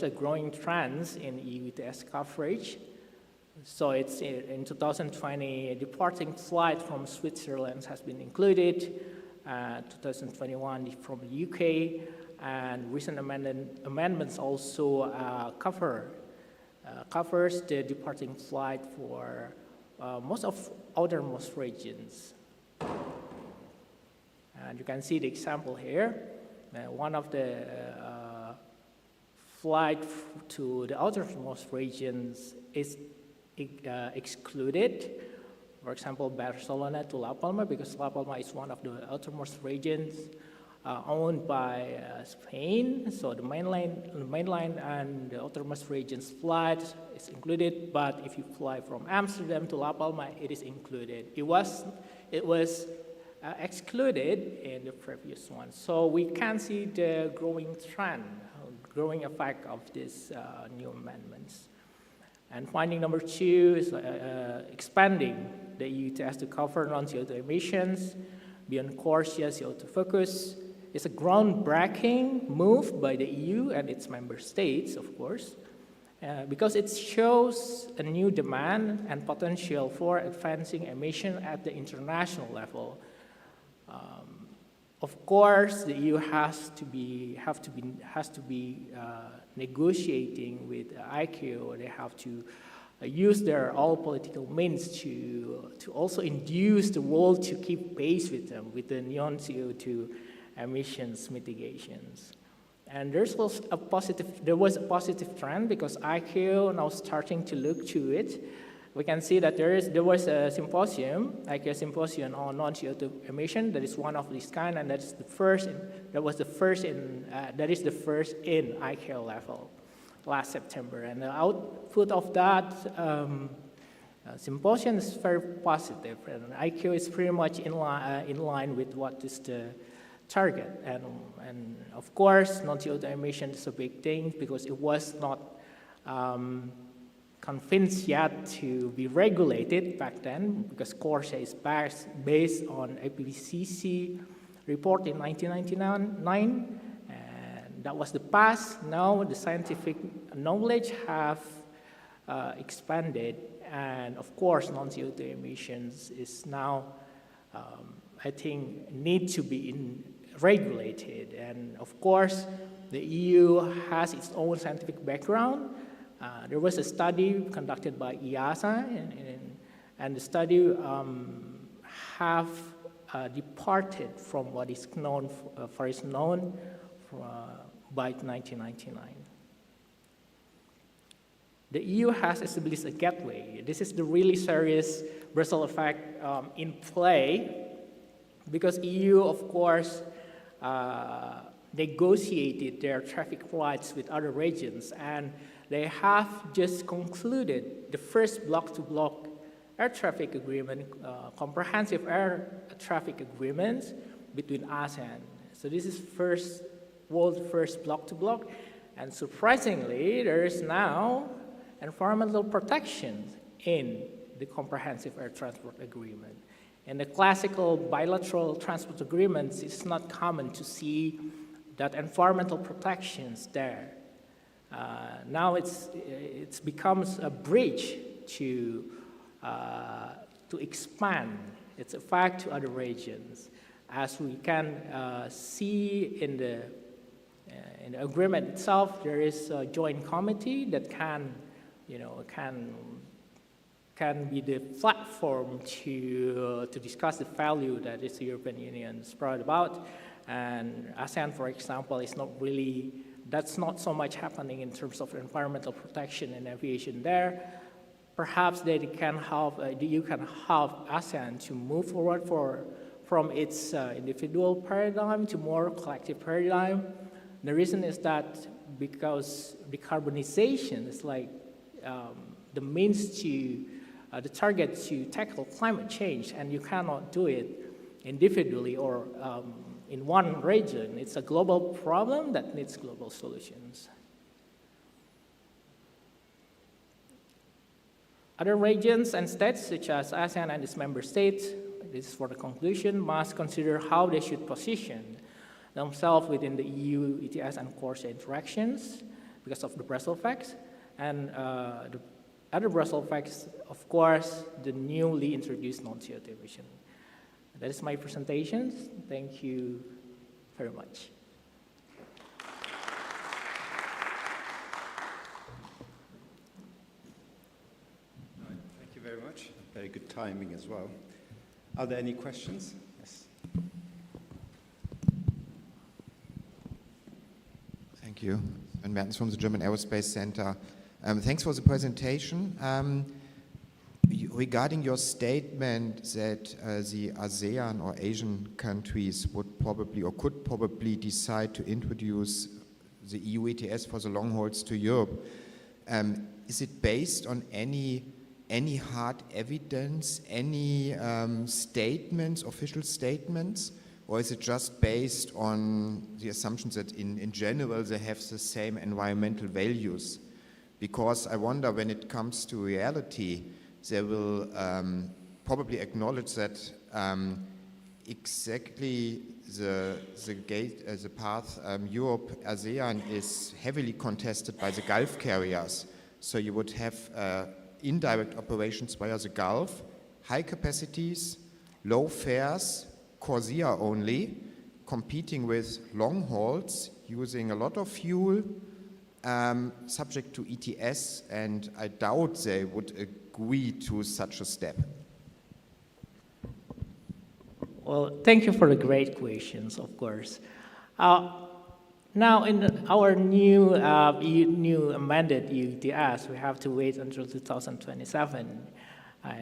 growing trend in EU ETS coverage. So it's in 2020, a departing flight from Switzerland has been included. 2021 from the UK, And recent amendments also covers the departing flight for most of outermost regions. And you can see the example here. One of the flight to the outermost regions is excluded. For example, Barcelona to La Palma, because La Palma is one of the outermost regions owned by Spain. So the mainline and the outermost regions flight is included. But if you fly from Amsterdam to La Palma, it is included. It was excluded in the previous one. So we can see the growing trend, growing effect of these new amendments. And finding number 2 is expanding the EU ETS to cover non-CO2 emissions beyond core CO2 focus. It's a groundbreaking move by the EU and its member states, of course, because it shows a new demand and potential for advancing emission at the international level. Of course, the EU has to be negotiating with ICAO. They have to use their all political means to also induce the world to keep pace with them, with the non-CO2 emissions mitigations. And there was a positive trend because ICAO now starting to look to it. We can see that there was a symposium, ICAO symposium on non-CO2 emission. That is one of this kind, and that is the first in ICAO level last September. And the output of that symposium is very positive, and ICAO is pretty much in line with what is the target. And of course, non-CO2 emission is a big thing because it was not convinced yet to be regulated back then, because CORSIA is based on IPCC report in 1999, and that was the past. Now the scientific knowledge have expanded, and of course non-CO2 emissions is now, I think, need to be regulated. And of course, the EU has its own scientific background. There was a study conducted by EASA, and the study have departed from what is known by 1999. The EU has established a gateway. This is the really serious Brussels effect in play, because EU, of course, negotiated their traffic flights with other regions, and they have just concluded the first block-to-block air traffic agreement, comprehensive air traffic agreements between ASEAN. So this is world first block-to-block, and surprisingly, there is now environmental protection in the comprehensive air transport agreement. In the classical bilateral transport agreements, it's not common to see that environmental protections there. Now it becomes a bridge to expand its effect to other regions. As we can see in the agreement itself, there is a joint committee that can be the platform to discuss the value that the European Union is proud about. And ASEAN, for example, is not really, that's not so much happening in terms of environmental protection and aviation there. Perhaps they can help, you can help ASEAN to move forward from its individual paradigm to more collective paradigm. The reason is that because decarbonization is like the means to, the target to tackle climate change, and you cannot do it individually or in one region. It's a global problem that needs global solutions. Other regions and states, such as ASEAN and its member states, this is for the conclusion, must consider how they should position themselves within the EU ETS and CORSIA interactions because of the Brussels effects. And the other Brussels effects, of course, the newly introduced non-CO2 emission. That is my presentation. Thank you very much. Very good timing as well. Are there any questions? Yes. Thank you. And Mertens from the German Aerospace Center. Thanks for the presentation. Regarding your statement that the ASEAN or Asian countries would probably or could probably decide to introduce the EU ETS for the long hauls to Europe, is it based on any hard evidence, any statements, official statements, or is it just based on the assumptions that in general they have the same environmental values? Because I wonder when it comes to reality, they will probably acknowledge that exactly the path Europe ASEAN is heavily contested by the Gulf carriers. So you would have indirect operations via the Gulf, high capacities, low fares, Corsia only, competing with long hauls, using a lot of fuel, subject to ETS, and I doubt they would agree to such a step. Well, thank you for the great questions, of course. Now, in our new amended ETS, we have to wait until 2027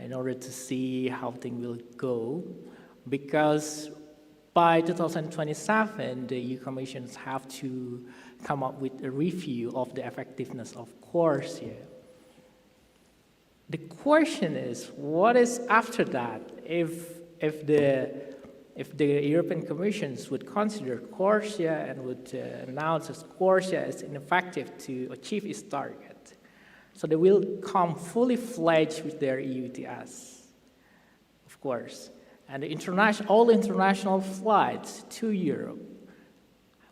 in order to see how things will go, because by 2027, the EU Commissions have to come up with a review of the effectiveness of Corsia. The question is, what is after that? If the European Commissions would consider Corsia and would announce that Corsia is ineffective to achieve its target, so they will come fully fledged with their EU ETS, of course, and all international flights to Europe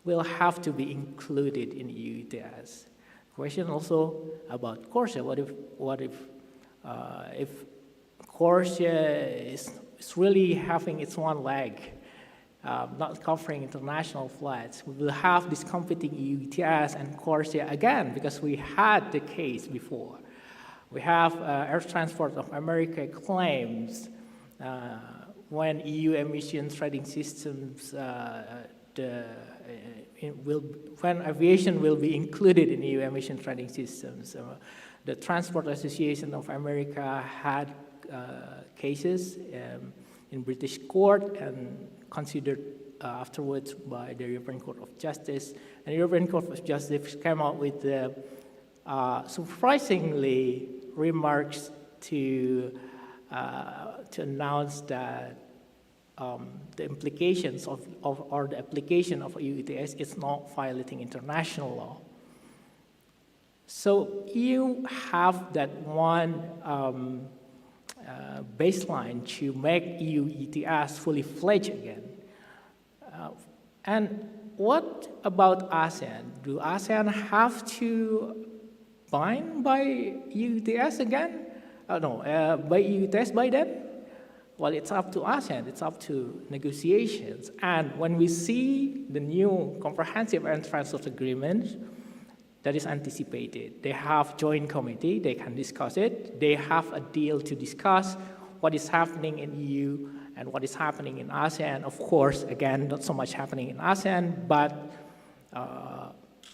will have to be included in EU ETS. Question also about Corsia: what if Corsia is really having its one leg, not covering international flights? We will have this competing EU ETS and Corsia again, because we had the case before. We have Air Transport of America claims when EU emission trading systems, when aviation will be included in EU emission trading systems. The Transport Association of America had cases in British court and considered afterwards by the European Court of Justice. And the European Court of Justice came out with surprisingly remarks to announce that the implications or the application of EU ETS is not violating international law. So you have that one baseline to make EU ETS fully fledged again. And what about ASEAN? Do ASEAN have to bind by EU ETS again? By EU ETS by then? Well, it's up to ASEAN. It's up to negotiations. And when we see the new comprehensive air transport agreement, that is anticipated. They have joint committee, they can discuss it. They have a deal to discuss what is happening in EU and what is happening in ASEAN. Of course, again, not so much happening in ASEAN, but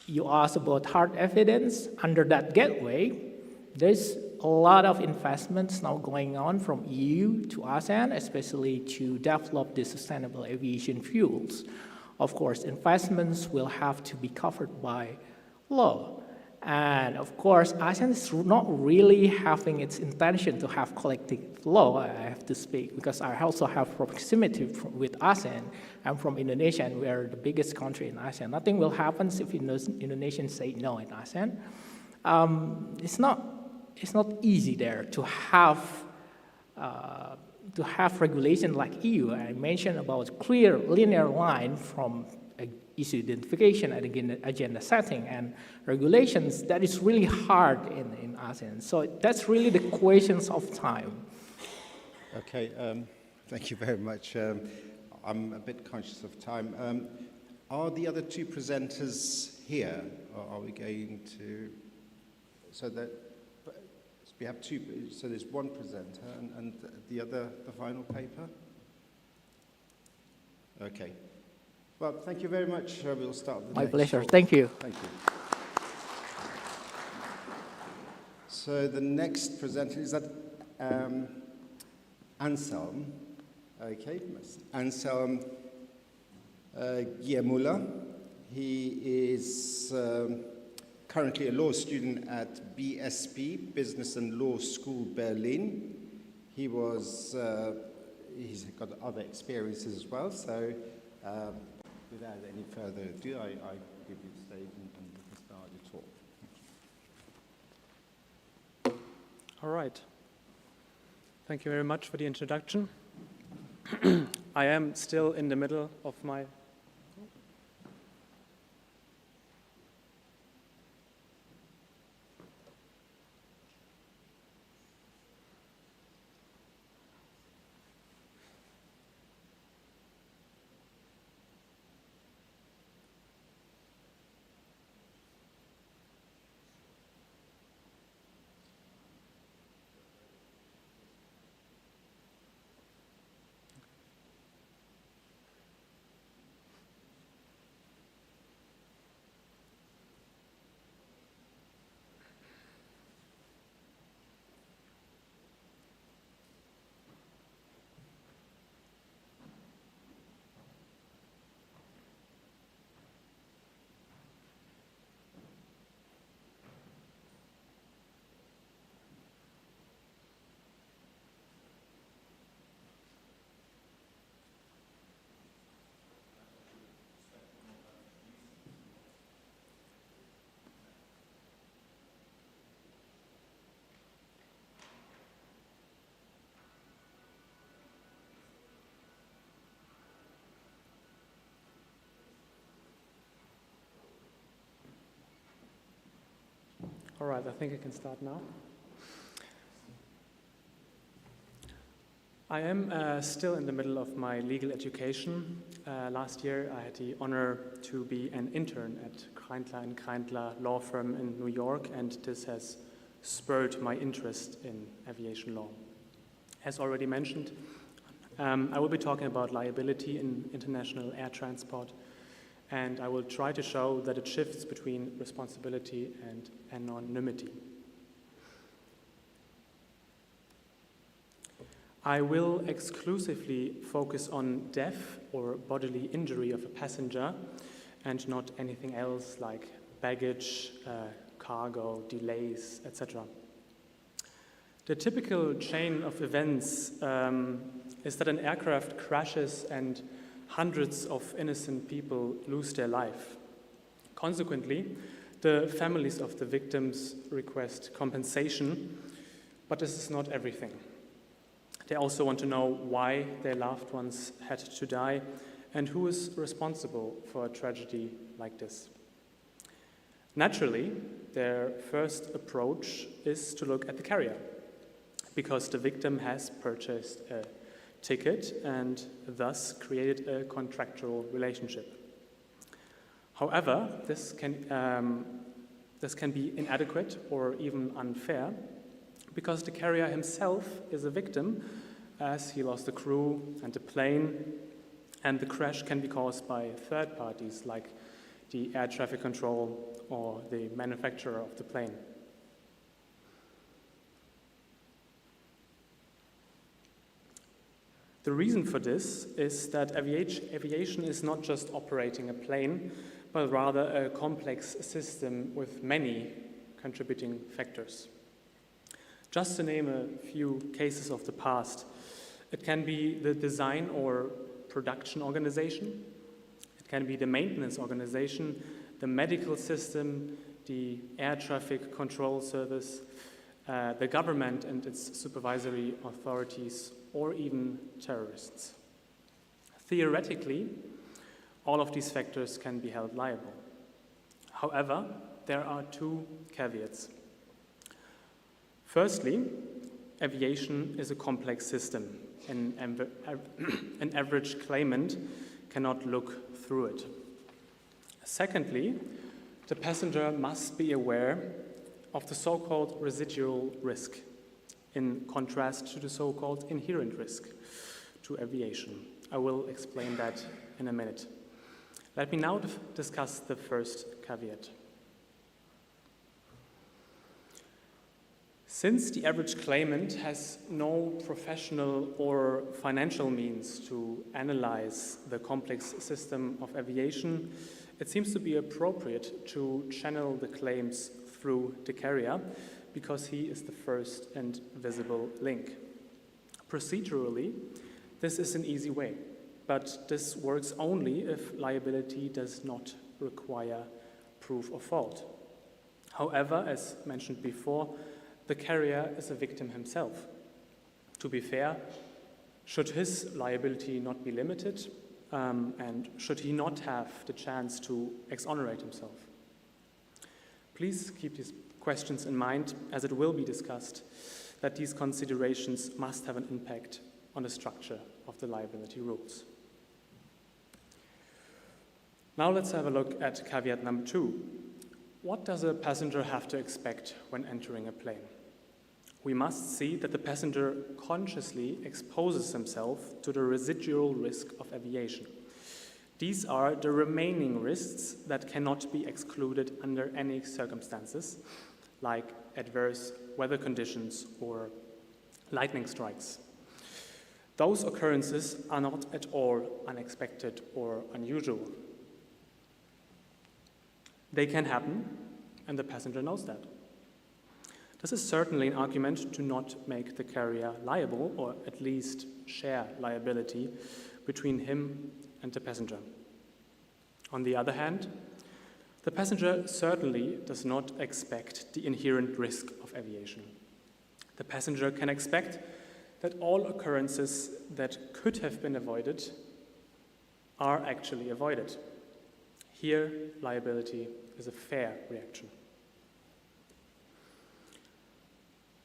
you asked about hard evidence. Under that gateway, there's a lot of investments now going on from EU to ASEAN, especially to develop the sustainable aviation fuels. Of course, investments will have to be covered by law. And of course, ASEAN is not really having its intention to have collective law, I have to speak, because I also have proximity with ASEAN. I'm from Indonesia, and we are the biggest country in ASEAN. Nothing will happen if Indonesians say no in ASEAN. It's not easy there to have regulation like EU. I mentioned about clear linear line from issue identification and agenda setting and regulations. That is really hard in ASEAN. So that's really the questions of time. Okay, thank you very much. I'm a bit conscious of time. Are the other two presenters here, or are we going to, so that We have two, so there's one presenter and the other, the final paper? Okay. Well, thank you very much. We'll start with the My next pleasure. talk. Thank you. Thank you. So the next presenter is that Anselm. Okay, Anselm Giemüller. He is currently a law student at BSB, Business and Law School, Berlin. He was, he's got other experiences as well, so without any further ado, I give you the stage and you can start your talk. All right. Thank you very much for the introduction. I am still in the middle of my All right, I think I can start now. I am still in the middle of my legal education. Last year, I had the honor to be an intern at Kreindler & Kreindler law firm in New York, and this has spurred my interest in aviation law. As already mentioned, I will be talking about liability in international air transport, and I will try to show that it shifts between responsibility and anonymity. I will exclusively focus on death or bodily injury of a passenger and not anything else like baggage, cargo, delays, etc. The typical chain of events is that an aircraft crashes and hundreds of innocent people lose their life. Consequently, the families of the victims request compensation, but this is not everything. They also want to know why their loved ones had to die and who is responsible for a tragedy like this. Naturally, their first approach is to look at the carrier, because the victim has purchased a ticket and thus created a contractual relationship. However, this can be inadequate or even unfair, because the carrier himself is a victim, as he lost the crew and the plane, and the crash can be caused by third parties like the air traffic control or the manufacturer of the plane. The reason for this is that aviation is not just operating a plane, but rather a complex system with many contributing factors. Just to name a few cases of the past, it can be the design or production organization, it can be the maintenance organization, the medical system, the air traffic control service, the government and its supervisory authorities, or even terrorists. Theoretically, all of these factors can be held liable. However, there are two caveats. Firstly, aviation is a complex system. An average claimant cannot look through it. Secondly, the passenger must be aware of the so-called residual risk in contrast to the so-called inherent risk to aviation. I will explain that in a minute. Let me now discuss the first caveat. Since the average claimant has no professional or financial means to analyze the complex system of aviation, it seems to be appropriate to channel the claims through the carrier because he is the first and visible link. Procedurally, this is an easy way, but this works only if liability does not require proof of fault. However, as mentioned before, the carrier is a victim himself. To be fair, should his liability not be limited, and should he not have the chance to exonerate himself? Please keep these questions in mind, as it will be discussed that these considerations must have an impact on the structure of the liability rules. Now let's have a look at caveat number 2. What does a passenger have to expect when entering a plane? We must see that the passenger consciously exposes himself to the residual risk of aviation. These are the remaining risks that cannot be excluded under any circumstances, like adverse weather conditions or lightning strikes. Those occurrences are not at all unexpected or unusual. They can happen, and the passenger knows that. This is certainly an argument to not make the carrier liable, or at least share liability between him and the passenger. On the other hand, the passenger certainly does not expect the inherent risk of aviation. The passenger can expect that all occurrences that could have been avoided are actually avoided. Here, liability is a fair reaction.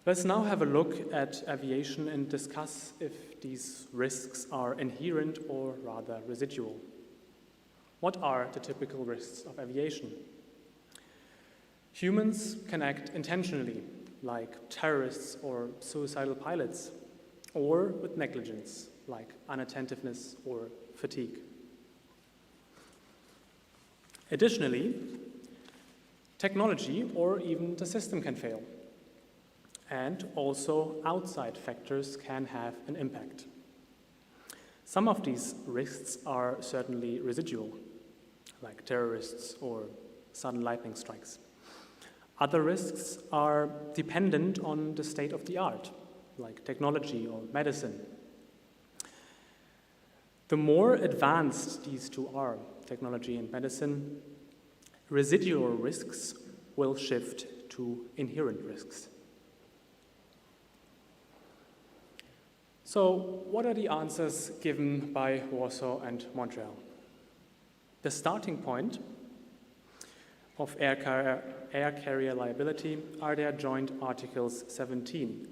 Let's now have a look at aviation and discuss if these risks are inherent or rather residual. What are the typical risks of aviation? Humans can act intentionally, like terrorists or suicidal pilots, or with negligence, like unattentiveness or fatigue. Additionally, technology or even the system can fail. And also outside factors can have an impact. Some of these risks are certainly residual, like terrorists or sudden lightning strikes. Other risks are dependent on the state of the art, like technology or medicine. The more advanced these two are, technology and medicine, residual risks will shift to inherent risks. So, what are the answers given by Warsaw and Montreal? The starting point of air carrier liability are their joint Articles 17,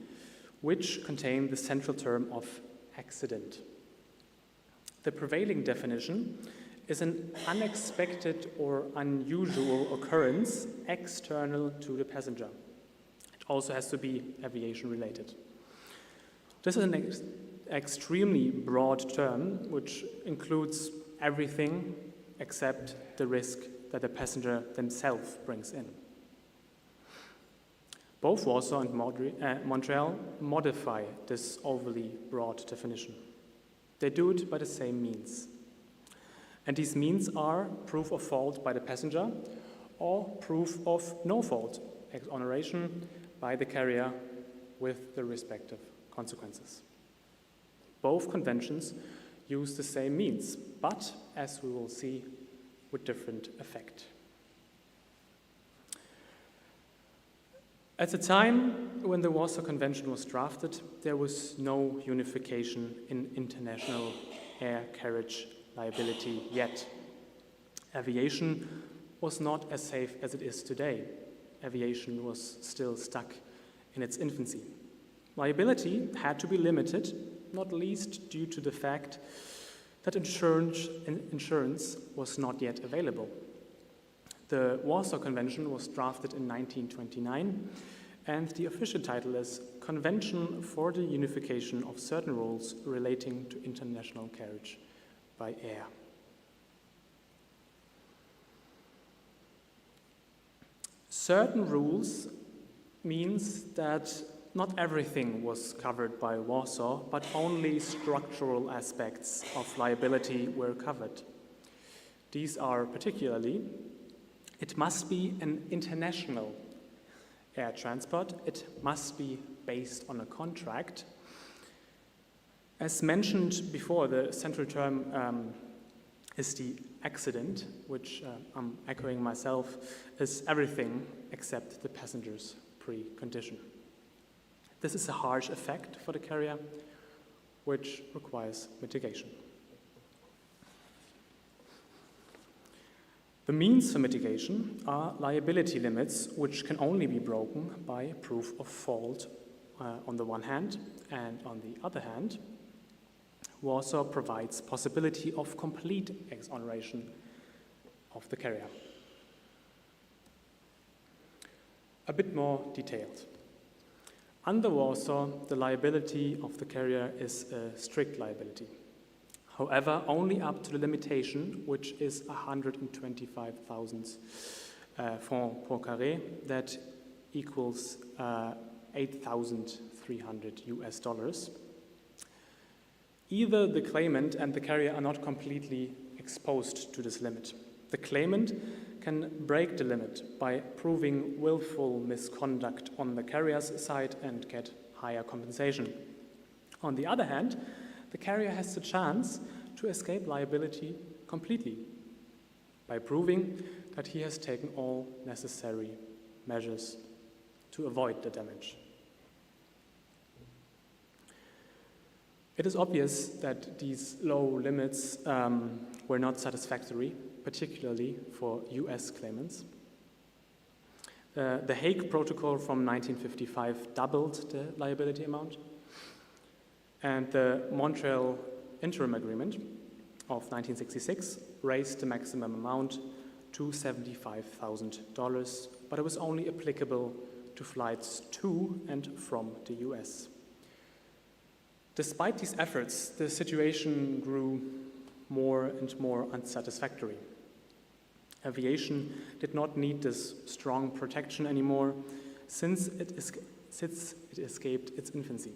which contain the central term of accident. The prevailing definition is an unexpected or unusual occurrence external to the passenger. It also has to be aviation related. This is an extremely broad term which includes everything except the risk that the passenger themselves brings in. Both Warsaw and Montreal modify this overly broad definition. They do it by the same means. And these means are proof of fault by the passenger or proof of no fault, exoneration by the carrier with the respective consequences. Both conventions use the same means, but, as we will see, with different effect. At the time when the Warsaw Convention was drafted, there was no unification in international air carriage liability yet. Aviation was not as safe as it is today. Aviation was still stuck in its infancy. Liability had to be limited, not least due to the fact that insurance was not yet available. The Warsaw Convention was drafted in 1929, and the official title is Convention for the Unification of Certain Rules Relating to International Carriage by Air. Certain rules means that not everything was covered by Warsaw, but only structural aspects of liability were covered. These are particularly, it must be an international air transport, it must be based on a contract. As mentioned before, the central term is the accident, which I'm echoing myself, is everything except the passenger's precondition. This is a harsh effect for the carrier, which requires mitigation. The means for mitigation are liability limits, which can only be broken by proof of fault on the one hand, and on the other hand, Warsaw provides possibility of complete exoneration of the carrier. A bit more detailed. Under Warsaw, the liability of the carrier is a strict liability. However, only up to the limitation, which is 125,000 francs per carré, that equals $8,300. Either the claimant and the carrier are not completely exposed to this limit. The claimant can break the limit by proving willful misconduct on the carrier's side and get higher compensation. On the other hand, the carrier has the chance to escape liability completely by proving that he has taken all necessary measures to avoid the damage. It is obvious that these low limits were not satisfactory, particularly for US claimants. The Hague Protocol from 1955 doubled the liability amount, and the Montreal Interim Agreement of 1966 raised the maximum amount to $75,000, but it was only applicable to flights to and from the US. Despite these efforts, the situation grew more and more unsatisfactory. Aviation did not need this strong protection anymore since it escaped its infancy.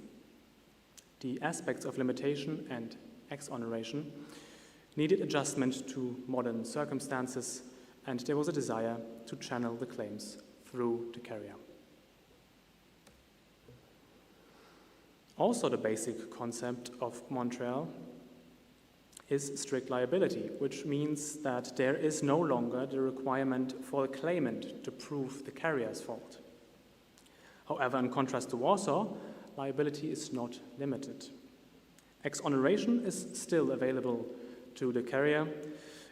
The aspects of limitation and exoneration needed adjustment to modern circumstances, and there was a desire to channel the claims through the carrier. Also, the basic concept of Montreal is strict liability, which means that there is no longer the requirement for the claimant to prove the carrier's fault. However, in contrast to Warsaw, liability is not limited. Exoneration is still available to the carrier,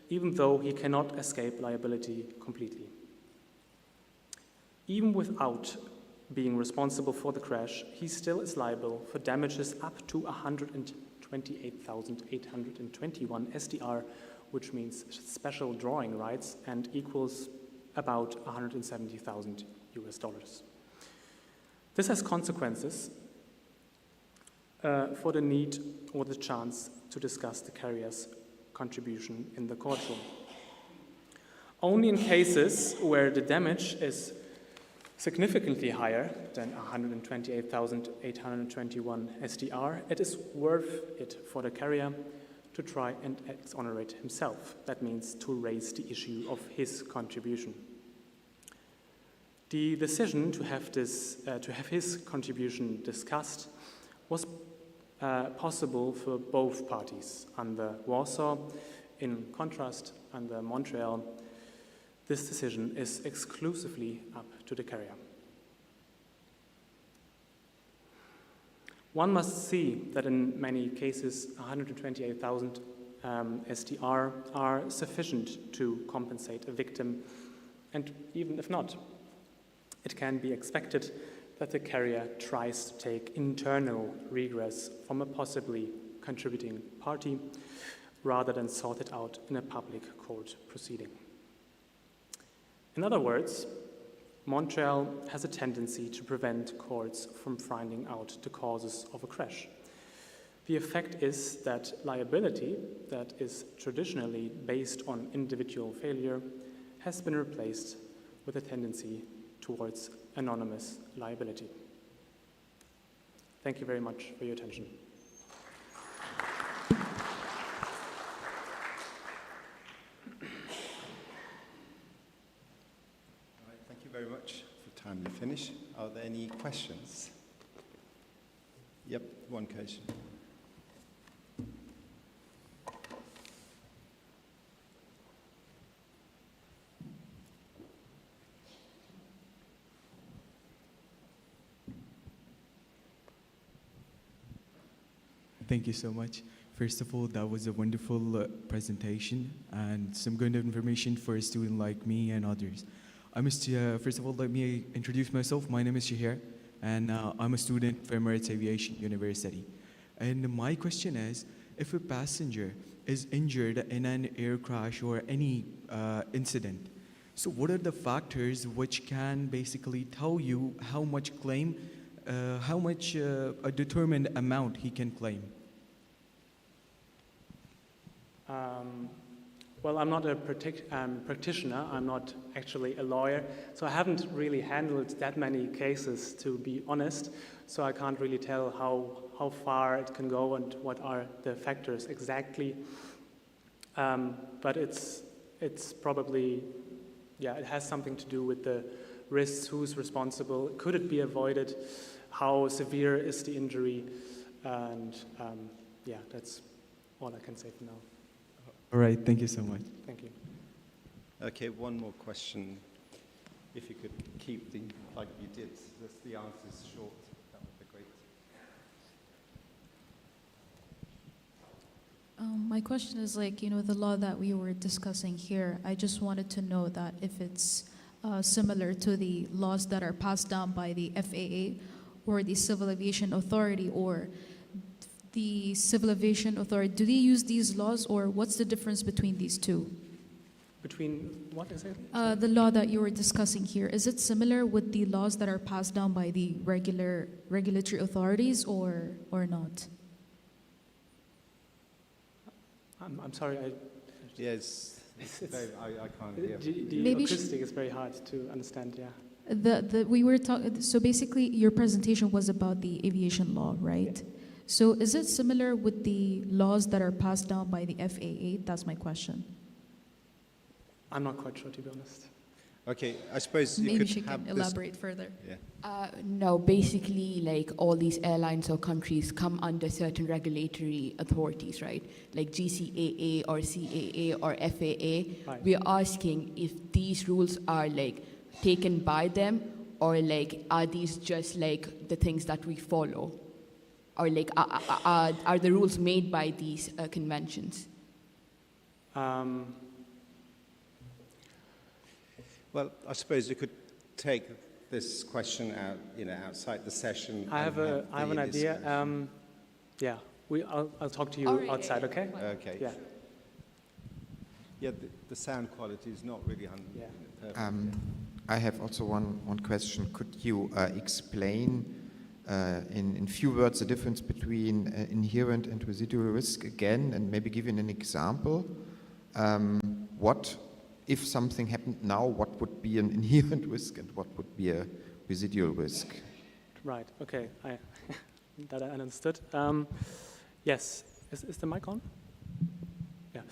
even though he cannot escape liability completely. Even without being responsible for the crash, he still is liable for damages up to 128,821 SDR, which means special drawing rights, and equals about $170,000. This has consequences for the need or the chance to discuss the carrier's contribution in the courtroom. Only in cases where the damage is significantly higher than 128,821 SDR, it is worth it for the carrier to try and exonerate himself. That means to raise the issue of his contribution. The decision to have his contribution discussed was possible for both parties. Under Warsaw, in contrast, under Montreal, this decision is exclusively up to the carrier. One must see that in many cases, 128,000 SDR are sufficient to compensate a victim, and even if not, it can be expected that the carrier tries to take internal regress from a possibly contributing party rather than sort it out in a public court proceeding. In other words, Montreal has a tendency to prevent courts from finding out the causes of a crash. The effect is that liability that is traditionally based on individual failure has been replaced with a tendency towards anonymous liability. Thank you very much for your attention. Thank you very much for timely finish. Are there any questions? Yep, one question. Thank you so much. First of all, that was a wonderful presentation and some good information for a student like me and others. First of all, let me introduce myself. My name is Shahir, and I'm a student from Emirates Aviation University. And my question is, if a passenger is injured in an air crash or any incident, so what are the factors which can basically tell you how much a determined amount he can claim? Well, I'm not a practitioner, I'm not actually a lawyer, so I haven't really handled that many cases, to be honest, so I can't really tell how far it can go and what are the factors exactly. But it's probably, yeah, it has something to do with the risks, who's responsible, could it be avoided, how severe is the injury, and yeah, that's all I can say for now. All right, thank you so much. Thank you. Okay, one more question. If you could keep the, like you did, the answers short, that would be great. My question is the law that we were discussing here, I just wanted to know that if it's similar to the laws that are passed down by the FAA or the Civil Aviation Authority or the Civil Aviation Authority, do they use these laws, or what's the difference between these two? Between what is it? The law that you were discussing here, is it similar with the laws that are passed down by the regulatory authorities or not? I'm sorry, Yes, I can't hear. The acoustic is very hard to understand, yeah. We were talking, so basically your presentation was about the aviation law, right? Yeah. So is it similar with the laws that are passed down by the FAA? That's my question. I'm not quite sure, to be honest. Okay, I suppose you maybe could she can elaborate further. Yeah. No, basically, like all these airlines or countries come under certain regulatory authorities, right? Like GCAA or CAA or FAA. Right. We are asking if these rules are like taken by them, or like are these just like the things that we follow, or like are the rules made by these conventions? Well, I suppose you could take this question out, outside the session. I have an idea. Yeah, I'll talk to you outside, okay? Okay. Yeah. Yeah, the sound quality is not really perfect. I have also one question. Could you explain in few words the difference between inherent and residual risk again, and maybe give an example? If something happened now, what would be an inherent risk and what would be a residual risk? Right, okay, that I understood. Yes, is the mic on? Yeah.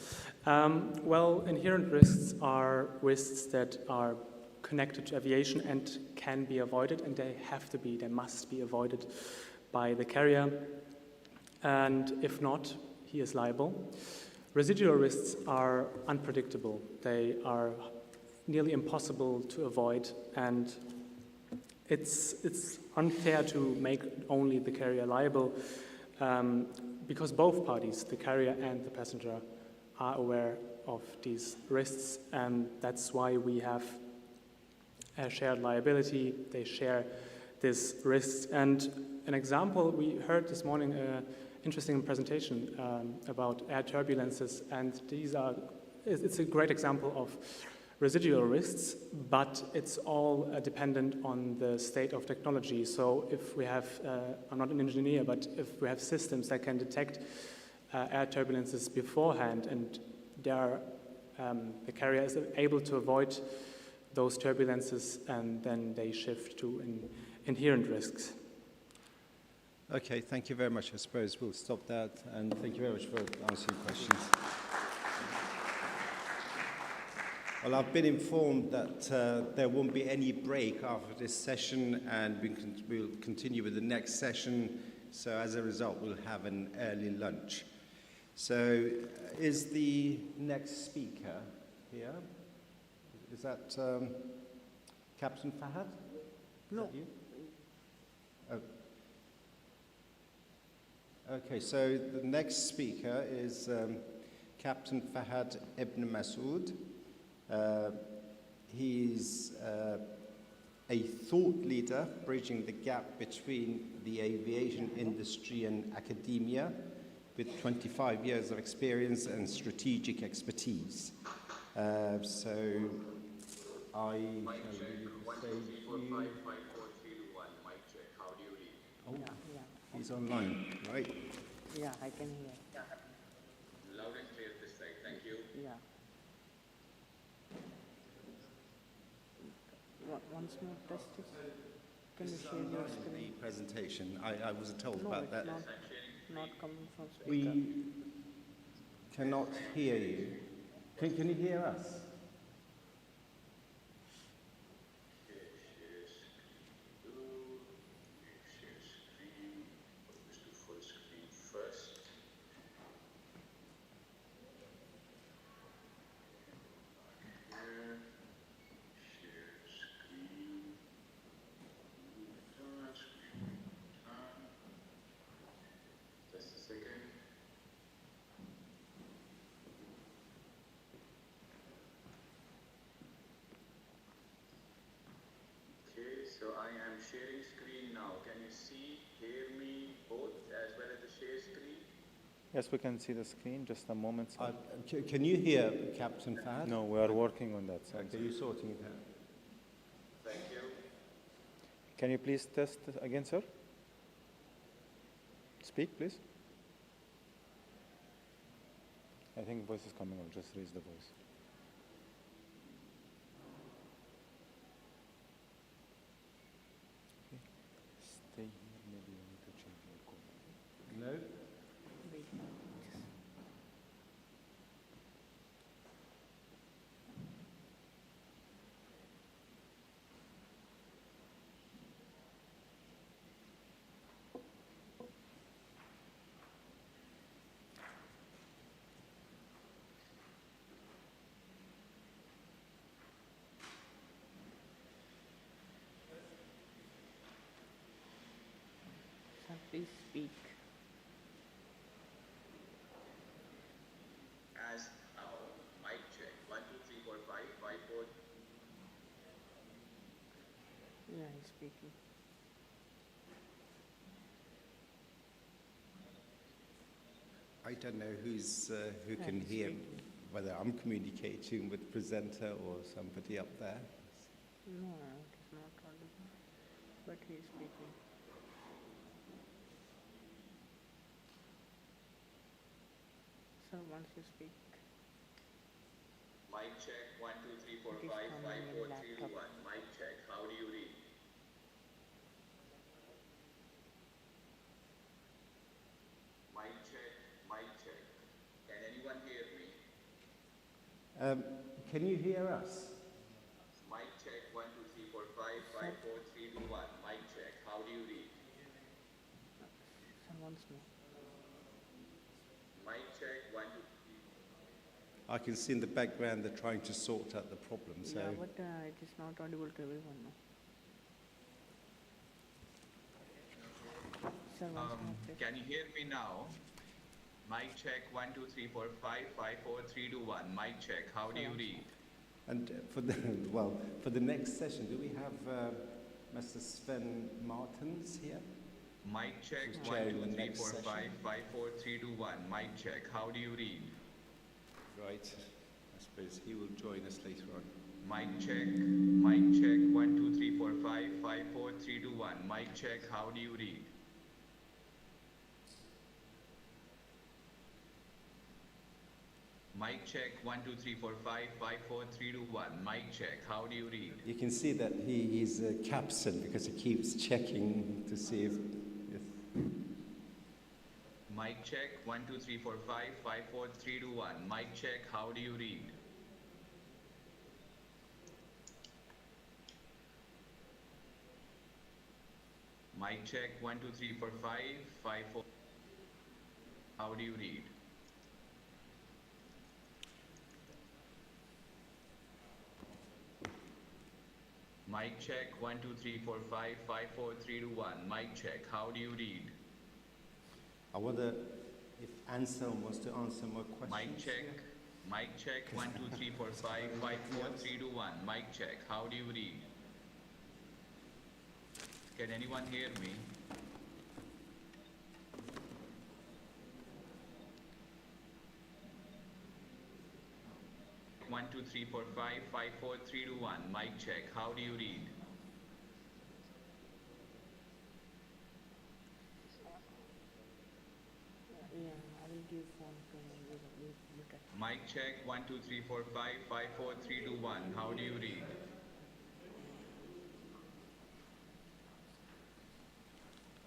Well, inherent risks are risks that are connected to aviation and can be avoided, and they must be avoided by the carrier. And if not, he is liable. Residual risks are unpredictable. They are nearly impossible to avoid, and it's unfair to make only the carrier liable because both parties, the carrier and the passenger, are aware of these risks, and that's why we have a shared liability. They share these risks. And an example, we heard this morning interesting presentation about air turbulences, and it's a great example of residual risks, but it's all dependent on the state of technology. So if we have, I'm not an engineer, but if we have systems that can detect air turbulences beforehand and the carrier is able to avoid those turbulences, and then they shift to inherent risks. Okay, thank you very much. I suppose we'll stop that, and thank you very much for answering questions. Well, I've been informed that there won't be any break after this session, and we'll continue with the next session. So as a result, we'll have an early lunch. So is the next speaker here? Is that Captain Fahad? No. Is that you? Oh. Okay, so the next speaker is Captain Fahad Ibn Masood. He's a thought leader bridging the gap between the aviation industry and academia, with 25 years of experience and strategic expertise. So I shall leave the stage to you. Oh, he's online, right? Yeah, I can hear. Loud and clear this side, thank you. Yeah. Once more, test it. Can you share your screen? The presentation, I wasn't told No, about it's that. not coming from speaker. We cannot hear you. Can you hear us? So I am sharing screen now. Can you see, hear me both as well as the share screen? Yes, we can see the screen. Just a moment. Sir. Can you hear Captain Fahad? No, we are working on that. Sir. Okay, you're sorting it out. Thank you. Can you please test again, sir? Speak, please. I think voice is coming up. Just raise the voice. Stay here. Maybe you need to change your code. No? Sir, please speak. As mic check 1 2 3 4 5 5 4. Yeah, he's speaking. I don't know who can he's hear, speaking. whether I'm communicating with the presenter or somebody up there. No, it is not audible. But he is speaking. Sir, once you speak. Mic check 1 2 3 4 It is 5 5 coming in 4 3 laptop. 2 1. Mic check. How do you read? Mic check. Mic check. Can anyone hear me? Can you hear us? Mic check 1 2 3 4 5 5 4 3 2 1. Mic check. How do you read? Sir, once more. Mic check 1 2 I can see in the background they're trying to sort out the problem. So Yeah, but it is not audible to everyone now. Sir, once more, please. Can you hear me now? Mic check 1 2 3 4 5 5 4 3 2 1. Mic check. How do you read? and for the next session, do we have Mr. Sven Martens here? Mic check Who's 1 chairing 2 the 3 next 4 session? 5 5 4 3 2 1. Mic check. How do you read? Right. I suppose he will join us later on. Mic check. Mic check. 1, 2, 3, 4, 5, 5, 4, 3, 2, 1. Mic check. How do you read? Mic check. 1, 2, 3, 4, 5, 5, 4, 3, 2, 1. Mic check. How do you read? You can see that he's a capsule because he keeps checking to see if. Yes. Mic check. 1, 2, 3, 4, 5, 5, 4, 3, 2, 1. Mic check. How do you read? Mic check. 1, 2, 3, 4, 5, 5, 4. How do you read? Mic check. 1, 2, 3, 4, 5, 5, 4, 3, 2, 1. Mic check. How do you read? I wonder if Anselm wants to answer more questions. Mic check. Mic check. 1, 2, 3, 4, 5, 5, 4, 3, 2, 1. Mic check. How do you read? Can anyone hear me? One, two, three, four, 5, 5, 4, 3, 2, 1. Mic check. How do you read? Yeah, I will give phone to look at. Mic check. 1, 2, 3, 4, 5, 5, 4, 3, 2, 1. How do you read?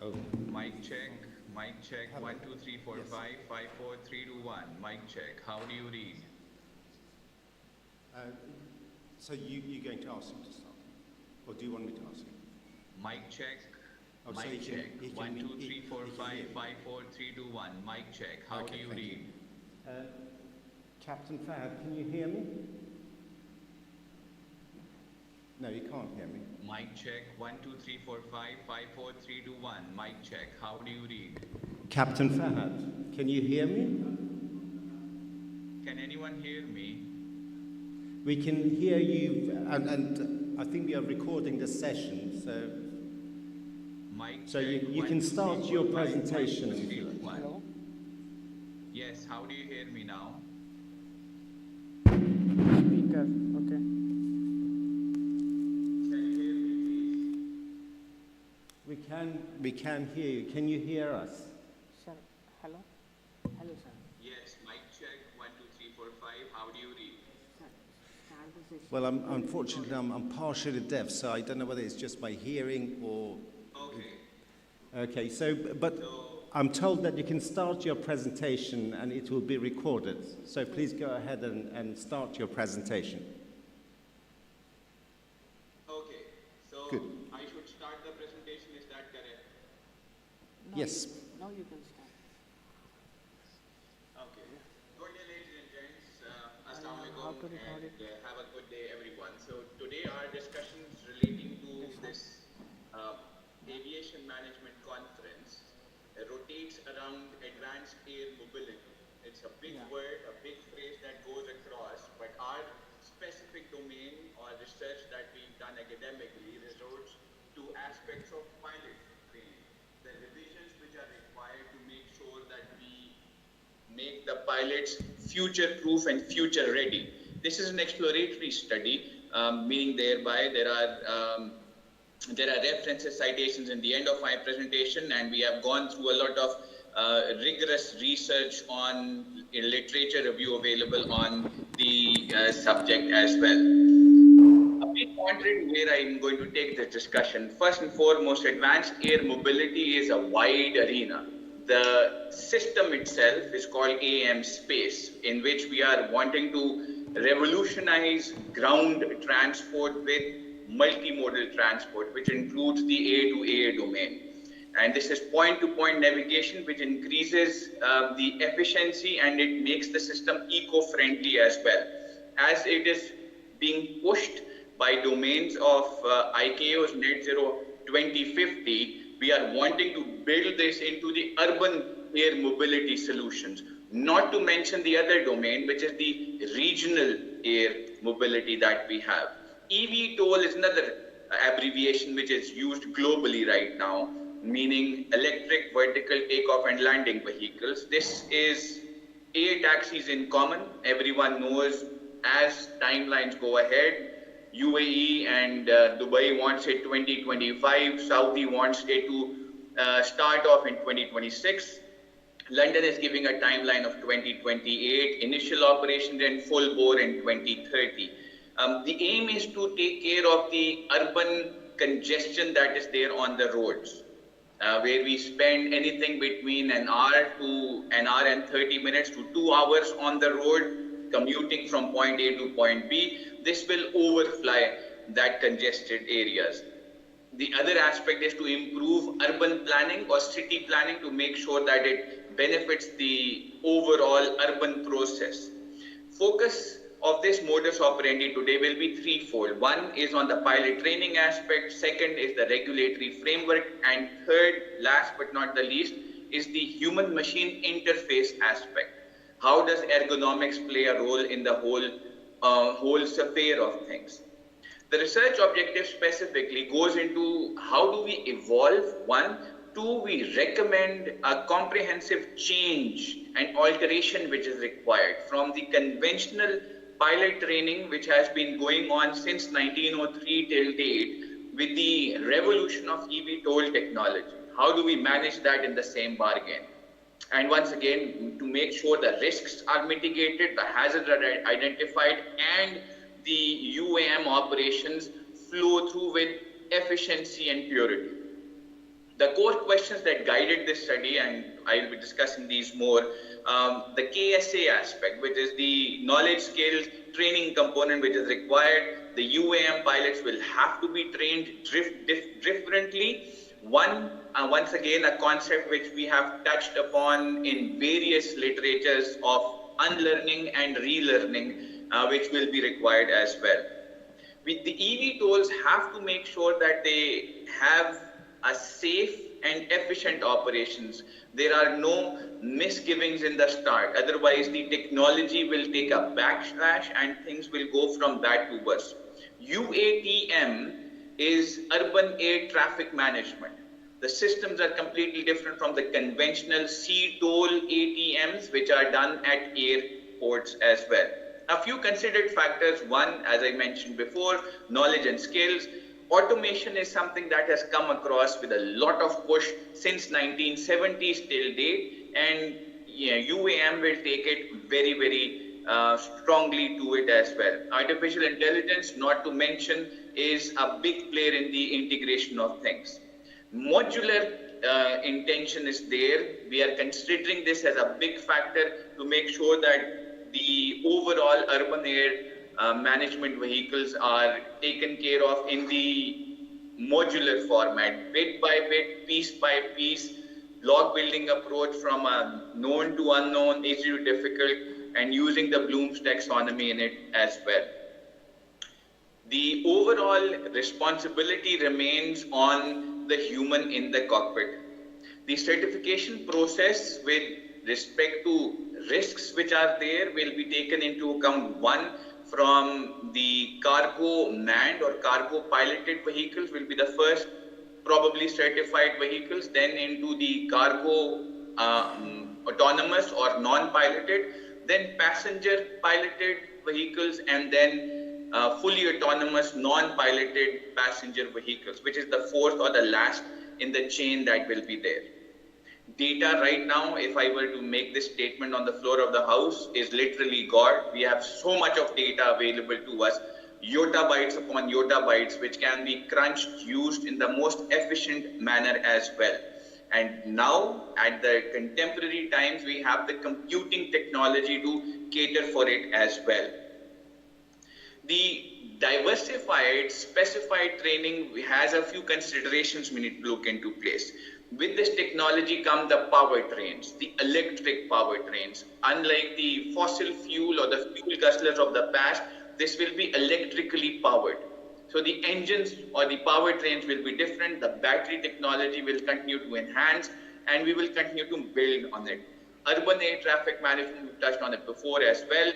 Oh. Mic check. Mic check. 1, 2, 3, 4, 5, 5, 4, 3, 2, 1. Mic check. How do you read? So you're going to ask him to start? Or do you want me to ask him? Mic check. Oh, so Mic check. he can 1, 2, he- 3, 4, he can 5, hear. 5, 4, 3, 2, 1. Mic check. How Okay, do you thank read? Captain Fahad, can you hear me? No, you can't hear me. Mic check. 1, 2, 3, 4, 5, 5, 4, 3, 2, 1. Mic check. How do you read? Captain Fahad, can you hear me? Can anyone hear me? We can hear you, and I think we are recording the session, so Mic so check. you 1, can 2, 3, start 4, your 5, 5, 4, presentation if 3, you 2, like. 1. Hello? Yes. How do you hear me now? Speaker, okay. Can you hear me, please? We can hear you. Can you hear us? Sir, hello? Hello, sir. Yes. Mic check. 1, 2, 3, 4, 5. How do you read? Sir, start the session. Well, unfortunately, I'm partially deaf, so I don't know whether it's just my hearing or... Okay. Okay, but I'm told that you can start your presentation and it will be recorded. So please go ahead and start your presentation. Okay. So Good. I should start the presentation. Is that correct? No, Yes. Now you can start. Okay. Good day, ladies and gents. Assalamu how to alaikum record and have a good day, everyone. So today our discussion is relating to this aviation management conference rotates around advanced air mobility. It's a big word, a big phrase that goes across, but our specific domain or research that we've done academically resorts to aspects of pilot training, the revisions which are required to make sure that we make the pilots future-proof and future-ready. This is an exploratory study, meaning thereby there are references, citations in the end of my presentation, and we have gone through a lot of rigorous research on literature review available on the subject as well. A bit contrary to where I'm going to take this discussion, first and foremost, advanced air mobility is a wide arena. The system itself is called AAM space, in which we are wanting to revolutionize ground transport with multimodal transport, which includes the air-to-air domain. And this is point-to-point navigation, which increases the efficiency and it makes the system eco-friendly as well. As it is being pushed by domains of ICAO's Net Zero 2050, we are wanting to build this into the urban air mobility solutions, not to mention the other domain, which is the regional air mobility that we have. eVTOL is another abbreviation which is used globally right now, meaning electric vertical takeoff and landing vehicles. This is air taxis in common. Everyone knows as timelines go ahead, UAE and Dubai wants it 2025. Saudi wants it to start off in 2026. London is giving a timeline of 2028, initial operations and full bore in 2030. The aim is to take care of the urban congestion that is there on the roads, where we spend anything between an hour to an hour and 30 minutes to 2 hours on the road, commuting from point A to point B. This will overfly that congested areas. The other aspect is to improve urban planning or city planning to make sure that it benefits the overall urban process. Focus of this modus operandi today will be threefold. One is on the pilot training aspect, second is the regulatory framework, and third, last but not the least, is the human-machine interface aspect. How does ergonomics play a role in the whole sphere of things? The research objective specifically goes into how do we evolve, one. Two, we recommend a comprehensive change and alteration which is required from the conventional pilot training which has been going on since 1903 till date with the revolution of eVTOL technology. How do we manage that in the same bargain? And once again, to make sure the risks are mitigated, the hazards are identified, and the UAM operations flow through with efficiency and purity. The core questions that guided this study, and I will be discussing these more, the KSA aspect, which is the knowledge, skills, training component which is required. The UAM pilots will have to be trained differently. Once again, a concept which we have touched upon in various literatures of unlearning and relearning, which will be required as well. With the eVTOLs have to make sure that they have a safe and efficient operations. There are no misgivings in the start. Otherwise, the technology will take a backslash and things will go from bad to worse. UATM is urban air traffic management. The systems are completely different from the conventional sea-toll ATMs, which are done at airports as well. A few considered factors. One, as I mentioned before, knowledge and skills. Automation is something that has come across with a lot of push since 1970s till date, and UAM will take it very, very strongly to it as well. Artificial intelligence, not to mention, is a big player in the integration of things. Modular intention is there. We are considering this as a big factor to make sure that the overall urban air management vehicles are taken care of in the modular format, bit by bit, piece by piece, block building approach from a known to unknown, easy to difficult, and using the Bloom's taxonomy in it as well. The overall responsibility remains on the human in the cockpit. The certification process with respect to risks which are there will be taken into account. One, from the cargo manned or cargo piloted vehicles will be the first probably certified vehicles, then into the cargo autonomous or non-piloted, then passenger piloted vehicles, and then fully autonomous non-piloted passenger vehicles, which is the fourth or the last in the chain that will be there. Data right now, if I were to make this statement on the floor of the house, is literally God. We have so much of data available to us, yottabytes upon yottabytes, which can be crunched, used in the most efficient manner as well. And now, at the contemporary times, we have the computing technology to cater for it as well. The diversified, specified training has a few considerations we need to look into place. With this technology come the powertrains, the electric powertrains. Unlike the fossil fuel or the fuel guzzlers of the past, this will be electrically powered. So the engines or the powertrains will be different, the battery technology will continue to enhance, and we will continue to build on it. Urban air traffic management, we touched on it before as well.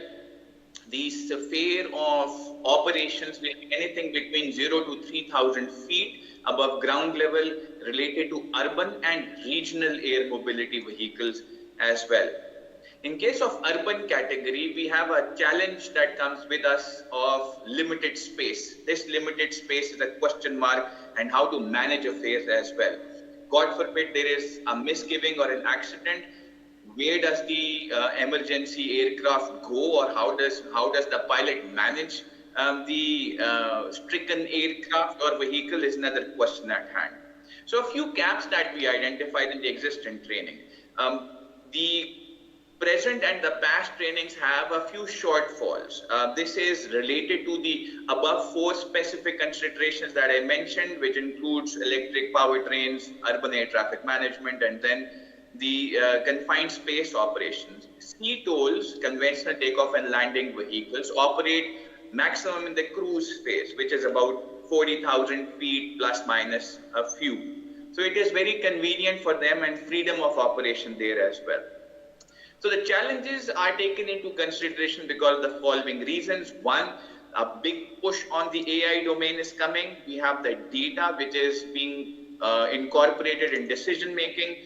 The sphere of operations will be anything between 0 to 3,000 feet above ground level related to urban and regional air mobility vehicles as well. In case of urban category, we have a challenge that comes with us of limited space. This limited space is a question mark, and how to manage affairs as well. God forbid there is a misgiving or an accident. Where does the emergency aircraft go, or how does the pilot manage the stricken aircraft or vehicle is another question at hand. So a few gaps that we identified in the existing training. The present and the past trainings have a few shortfalls. This is related to the above 4 specific considerations that I mentioned, which includes electric powertrains, urban air traffic management, and then the confined space operations. Sea tolls, conventional takeoff and landing vehicles, operate maximum in the cruise phase, which is about 40,000 feet plus minus a few. So it is very convenient for them and freedom of operation there as well. So the challenges are taken into consideration because of the following reasons. One, a big push on the AI domain is coming. We have the data which is being incorporated in decision making,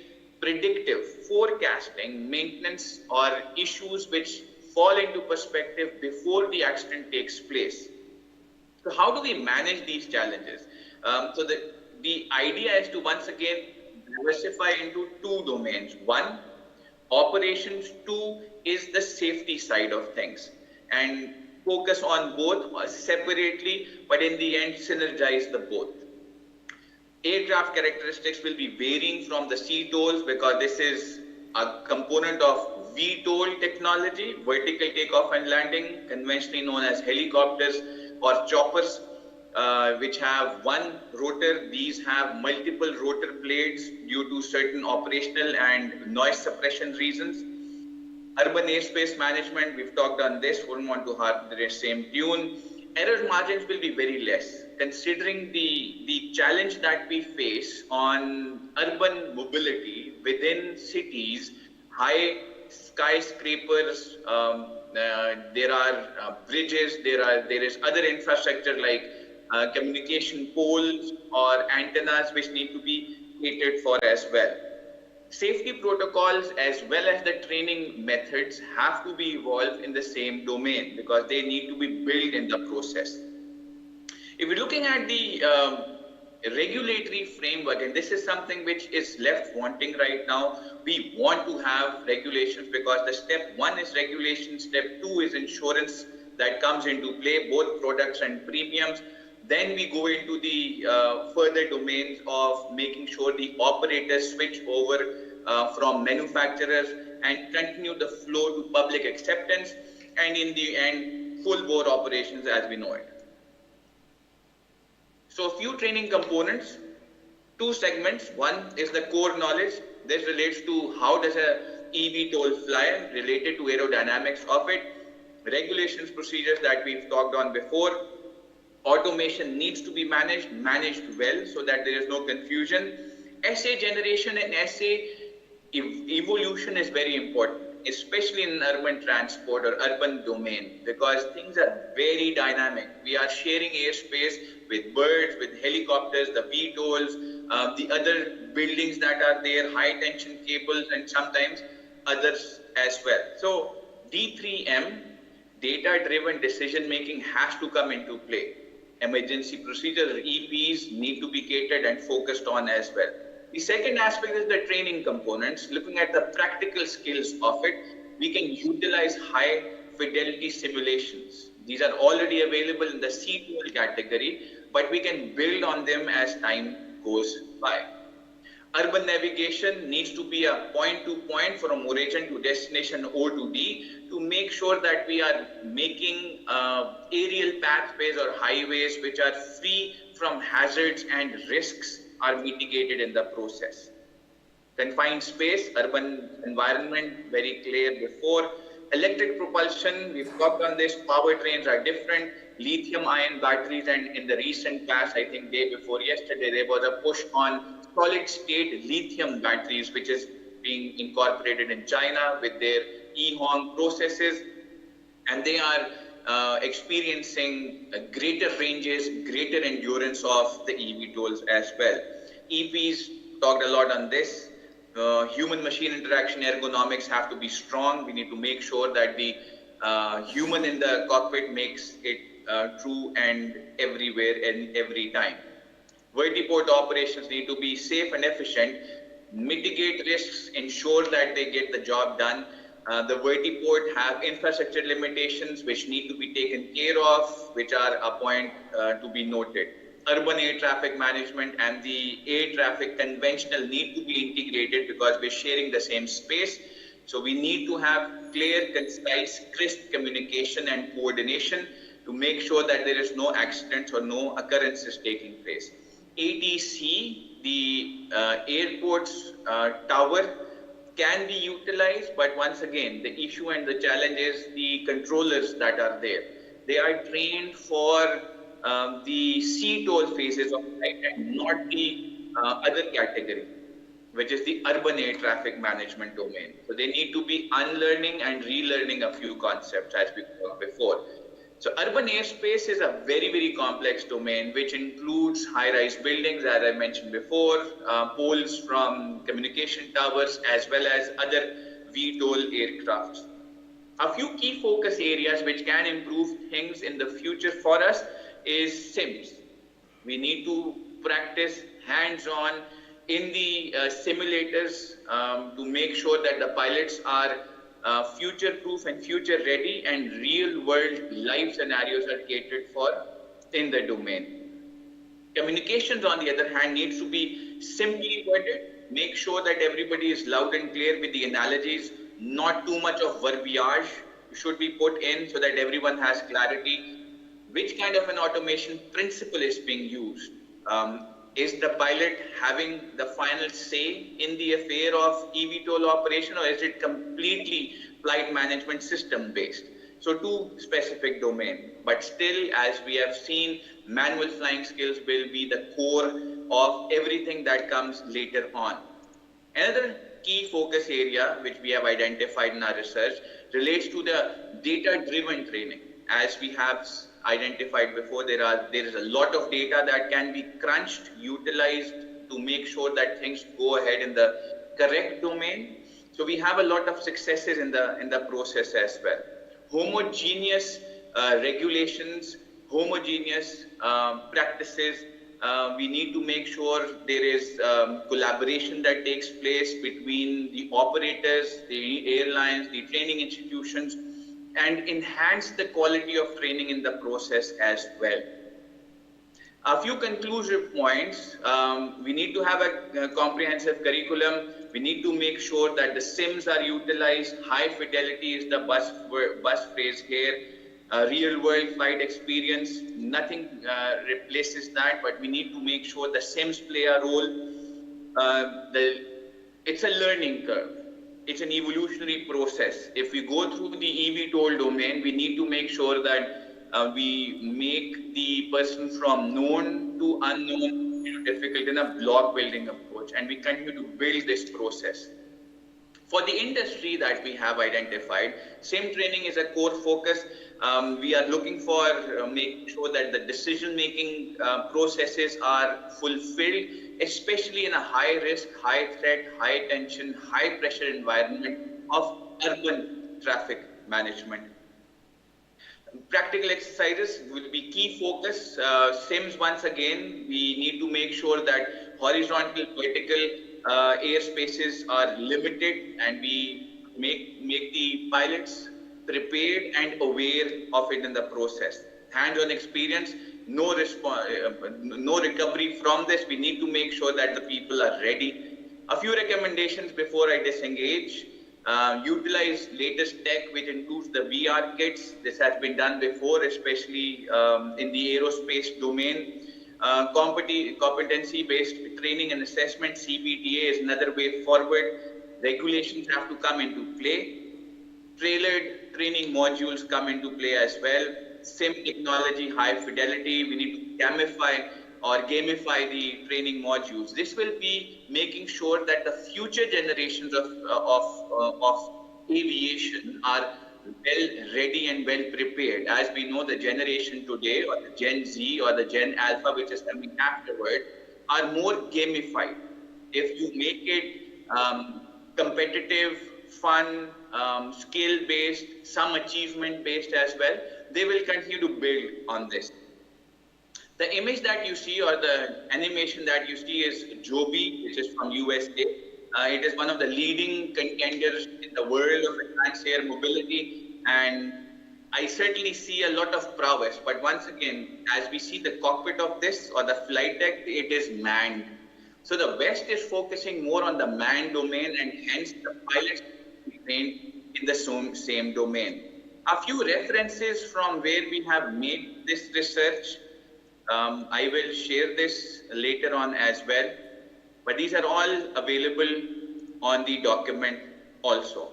predictive, forecasting, maintenance, or issues which fall into perspective before the accident takes place. So how do we manage these challenges? So the idea is to once again diversify into 2 domains. One, operations. 2 is the safety side of things, and focus on both separately, but in the end synergize the both. Aircraft characteristics will be varying from the sea tolls because this is a component of VTOL technology, vertical takeoff and landing, conventionally known as helicopters or choppers, which have one rotor. These have multiple rotor blades due to certain operational and noise suppression reasons. Urban airspace management, we've talked on this, wouldn't want to harp the same tune. Error margins will be very less, considering the challenge that we face on urban mobility within cities, high skyscrapers, there are bridges, there is other infrastructure like communication poles or antennas which need to be catered for as well. Safety protocols as well as the training methods have to be evolved in the same domain because they need to be built in the process. If we're looking at the regulatory framework, and this is something which is left wanting right now, we want to have regulations because the step 1 is regulation, step 2 is insurance that comes into play, both products and premiums. Then we go into the further domains of making sure the operators switch over from manufacturers and continue the flow to public acceptance, and in the end, full bore operations as we know it. So a few training components, 2 segments. One is the core knowledge. This relates to how does a eVTOL fly related to aerodynamics of it, regulations, procedures that we've talked on before. Automation needs to be managed well so that there is no confusion. Essay generation and essay evolution is very important, especially in urban transport or urban domain, because things are very dynamic. We are sharing airspace with birds, with helicopters, the VTOLs, the other buildings that are there, high tension cables, and sometimes others as well. So D3M, data-driven decision making, has to come into play. Emergency procedures or EPs need to be catered and focused on as well. The second aspect is the training components. Looking at the practical skills of it, we can utilize high fidelity simulations. These are already available in the C2L category, but we can build on them as time goes by. Urban navigation needs to be a point-to-point from origin to destination O to D to make sure that we are making aerial pathways or highways which are free from hazards and risks are mitigated in the process. Confined space, urban environment, very clear before. Electric propulsion, we've talked on this, powertrains are different. Lithium-ion batteries, and in the recent past, I think day before yesterday, there was a push on solid-state lithium batteries, which is being incorporated in China with their EHONG processes, and they are experiencing greater ranges, greater endurance of the eVTOLs as well. EPs, talked a lot on this. human-machine interaction ergonomics have to be strong. We need to make sure that the human in the cockpit makes it true and everywhere and every time. Vertiport operations need to be safe and efficient, mitigate risks, ensure that they get the job done. The vertiport have infrastructure limitations which need to be taken care of, which are a point to be noted. Urban air traffic management and the air traffic conventional need to be integrated because we're sharing the same space. So we need to have clear, concise, crisp communication and coordination to make sure that there is no accidents or no occurrences taking place. ATC, the airport's tower, can be utilized, but once again, the issue and the challenge is the controllers that are there. They are trained for the C-toll phases of flight and not the other category, which is the urban air traffic management domain. So they need to be unlearning and relearning a few concepts as we talked before. So urban airspace is a very, very complex domain, which includes high-rise buildings, as I mentioned before, poles from communication towers, as well as other VTOL aircrafts. A few key focus areas which can improve things in the future for us is sims. We need to practice hands-on in the simulators to make sure that the pilots are future-proof and future-ready, and real-world live scenarios are catered for in the domain. Communications, on the other hand, needs to be simply worded. Make sure that everybody is loud and clear with the analogies. Not too much of verbiage should be put in so that everyone has clarity. Which kind of an automation principle is being used? Is the pilot having the final say in the affair of eVTOL operation, or is it completely flight management system based? So two specific domain, but still, as we have seen, manual flying skills will be the core of everything that comes later on. Another key focus area which we have identified in our research relates to the data-driven training. As we have identified before, there is a lot of data that can be crunched, utilized to make sure that things go ahead in the correct domain. So we have a lot of successes in the process as well. Homogeneous regulations, homogeneous practices. We need to make sure there is collaboration that takes place between the operators, the airlines, the training institutions, and enhance the quality of training in the process as well. A few conclusive points. We need to have a comprehensive curriculum. We need to make sure that the sims are utilized. High fidelity is the buzz phrase here. Real world flight experience, nothing replaces that, but we need to make sure the sims play a role. It's a learning curve. It's an evolutionary process. If we go through the eVTOL domain, we need to make sure that we make the person from known to unknown difficult in a block building approach, and we continue to build this process. For the industry that we have identified, sim training is a core focus. We are looking for making sure that the decision-making processes are fulfilled, especially in a high-risk, high-threat, high-tension, high-pressure environment of urban traffic management. Practical exercises will be key focus. Sims, once again, we need to make sure that horizontal, vertical airspaces are limited, and we make the pilots prepared and aware of it in the process. Hands-on experience, no recovery from this. We need to make sure that the people are ready. A few recommendations before I disengage. Utilize latest tech, which includes the VR kits. This has been done before, especially in the aerospace domain. Competency-based training and assessment, CPTA, is another way forward. Regulations have to come into play. Tailored training modules come into play as well. Sim technology, high fidelity. We need to gamify the training modules. This will be making sure that the future generations of aviation are well ready and well prepared. As we know, the generation today, or the Gen Z or the Gen Alpha, which is coming afterward, are more gamified. If you make it competitive, fun, skill-based, some achievement-based as well. They will continue to build on this. The image that you see or the animation that you see is Joby, which is from USA. It is one of the leading contenders in the world of advanced air mobility, and I certainly see a lot of prowess. But once again, as we see the cockpit of this or the flight deck, it is manned. So the West is focusing more on the manned domain, and hence the pilots are trained in the same domain. A few references from where we have made this research. I will share this later on as well, but these are all available on the document also.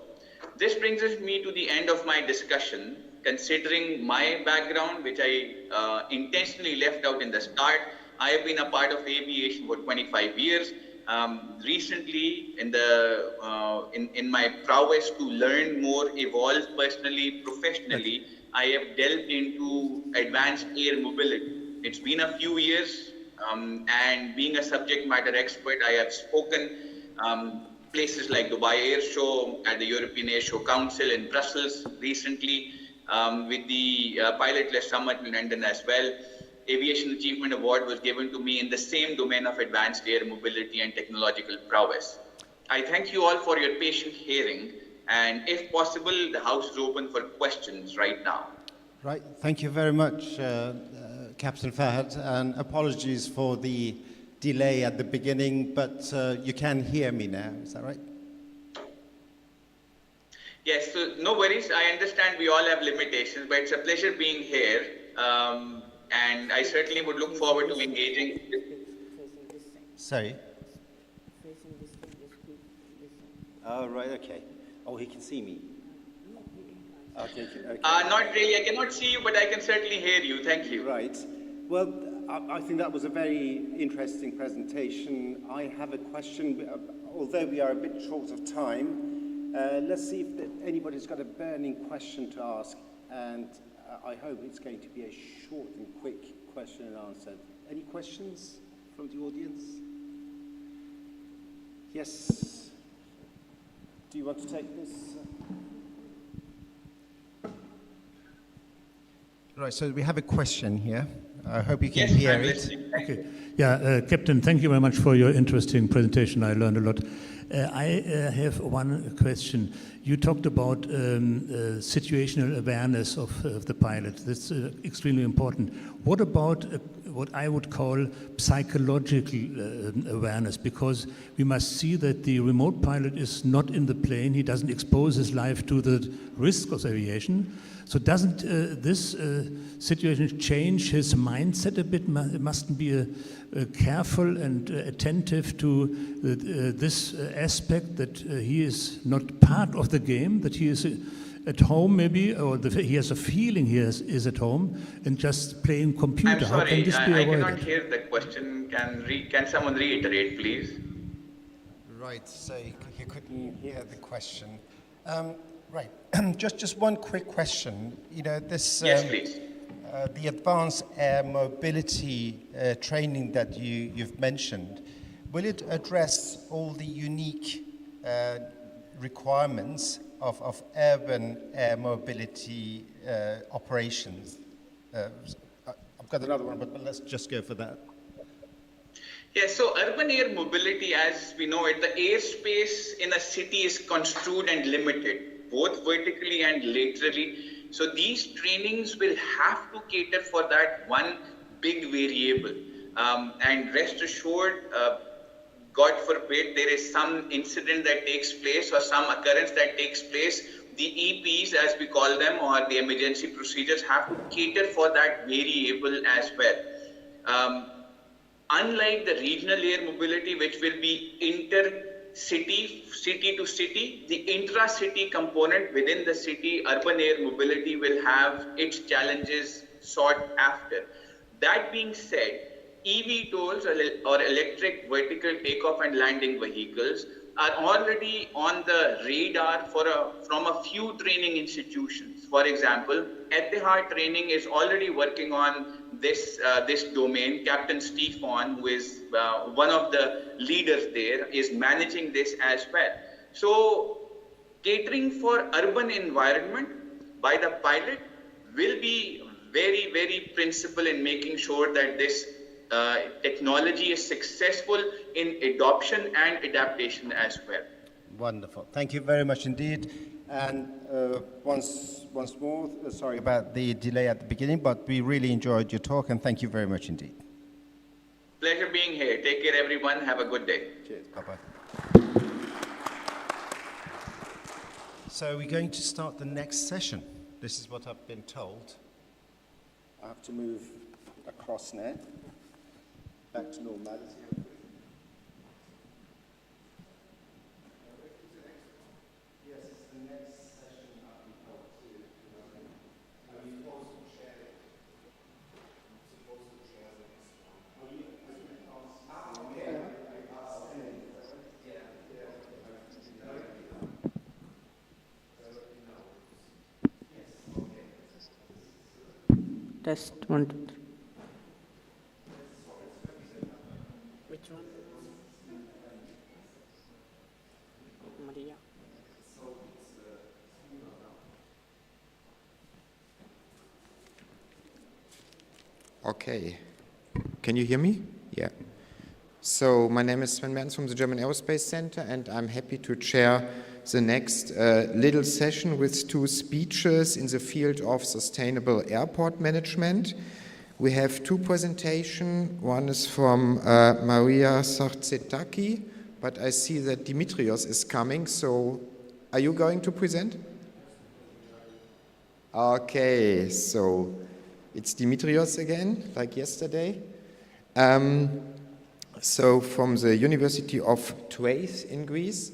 This brings me to the end of my discussion. Considering my background, which I intentionally left out in the start, I have been a part of aviation for 25 years. Recently, in my prowess to learn more, evolve personally, professionally, I have delved into advanced air mobility. It's been a few years, and being a subject matter expert, I have spoken places like Dubai Air Show, at the European Air Show Council in Brussels recently, with the Pilotless Summit in London as well. Aviation Achievement Award was given to me in the same domain of advanced air mobility and technological prowess. I thank you all for your patient hearing, and if possible, the House is open for questions right now. Right, thank you very much, Captain Fahad, and apologies for the delay at the beginning, but you can hear me now, is that right? Yes, so no worries. I understand we all have limitations, but it's a pleasure being here. And I certainly would look forward to engaging. Sorry? Oh, right, okay. Oh, he can see me. Okay, okay. Not really. I cannot see you, but I can certainly hear you. Thank you. Right. Well, I think that was a very interesting presentation. I have a question. Although we are a bit short of time, let's see if anybody's got a burning question to ask. And I hope it's going to be a short and quick question and answer. Any questions from the audience? Yes. Do you want to take this? Right, so we have a question here. I hope you can hear it. Okay. Yeah, Captain, thank you very much for your interesting presentation. I learned a lot. I have one question. You talked about situational awareness of the pilot. That's extremely important. What about what I would call psychological awareness? Because we must see that the remote pilot is not in the plane. He doesn't expose his life to the risk of aviation. So doesn't this situation change his mindset a bit? Must be careful and attentive to this aspect that he is not part of the game, that he is at home maybe, or he has a feeling he is at home and just playing computer. I'm sorry, How can this be avoided? I cannot hear the question. Can someone reiterate, please? Right, so you couldn't hear the question. Right, just one quick question. You know, this yes, please. The advanced air mobility training that you've mentioned, will it address all the unique requirements of urban air mobility operations? I've got another one, but let's just go for that. Yes, so urban air mobility, as we know it, the airspace in a city is construed and limited, both vertically and laterally. So these trainings will have to cater for that one big variable. And rest assured, God forbid, there is some incident that takes place or some occurrence that takes place, the EPs, as we call them, or the emergency procedures have to cater for that variable as well. Unlike the regional air mobility, which will be inter-city, city to city, the intra-city component within the city, urban air mobility will have its challenges sought after. That being said, eVTOLs or electric vertical takeoff and landing vehicles are already on the radar from a few training institutions. For example, Etihad Training is already working on this domain. Captain Stefan, who is one of the leaders there, is managing this as well. So catering for urban environment by the pilot will be very, very principal in making sure that this technology is successful in adoption and adaptation as well. Wonderful. Thank you very much indeed. And once more, sorry about the delay at the beginning, but we really enjoyed your talk, and thank you very much indeed. Pleasure being here. Take care, everyone. Have a good day. Cheers. Bye-bye. So we're going to start the next session. This is what I've been told. I have to move across now, back to normality. Test 1, 2, 3. Which one? Maria. Okay. Can you hear me? Yeah. So my name is Sven Mertens from the German Aerospace Center, and I'm happy to chair the next little session with two speeches in the field of sustainable airport management. We have two presentations. One is from Maria Sarzetaki, but I see that Dimitrios is coming, so are you going to present? Okay, so it's Dimitrios again, like yesterday. So from the University of Thrace in Greece.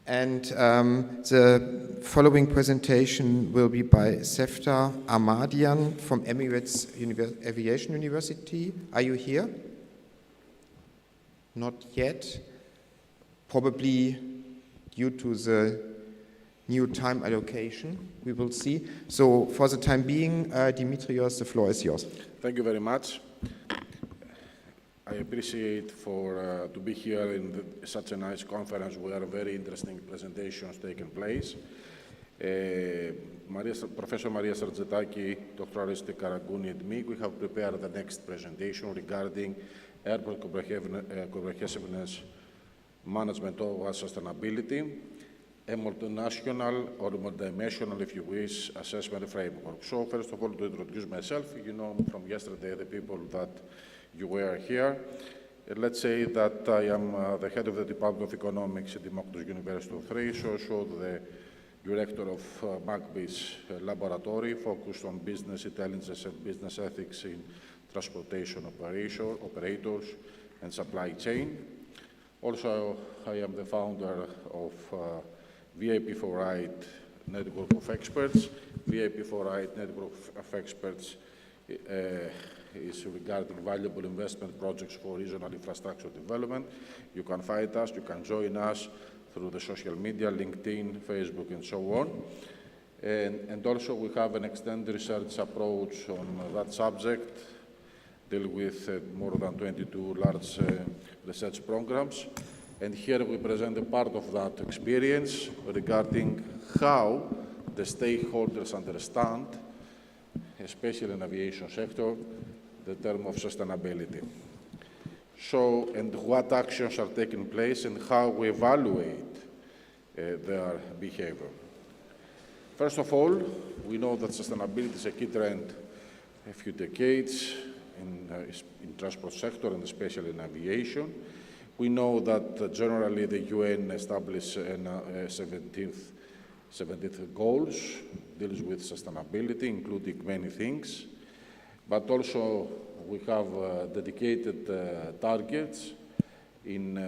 And the following presentation will be by Sefta Ahmadian from Emirates Aviation University. Are you here? Not yet. Probably due to the new time allocation. We will see. So for the time being, Dimitrios, the floor is yours. Thank you very much. I appreciate to be here in such a nice conference where very interesting presentations taking place. Professor Maria Sarzetaki, Dr. Aristi Karagouni, and me, we have prepared the next presentation regarding airport comprehensiveness management over sustainability, a multinational or multidimensional, if you wish, assessment framework. So first of all, to introduce myself, you know from yesterday the people that you were here. Let's say that I am the head of the Department of Economics at the Democratic University of Thrace, also the director of MACBI's laboratory focused on business intelligence and business ethics in transportation operators and supply chain. Also, I am the founder of VIP4Ride Network of Experts. VIP4Ride Network of Experts is regarding valuable investment projects for regional infrastructure development. You can find us, you can join us through the social media, LinkedIn, Facebook, and so on. And also we have an extended research approach on that subject, deal with more than 22 large research programs. And here we present a part of that experience regarding how the stakeholders understand, especially in the aviation sector, the term of sustainability. So, and what actions are taking place and how we evaluate their behavior. First of all, we know that sustainability is a key trend a few decades in transport sector and especially in aviation. We know that generally the UN established 17th goals, deals with sustainability, including many things. But also we have dedicated targets in,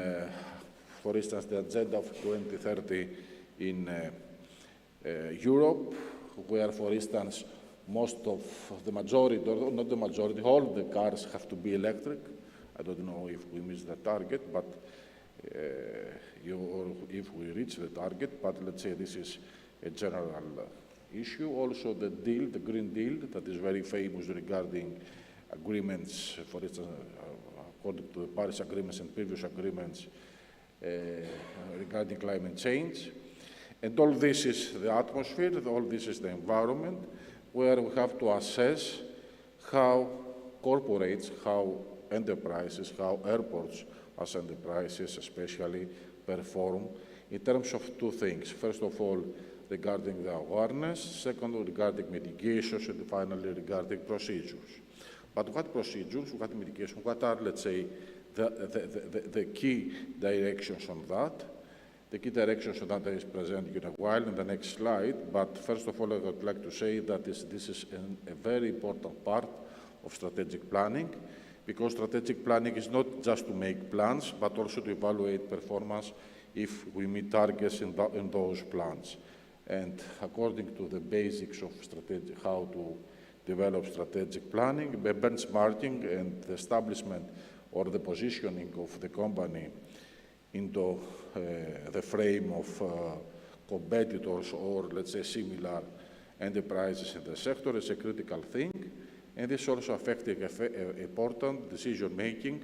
for instance, the agenda of 2030 in Europe, where, for instance, most of the majority, or not the majority, all the cars have to be electric. I don't know if we miss the target, but or if we reach the target, but let's say this is a general issue. Also the deal, the Green Deal, that is very famous regarding agreements, for instance, according to the Paris agreements and previous agreements regarding climate change. And all this is the atmosphere, all this is the environment, where we have to assess how corporates, how enterprises, how airports as enterprises especially perform in terms of two things. First of all, regarding the awareness, second, regarding mitigations, and finally, regarding procedures. But what procedures, what mitigation, what are, let's say, the key directions on that? The key directions on that is presented in a while in the next slide, but first of all, I would like to say that this is a very important part of strategic planning, because strategic planning is not just to make plans, but also to evaluate performance if we meet targets in those plans. And according to the basics of how to develop strategic planning, the benchmarking and the establishment or the positioning of the company into the frame of competitors or, let's say, similar enterprises in the sector is a critical thing. And this also affecting important decision-making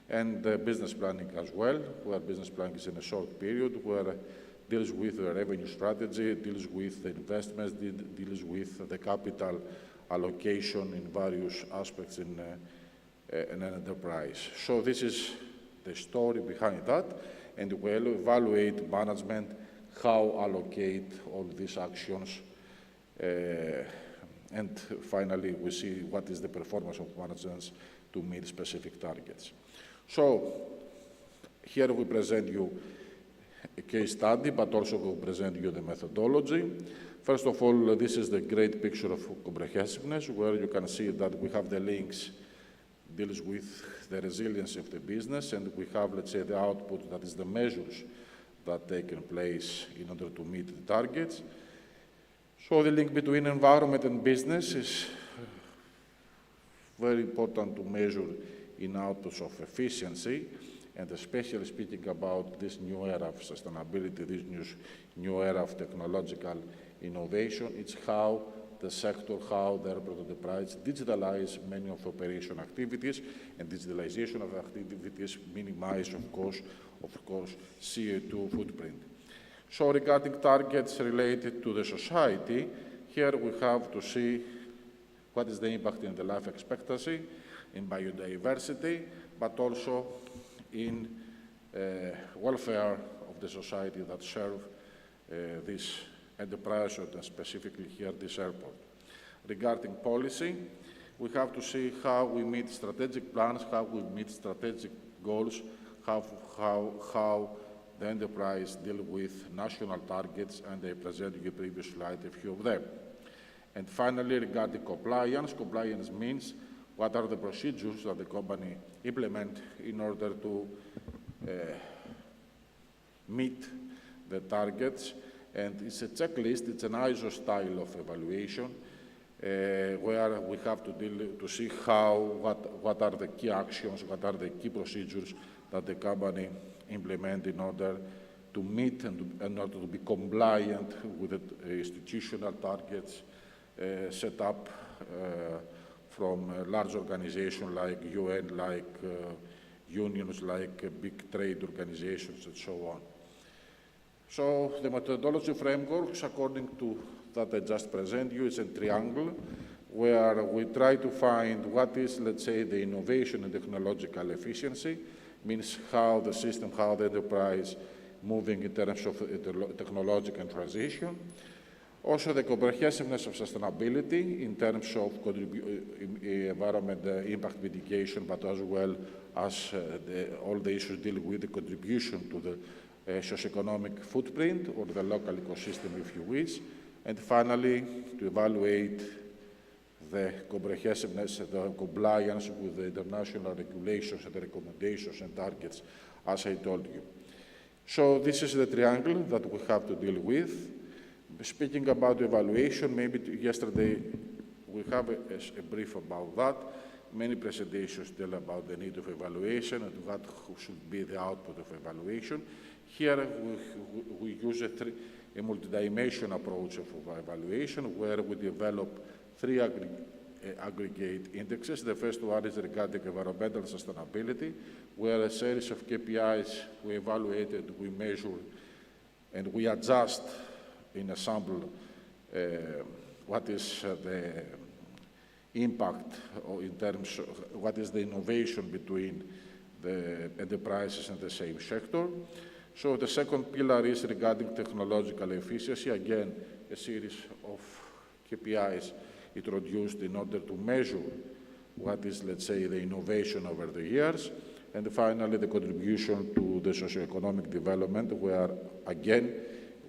and business planning as well, where business planning is in a short period, where deals with the revenue strategy, deals with the investments, deals with the capital allocation in various aspects in an enterprise. So this is the story behind that, and we'll evaluate management, how allocate all these actions, and finally we see what is the performance of management to meet specific targets. So here we present you a case study, but also we present you the methodology. First of all, this is the great picture of comprehensiveness, where you can see that we have the links deals with the resilience of the business, and we have, let's say, the output, that is the measures that taken place in order to meet the targets. So the link between environment and business is very important to measure in outputs of efficiency, and especially speaking about this new era of sustainability, this new era of technological innovation. It's how the sector, how the airport enterprise digitalize many of operation activities, and digitalization of activities minimize, of course, CO2 footprint. So regarding targets related to the society, here we have to see what is the impact in the life expectancy, in biodiversity, but also in welfare of the society that serve this enterprise, and specifically here this airport. Regarding policy, we have to see how we meet strategic plans, how we meet strategic goals, how the enterprise deal with national targets, and I presented you in the previous slide a few of them. And finally, regarding compliance, compliance means what are the procedures that the company implement in order to meet the targets. And it's a checklist, it's an ISO style of evaluation, where we have to deal to see what are the key actions, what are the key procedures that the company implement in order to meet and in order to be compliant with the institutional targets set up from a large organizations like UN, like unions, like big trade organizations, and so on. So the methodology frameworks, according to that I just presented you, is a triangle where we try to find what is, let's say, the innovation and technological efficiency, means how the system, how the enterprise moving in terms of technological transition. Also the comprehensiveness of sustainability in terms of environment impact mitigation, but as well as all the issues dealing with the contribution to the socioeconomic footprint or the local ecosystem, if you wish. And finally, to evaluate the comprehensiveness and the compliance with the international regulations and the recommendations and targets, as I told you. So this is the triangle that we have to deal with. Speaking about evaluation, maybe yesterday we have a brief about that. Many presentations tell about the need of evaluation and what should be the output of evaluation. Here we use a multidimensional approach of evaluation, where we develop three aggregate indexes. The first one is regarding environmental sustainability, where a series of KPIs we evaluated, we measure, and we adjust in a sample what is the impact, or in terms of what is the innovation between the enterprises in the same sector. So the second pillar is regarding technological efficiency. Again, a series of KPIs introduced in order to measure what is, let's say, the innovation over the years. And finally, the contribution to the socioeconomic development, where, again,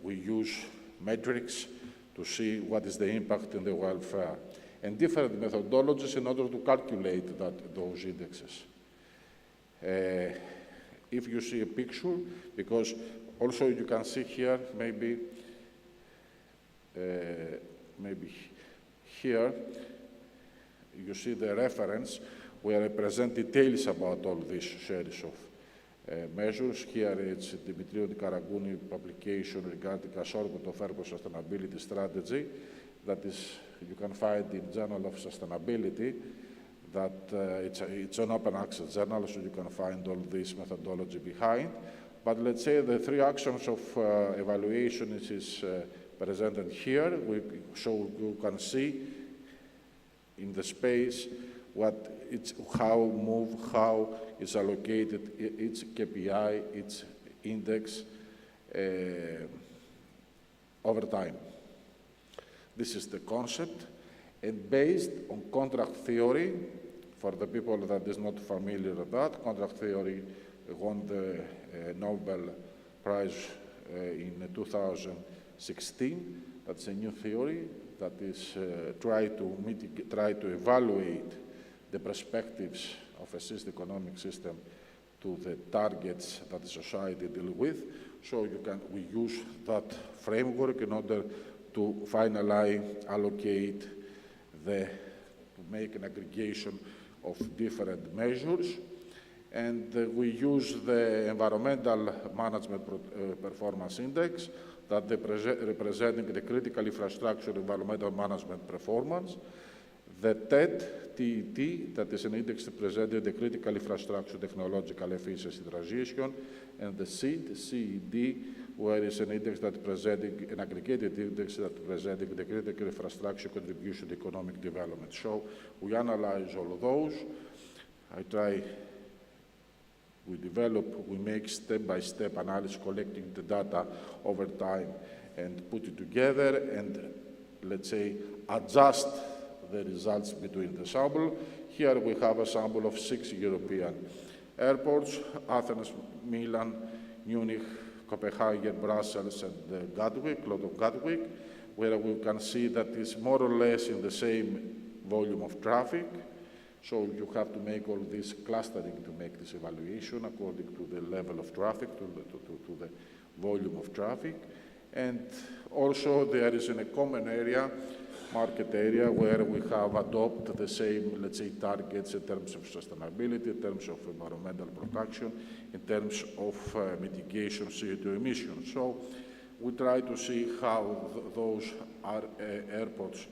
we use metrics to see what is the impact in the welfare, and different methodologies in order to calculate those indexes. If you see a picture, because also you can see here, maybe here, you see the reference where I present details about all these series of measures. Here it's Dimitriou Karagouni publication regarding assortment of airport sustainability strategy. That is, you can find in Journal of Sustainability, that it's an open access journal, so you can find all this methodology behind. But let's say the three actions of evaluation is presented here. So you can see in the space how is allocated each KPI, each index over time. This is the concept, and based on contract theory, for the people that is not familiar with that, contract theory won the Nobel Prize in 2016. That's a new theory that is try to evaluate the perspectives of a system, economic system to the targets that the society deal with. So we use that framework in order to finally allocate to make an aggregation of different measures. And we use the Environmental Management Performance Index that representing the critical infrastructure environmental management performance. The TET, that is an index representing the critical infrastructure technological efficiency transition, and the CED, where is an index that presenting an aggregated index that presenting the critical infrastructure contribution to economic development. So we analyze all of those. We make step-by-step analysis, collecting the data over time and put it together and, let's say, adjust the results between the sample. Here we have a sample of 6 European airports: Athens, Milan, Munich, Copenhagen, Brussels, and Gatwick, Gatwick, where we can see that it's more or less in the same volume of traffic. So you have to make all this clustering to make this evaluation according to the level of traffic, to the volume of traffic. And also there is in a common area, market area, where we have adopted the same, let's say, targets in terms of sustainability, in terms of environmental protection, in terms of mitigation CO2 emissions. So we try to see how those are airports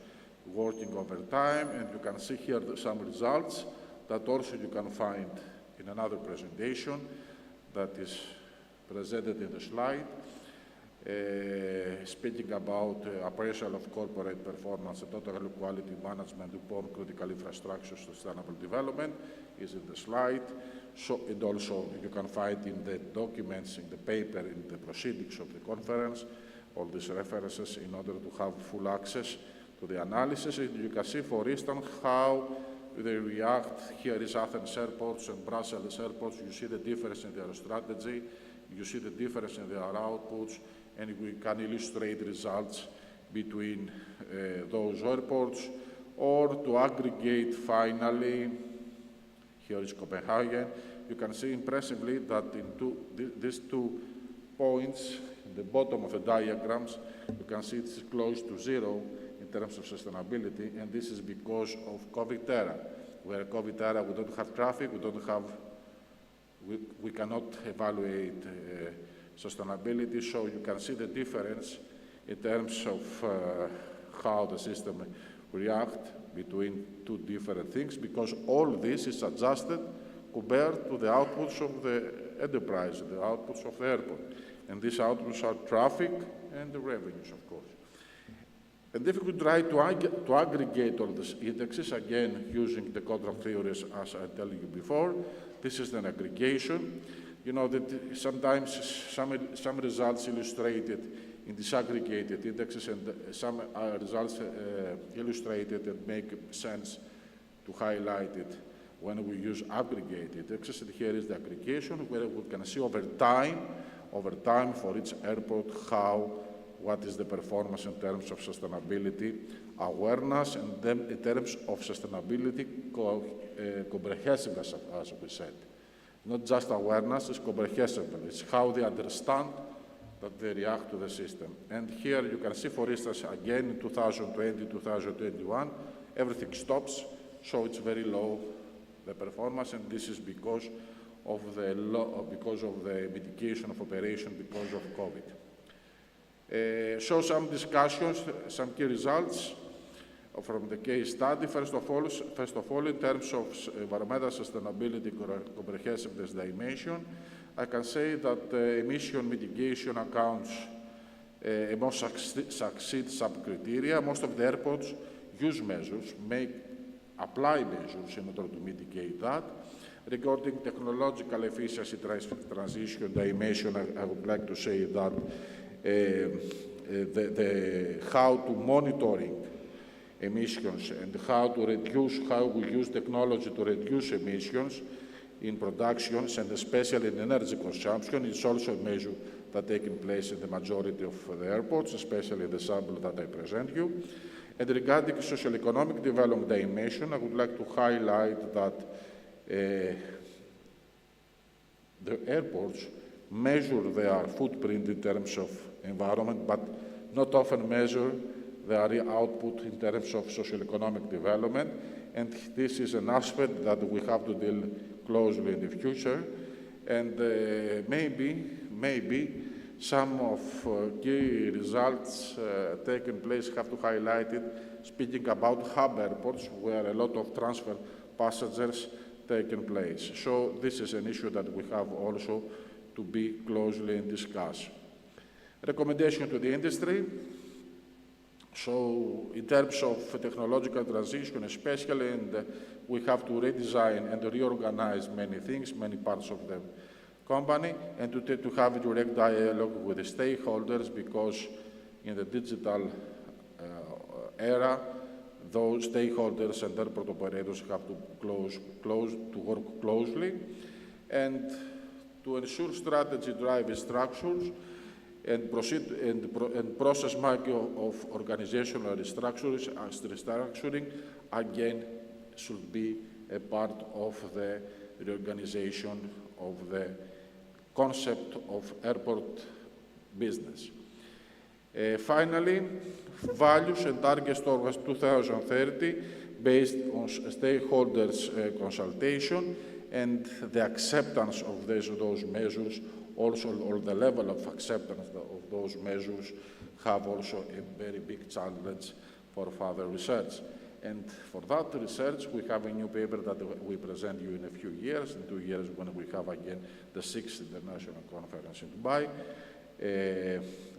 working over time, and you can see here some results that also you can find in another presentation that is presented in the slide, speaking about appraisal of corporate performance and total quality management upon critical infrastructure sustainable development is in the slide. So, and also you can find in the documents, in the paper, in the proceedings of the conference, all these references in order to have full access to the analysis. And you can see, for instance, how they react. Here is Athens airports and Brussels airports. You see the difference in their strategy. You see the difference in their outputs, and we can illustrate results between those airports. Or to aggregate finally, here is Copenhagen. You can see impressively that in these 2 points, in the bottom of the diagrams, you can see it's close to 0 in terms of sustainability, and this is because of COVID era, where COVID era we don't have traffic, we cannot evaluate sustainability, so you can see the difference in terms of how the system reacts between two different things, because all this is adjusted compared to the outputs of the enterprise, the outputs of the airport. And these outputs are traffic and the revenues, of course. And if we try to aggregate all these indexes, again, using the contract theories as I told you before, this is an aggregation. You know that sometimes some results illustrated in disaggregated indexes and some results illustrated that make sense to highlight it when we use aggregated indexes. And here is the aggregation where we can see over time for each airport what is the performance in terms of sustainability awareness, and then in terms of sustainability comprehensiveness, as we said. Not just awareness, it's comprehensible. It's how they understand that they react to the system. And here you can see, for instance, again in 2020, 2021, everything stops, so it's very low, the performance, and this is because of the mitigation of operation because of COVID. So some discussions, some key results from the case study. First of all, in terms of environmental sustainability comprehensiveness dimension, I can say that emission mitigation accounts most succeed sub-criteria. Most of the airports use measures, apply measures in order to mitigate that. Regarding technological efficiency transition dimension, I would like to say that how to monitoring emissions and how we use technology to reduce emissions in productions and especially in energy consumption is also a measure that taking place in the majority of the airports, especially the sample that I present you. And regarding social economic development dimension, I would like to highlight that the airports measure their footprint in terms of environment, but not often measure their output in terms of socio-economic development. And this is an aspect that we have to deal closely in the future. And maybe some of key results taking place have to highlight it, speaking about hub airports where a lot of transfer passengers taking place. So this is an issue that we have also to be closely and discuss. Recommendation to the industry. So in terms of technological transition especially, and we have to redesign and reorganize many things, many parts of the company, and to have a direct dialogue with the stakeholders, because in the digital era, those stakeholders and airport operators have to work closely, and to ensure strategy drive structures and process marking of organizational restructuring again should be a part of the reorganization of the concept of airport business. Finally, values and targets towards 2030 based on stakeholders' consultation and the acceptance of those measures, also or the level of acceptance of those measures have also a very big challenge for further research. And for that research, we have a new paper that we present you in a few years, in 2 years when we have again the 6th International Conference in Dubai,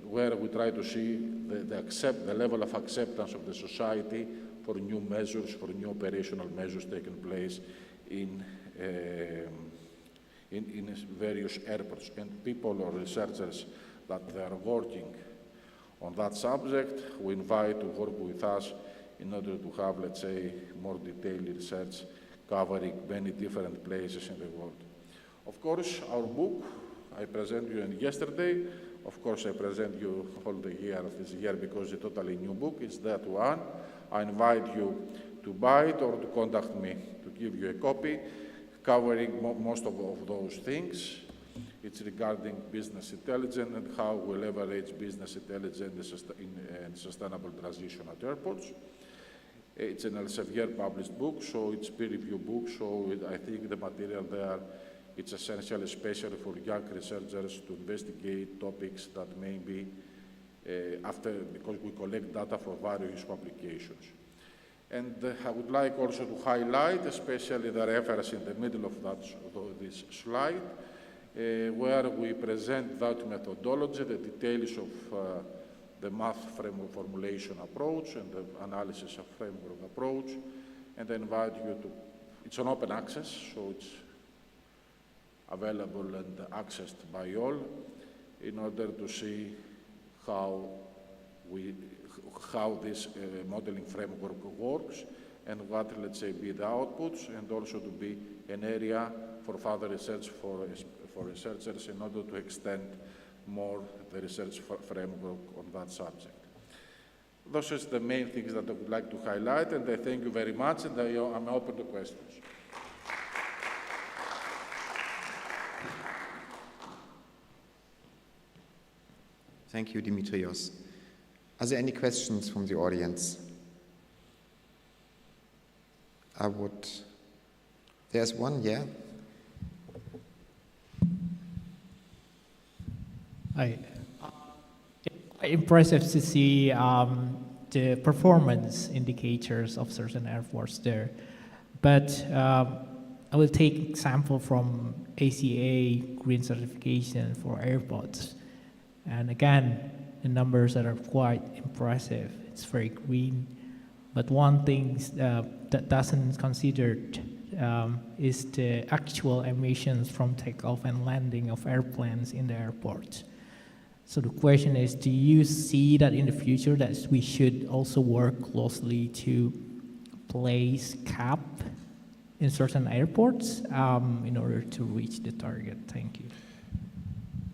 where we try to see the level of acceptance of the society for new measures, for new operational measures taking place in various airports. And people or researchers that they are working on that subject, we invite to work with us in order to have, let's say, more detailed research covering many different places in the world. Of course, our book, I present you yesterday. Of course, I present you all the year of this year because it's a totally new book. It's that one. I invite you to buy it or to contact me to give you a copy, covering most of those things. It's regarding business intelligence and how we leverage business intelligence in sustainable transition at airports. It's an Elsevier published book, so it's peer-reviewed book, so I think the material there, it's essential, especially for young researchers to investigate topics that may be because we collect data for various publications. And I would like also to highlight, especially the reference in the middle of this slide, where we present that methodology, the details of the math framework formulation approach and the analysis of framework approach, and I invite you to, it's an open access, so it's available and accessed by all in order to see how this modeling framework works and what, let's say, be the outputs, and also to be an area for further research for researchers in order to extend more the research framework on that subject. Those are the main things that I would like to highlight, and I thank you very much, and I'm open to questions. Thank you, Dimitrios. Are there any questions from the audience? There's one, yeah? Impressive to see the performance indicators of certain airports there. But I will take example from ACA green certification for airports. And again, the numbers that are quite impressive. It's very green. But one thing that doesn't considered is the actual emissions from takeoff and landing of airplanes in the airport. So the question is, do you see that in the future that we should also work closely to place cap in certain airports in order to reach the target? Thank you.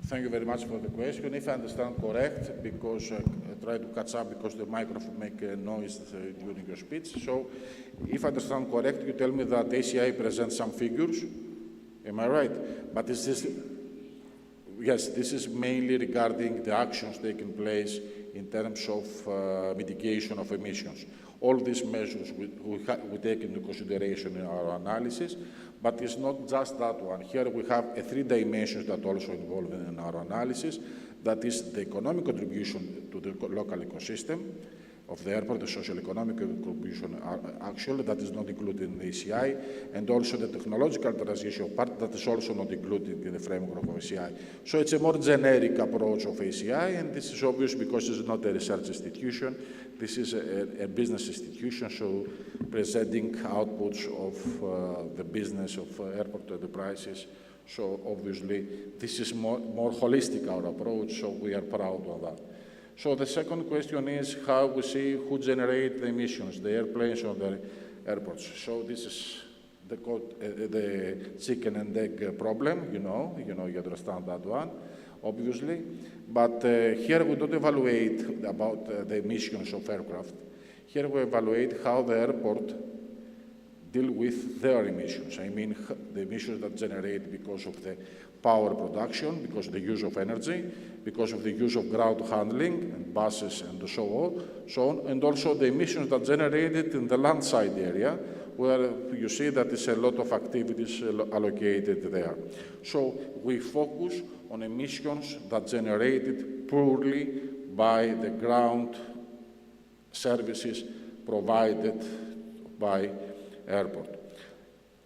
Thank you very much for the question. If I understand correct, because I try to catch up because the microphone make a noise during your speech. So if I understand correct, you tell me that ACI presents some figures. Am I right? But is this, yes, this is mainly regarding the actions taking place in terms of mitigation of emissions. All these measures we take into consideration in our analysis, but it's not just that one. Here we have three dimensions that also involved in our analysis. That is the economic contribution to the local ecosystem of the airport, the social-economic contribution actually, that is not included in the ACI, and also the technological transition part that is also not included in the framework of ACI. So it's a more generic approach of ACI, and this is obvious because it's not a research institution. This is a business institution, so presenting outputs of the business of airport enterprises. So obviously, this is more holistic, our approach, so we are proud of that. So the second question is how we see who generate the emissions, the airplanes or the airports. So this is the chicken and egg problem, you understand that one, obviously. But here we don't evaluate about the emissions of aircraft. Here we evaluate how the airport deal with their emissions. I mean, the emissions that generate because of the power production, because of the use of energy, because of the use of ground handling and buses and so on, and also the emissions that generated in the landside area, where you see that there's a lot of activities allocated there. So we focus on emissions that generated purely by the ground services provided by airport.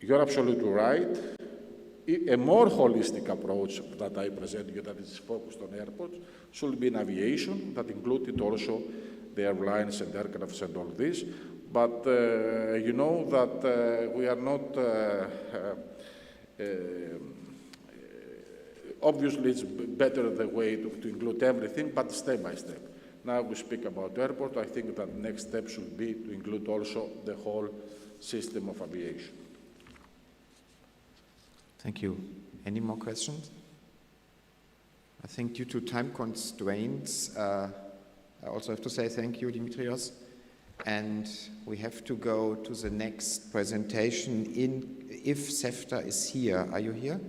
You're absolutely right. A more holistic approach that I present you that is focused on airports should be in aviation, that included also the airlines and aircrafts and all this. But you know that we are not, obviously it's better the way to include everything, but step by step. Now we speak about airport. I think that the next step should be to include also the whole system of aviation. Thank you. Any more questions? I think due to time constraints, I also have to say thank you, Dimitrios. And we have to go to the next presentation if SEFTA is here. Are you here?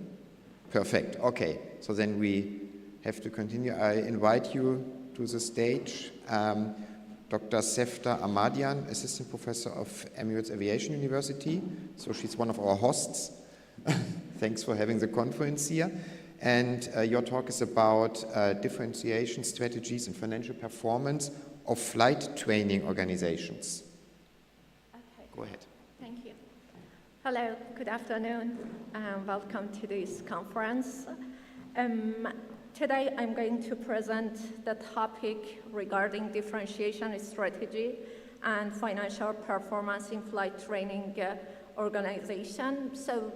Perfect. Okay. So then we have to continue. I invite you to the stage. Dr. Sefta Ahmadian, Assistant Professor of Emirates Aviation University. So she's one of our hosts. Thanks for having the conference here. And your talk is about differentiation strategies and financial performance of flight training organizations. I Go ahead. Thank you. Hello, good afternoon, and welcome to this conference. Today I'm going to present the topic regarding differentiation strategy and financial performance in flight training organization. So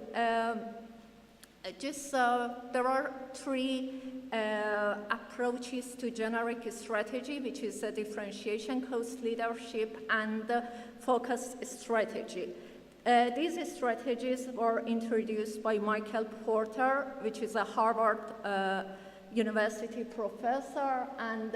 there are three approaches to generic strategy, which is a differentiation, cost leadership, and focused strategy. These strategies were introduced by Michael Porter, which is a Harvard University professor, and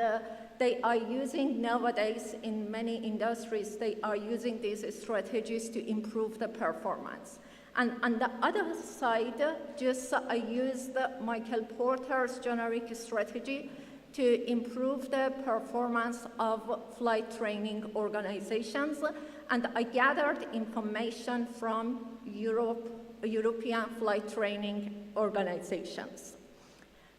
they are using nowadays in many industries, they are using these strategies to improve the performance. And on the other side, I used Michael Porter's generic strategy to improve the performance of flight training organizations, and I gathered information from European flight training organizations.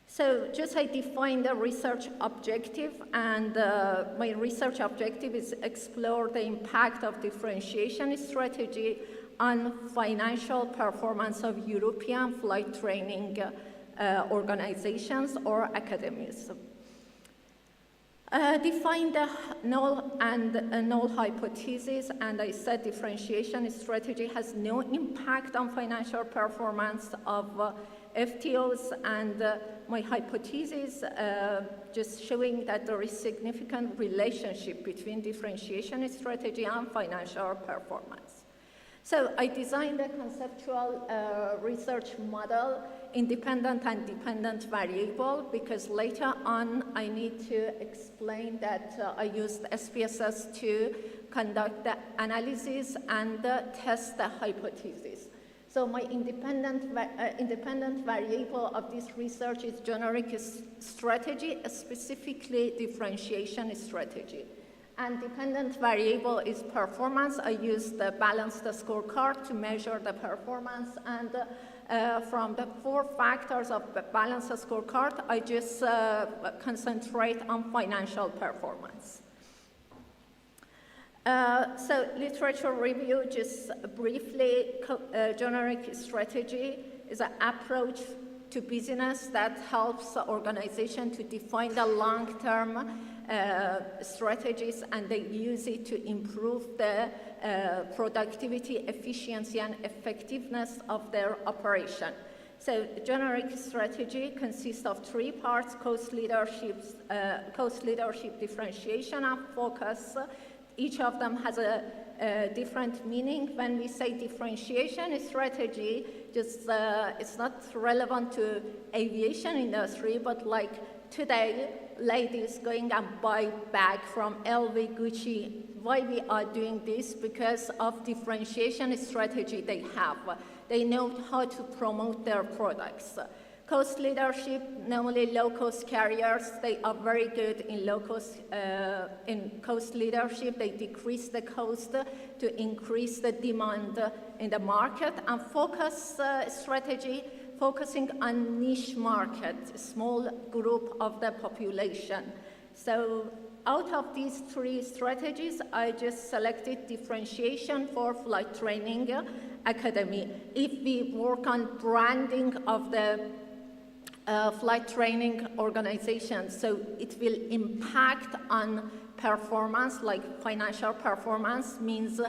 So I defined a research objective, and my research objective is explore the impact of differentiation strategy on financial performance of European flight training organizations or academies. Defined the null and null hypothesis, and I said differentiation strategy has no impact on financial performance of FTOs, and my hypothesis just showing that there is significant relationship between differentiation strategy and financial performance. So I designed a conceptual research model, independent and dependent variable, because later on I need to explain that I used SPSS to conduct the analysis and test the hypothesis. So my independent variable of this research is generic strategy, specifically differentiation strategy. And dependent variable is performance. I use the balanced scorecard to measure the performance, and from the 4 factors of the balanced scorecard, I just concentrate on financial performance. So literature review, just briefly, generic strategy is an approach to business that helps the organization to define the long-term strategies, and they use it to improve the productivity, efficiency, and effectiveness of their operation. So the generic strategy consists of 3 parts: cost leadership, differentiation, and focus. Each of them has a different meaning. When we say differentiation strategy, it's not relevant to aviation industry, but like today, ladies going and buy bag from LV, Gucci. Why we are doing this? Because of differentiation strategy they have. They know how to promote their products. Cost leadership, normally low-cost carriers, they are very good in cost leadership. They decrease the cost to increase the demand in the market. And focus strategy, focusing on niche market, small group of the population. So out of these 3 strategies, I just selected differentiation for flight training academy. If we work on branding of the flight training organization, so it will impact on performance, like financial performance, means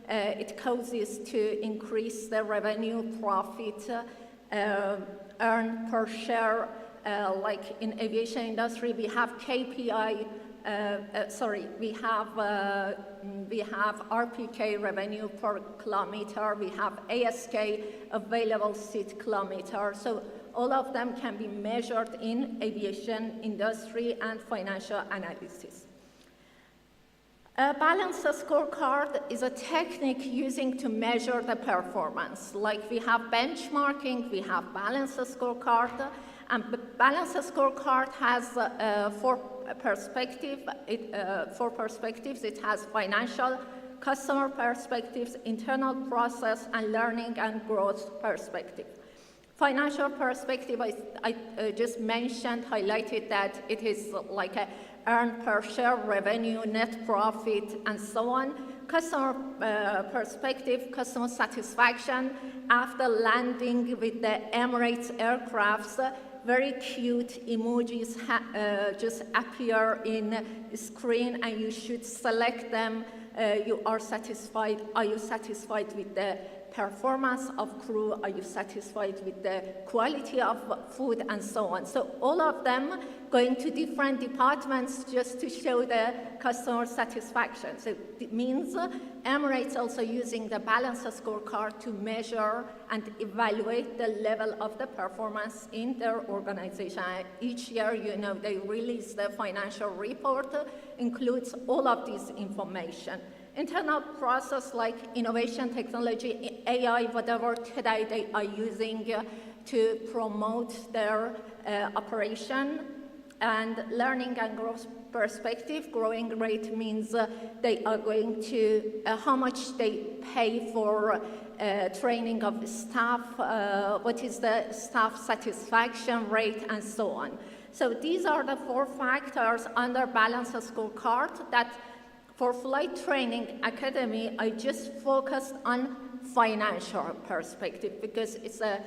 it causes to increase the revenue, profit, earn per share. Like in aviation industry, we have KPI, we have RPK, revenue per kilometer, we have ASK, available seat kilometer. So all of them can be measured in aviation industry and financial analysis. A balanced scorecard is a technique using to measure the performance. Like we have benchmarking, we have balanced scorecard, and the balanced scorecard has 4 perspectives. It has financial, customer perspectives, internal process, and learning and growth perspective. Financial perspective, I just mentioned, highlighted that it is like a earn per share, revenue, net profit, and so on. customer perspective, customer satisfaction, after landing with the Emirates aircrafts, very cute emojis just appear in the screen, and you should select them. You are satisfied. Are you satisfied with the performance of crew? Are you satisfied with the quality of food, and so on? So all of them going to different departments just to show the customer satisfaction. So it means Emirates also using the balanced scorecard to measure and evaluate the level of the performance in their organization. Each year, you know, they release the financial report, includes all of this information. Internal process like innovation, technology, AI, whatever today they are using to promote their operation. And learning and growth perspective, growing rate means they are going to, how much they pay for training of staff, what is the staff satisfaction rate, and so on. So these are the 4 factors under balanced scorecard that for Flight Training Academy, I just focused on financial perspective because it's a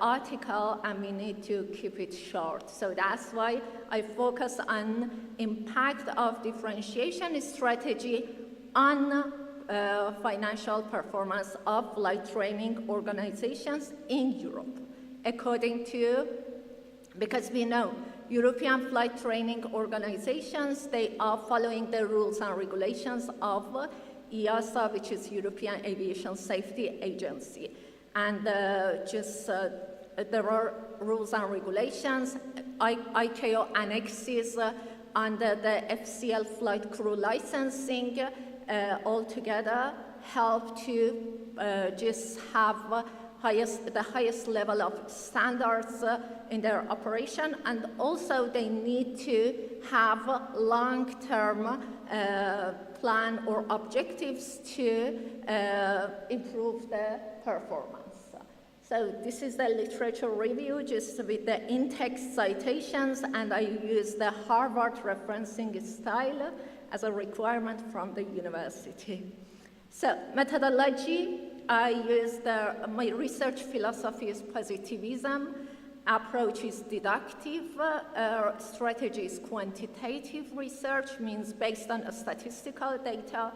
article and we need to keep it short. So that's why I focus on impact of differentiation strategy on financial performance of flight training organizations in Europe. According to, because we know European flight training organizations, they are following the rules and regulations of EASA, which is European Aviation Safety Agency. And there are rules and regulations, ICAO annexes under the FCL flight crew licensing altogether help to just have the highest level of standards in their operation, and also they need to have long-term plan or objectives to improve the performance. So this is the literature review just with the in-text citations, and I use the Harvard referencing style as a requirement from the university. So methodology, I use my research philosophy is positivism, approach is deductive, strategy is quantitative research, means based on statistical data,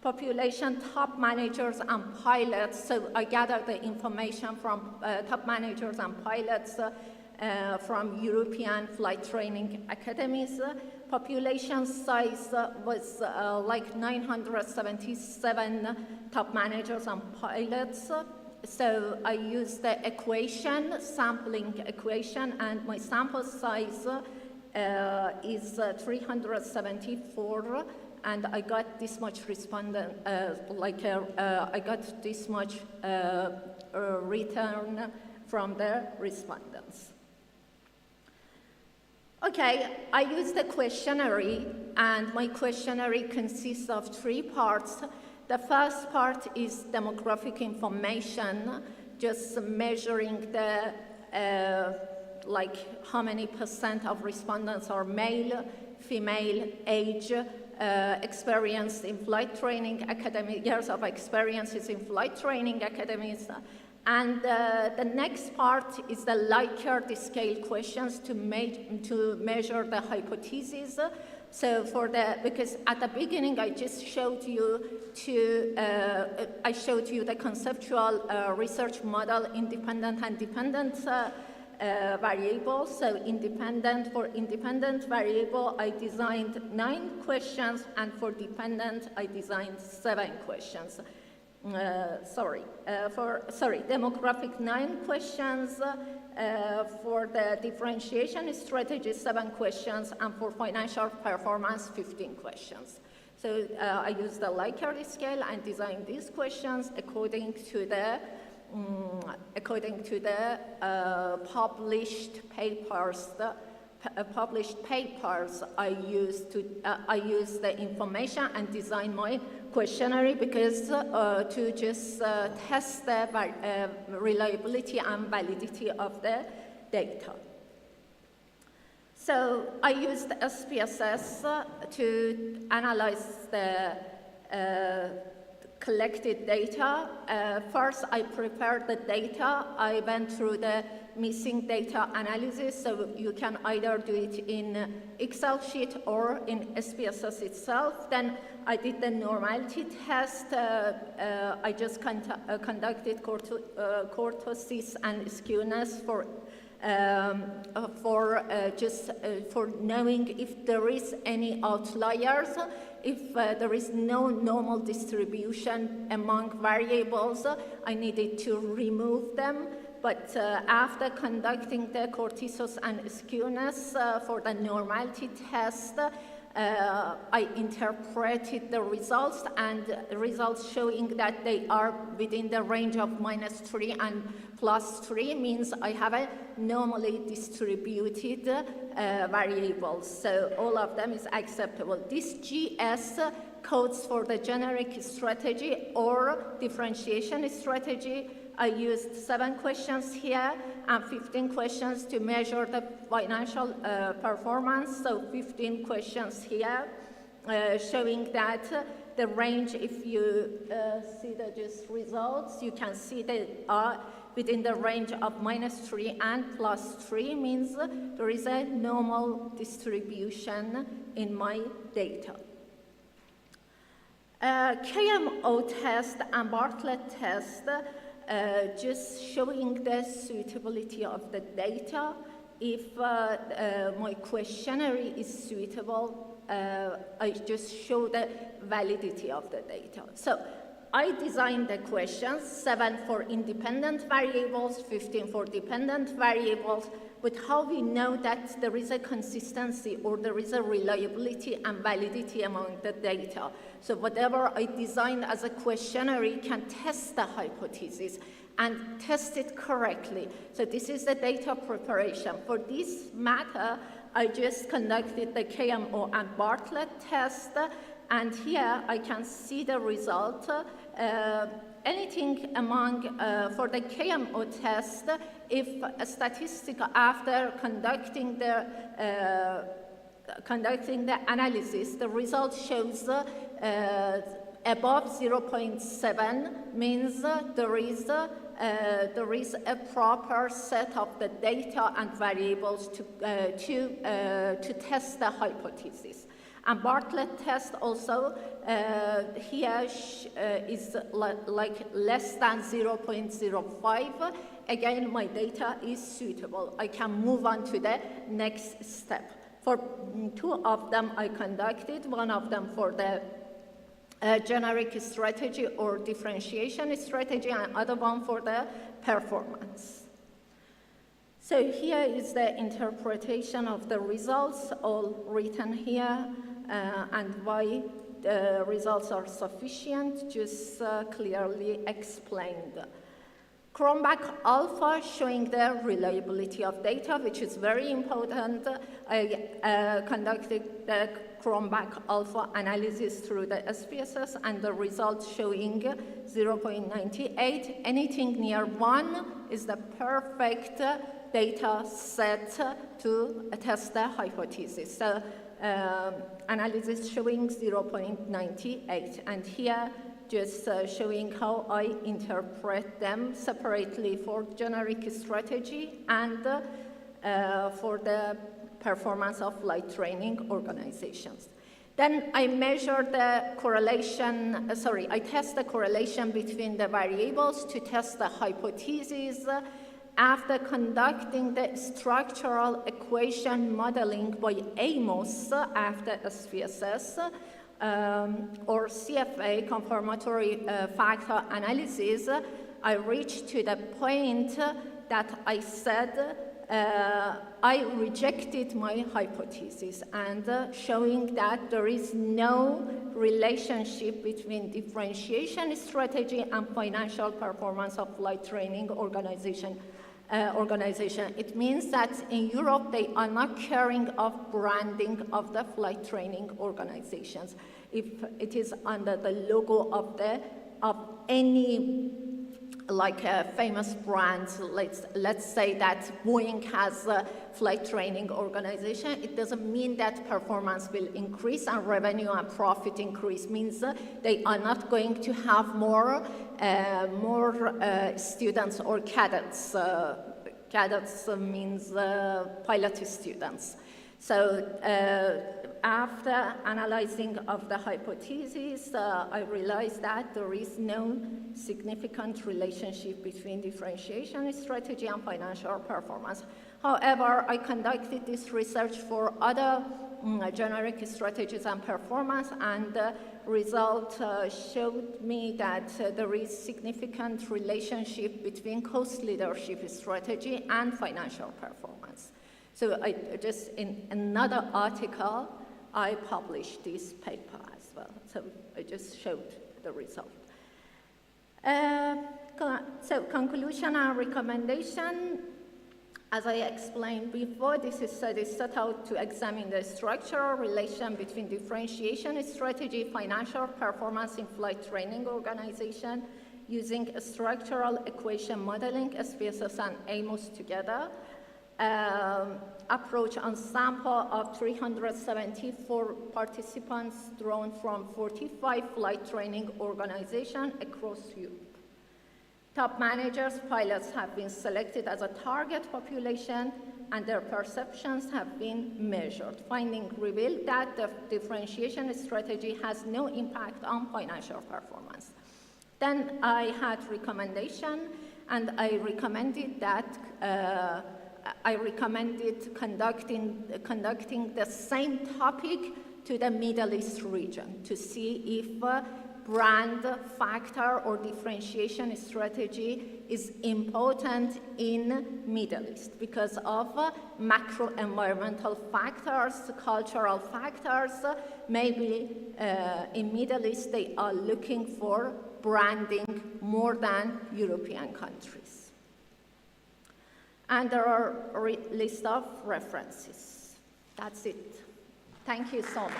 population, top managers and pilots. So I gather the information from top managers and pilots from European flight training academies. Population size was like 977 top managers and pilots. So I used the equation, sampling equation, and my sample size is 374, and I got this much respondent, I got this much return from the respondents. Okay, I used the questionnaire, and my questionnaire consists of 3 parts. The first part is demographic information, just measuring the, like how many % of respondents are male, female, age, experience in flight training academy, years of experiences in flight training academies. And the next part is the Likert scale questions to measure the hypotheses. So because at the beginning I just showed you the conceptual research model, independent and dependent variables. So for independent variable, I designed 9 questions, and for dependent, I designed 7 questions. Demographic 9 questions, for the differentiation strategy 7 questions, and for financial performance 15 questions. So I used the Likert scale and designed these questions according to the published papers. I used the information and design my questionnaire because to just test the reliability and validity of the data. So I used SPSS to analyze the collected data. First, I prepared the data. I went through the missing data analysis, so you can either do it in Excel sheet or in SPSS itself. Then I did the normality test. I just conducted kurtosis and skewness for knowing if there is any outliers, if there is no normal distribution among variables, I needed to remove them. But after conducting the kurtosis and skewness for the normality test, I interpreted the results, and results showing that they are within the range of -3 and +3 means I have a normally distributed variables. So all of them is acceptable. This GS codes for the generic strategy or differentiation strategy. I used 7 questions here and 15 questions to measure the financial performance. So 15 questions here showing that the range, if you see the just results, you can see they are within the range of -3 and +3 means there is a normal distribution in my data. KMO test and Bartlett test just showing the suitability of the data. If my questionnaire is suitable, I just show the validity of the data. So I designed the questions, 7 for independent variables, 15 for dependent variables, but how we know that there is a consistency or there is a reliability and validity among the data. So whatever I designed as a questionnaire can test the hypothesis and test it correctly. So this is the data preparation. For this matter, I just conducted the KMO and Bartlett test, and here I can see the result. Anything among, for the KMO test, if a statistic after conducting the analysis, the result shows above 0.7 means there is a proper set of the data and variables to test the hypothesis. And Bartlett test also here is like less than 0.05. Again, my data is suitable. I can move on to the next step. For 2 of them I conducted, one of them for the generic strategy or differentiation strategy, and other one for the performance. So here is the interpretation of the results, all written here, and why the results are sufficient, just clearly explained. Cronbach alpha showing the reliability of data, which is very important. I conducted the Cronbach alpha analysis through the SPSS, and the results showing 0.98. Anything near 1 is the perfect data set to test the hypothesis. So analysis showing 0.98, and here just showing how I interpret them separately for generic strategy and for the performance of flight training organizations. Then I measure the correlation, I test the correlation between the variables to test the hypothesis. After conducting the structural equation modeling by AMOS after SPSS, or CFA, confirmatory factor analysis, I reached to the point that I said I rejected my hypothesis, and showing that there is no relationship between differentiation strategy and financial performance of flight training organization. It means that in Europe, they are not caring of branding of the flight training organizations. If it is under the logo of any like a famous brand, let's say that Boeing has a flight training organization, it doesn't mean that performance will increase and revenue and profit increase. Means they are not going to have more students or cadets. Cadets means pilot students. So after analyzing of the hypothesis, I realized that there is no significant relationship between differentiation strategy and financial performance. However, I conducted this research for other generic strategies and performance, and the result showed me that there is significant relationship between cost leadership strategy and financial performance. So I just, in another article, I published this paper as well. So I just showed the result. So conclusion and recommendation. As I explained before, this study set out to examine the structural relation between differentiation strategy, financial performance in flight training organization, using a structural equation modeling, SPSS and AMOS together. Approach on sample of 374 participants drawn from 45 flight training organizations across Europe. Top managers, pilots have been selected as a target population, and their perceptions have been measured. Findings revealed that the differentiation strategy has no impact on financial performance. Then I had recommendation, and I recommended that conducting the same topic to the Middle East region to see if brand factor or differentiation strategy is important in Middle East because of macro environmental factors, cultural factors. Maybe in Middle East they are looking for branding more than European countries. And there are a list of references. That's it. Thank you so much.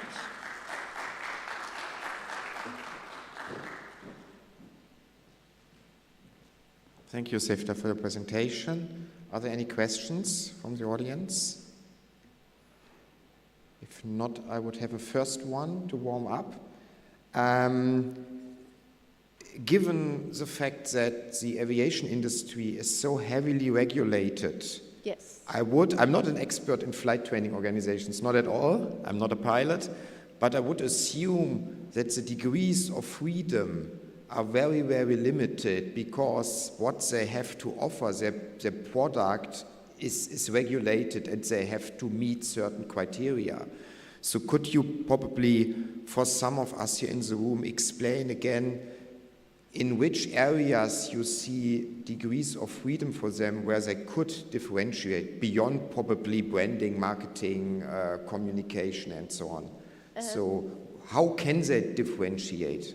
Thank you, Sifta, for the presentation. Are there any questions from the audience? If not, I would have a first one to warm up. Given the fact that the aviation industry is so heavily regulated, yes, I'm not an expert in flight training organizations, not at all. I'm not a pilot, but I would assume that the degrees of freedom are very, very limited because what they have to offer, their product is regulated and they have to meet certain criteria. So could you probably, for some of us here in the room, explain again in which areas you see degrees of freedom for them where they could differentiate beyond probably branding, marketing, communication, and so on? So how can they differentiate?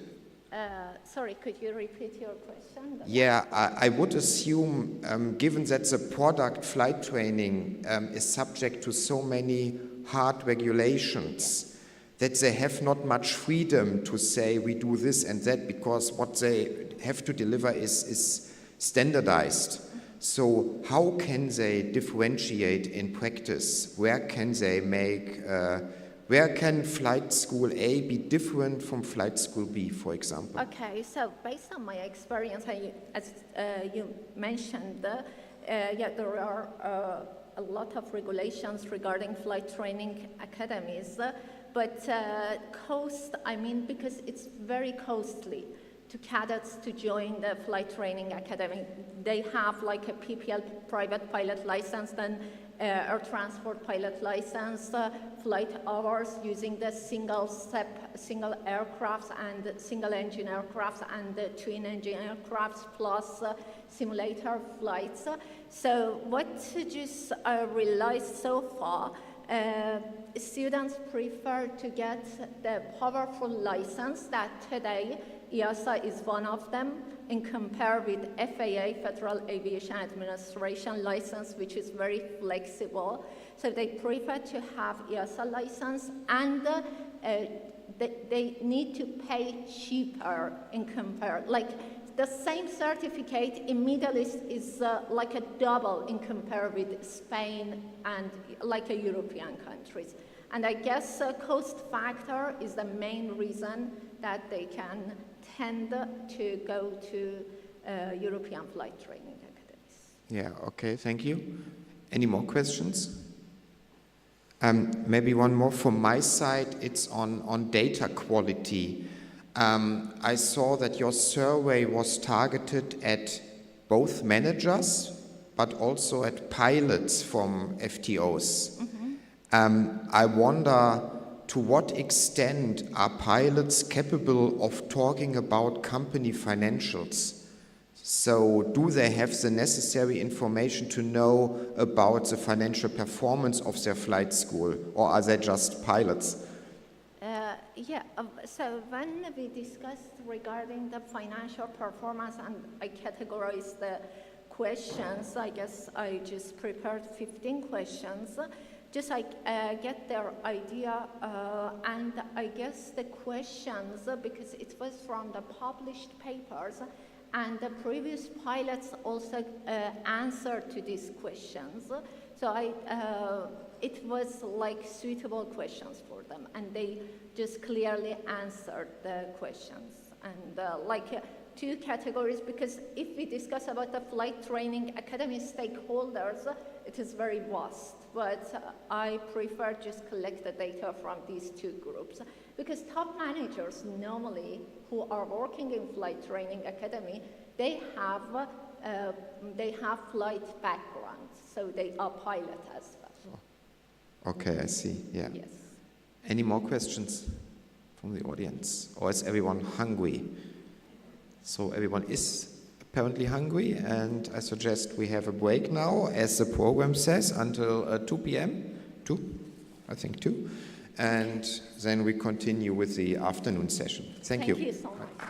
Sorry, could you repeat your question? Yeah, I would assume, given that the product flight training is subject to so many hard regulations, that they have not much freedom to say we do this and that because what they have to deliver is standardized. So how can they differentiate in practice? Where can they make where can flight school A be different from flight school B, for example? Okay, so based on my experience, as you mentioned, yeah, there are a lot of regulations regarding flight training academies, but cost, I mean, because it's very costly to cadets to join the flight training academy. They have like a PPL, private pilot license, then air transport pilot license, flight hours using the single aircrafts and single engine aircrafts and the twin engine aircrafts plus simulator flights. So what just I realized so far, students prefer to get the powerful license that today EASA is one of them, and compare with FAA, Federal Aviation Administration license, which is very flexible. So they prefer to have EASA license, and they need to pay cheaper in compare. Like the same certificate in Middle East is like a double in compare with Spain and like a European countries. And I guess cost factor is the main reason that they can tend to go to European flight training academies. Yeah, okay, thank you. Any more questions? Maybe one more from my side. It's on data quality. I saw that your survey was targeted at both managers, but also at pilots from FTOs. I wonder, to what extent are pilots capable of talking about company financials? So do they have the necessary information to know about the financial performance of their flight school, or are they just pilots? So when we discussed regarding the financial performance and I categorized the questions, I guess I just prepared 15 questions. Just get their idea, and I guess the questions, because it was from the published papers, and the previous pilots also answered to these questions. So it was like suitable questions for them, and they just clearly answered the questions. And two categories, because if we discuss about the flight training academy stakeholders, it is very vast, but I prefer just collect the data from these two groups, because top managers normally who are working in flight training academy, they have flight backgrounds, so they are pilot as well. Okay, I see, yeah. Yes. Any more questions from the audience? Or is everyone hungry? So everyone is apparently hungry, and I suggest we have a break now, as the program says, until 2 p.m. 2? I think 2. And then we continue with the afternoon session. Thank you. Thank you so much.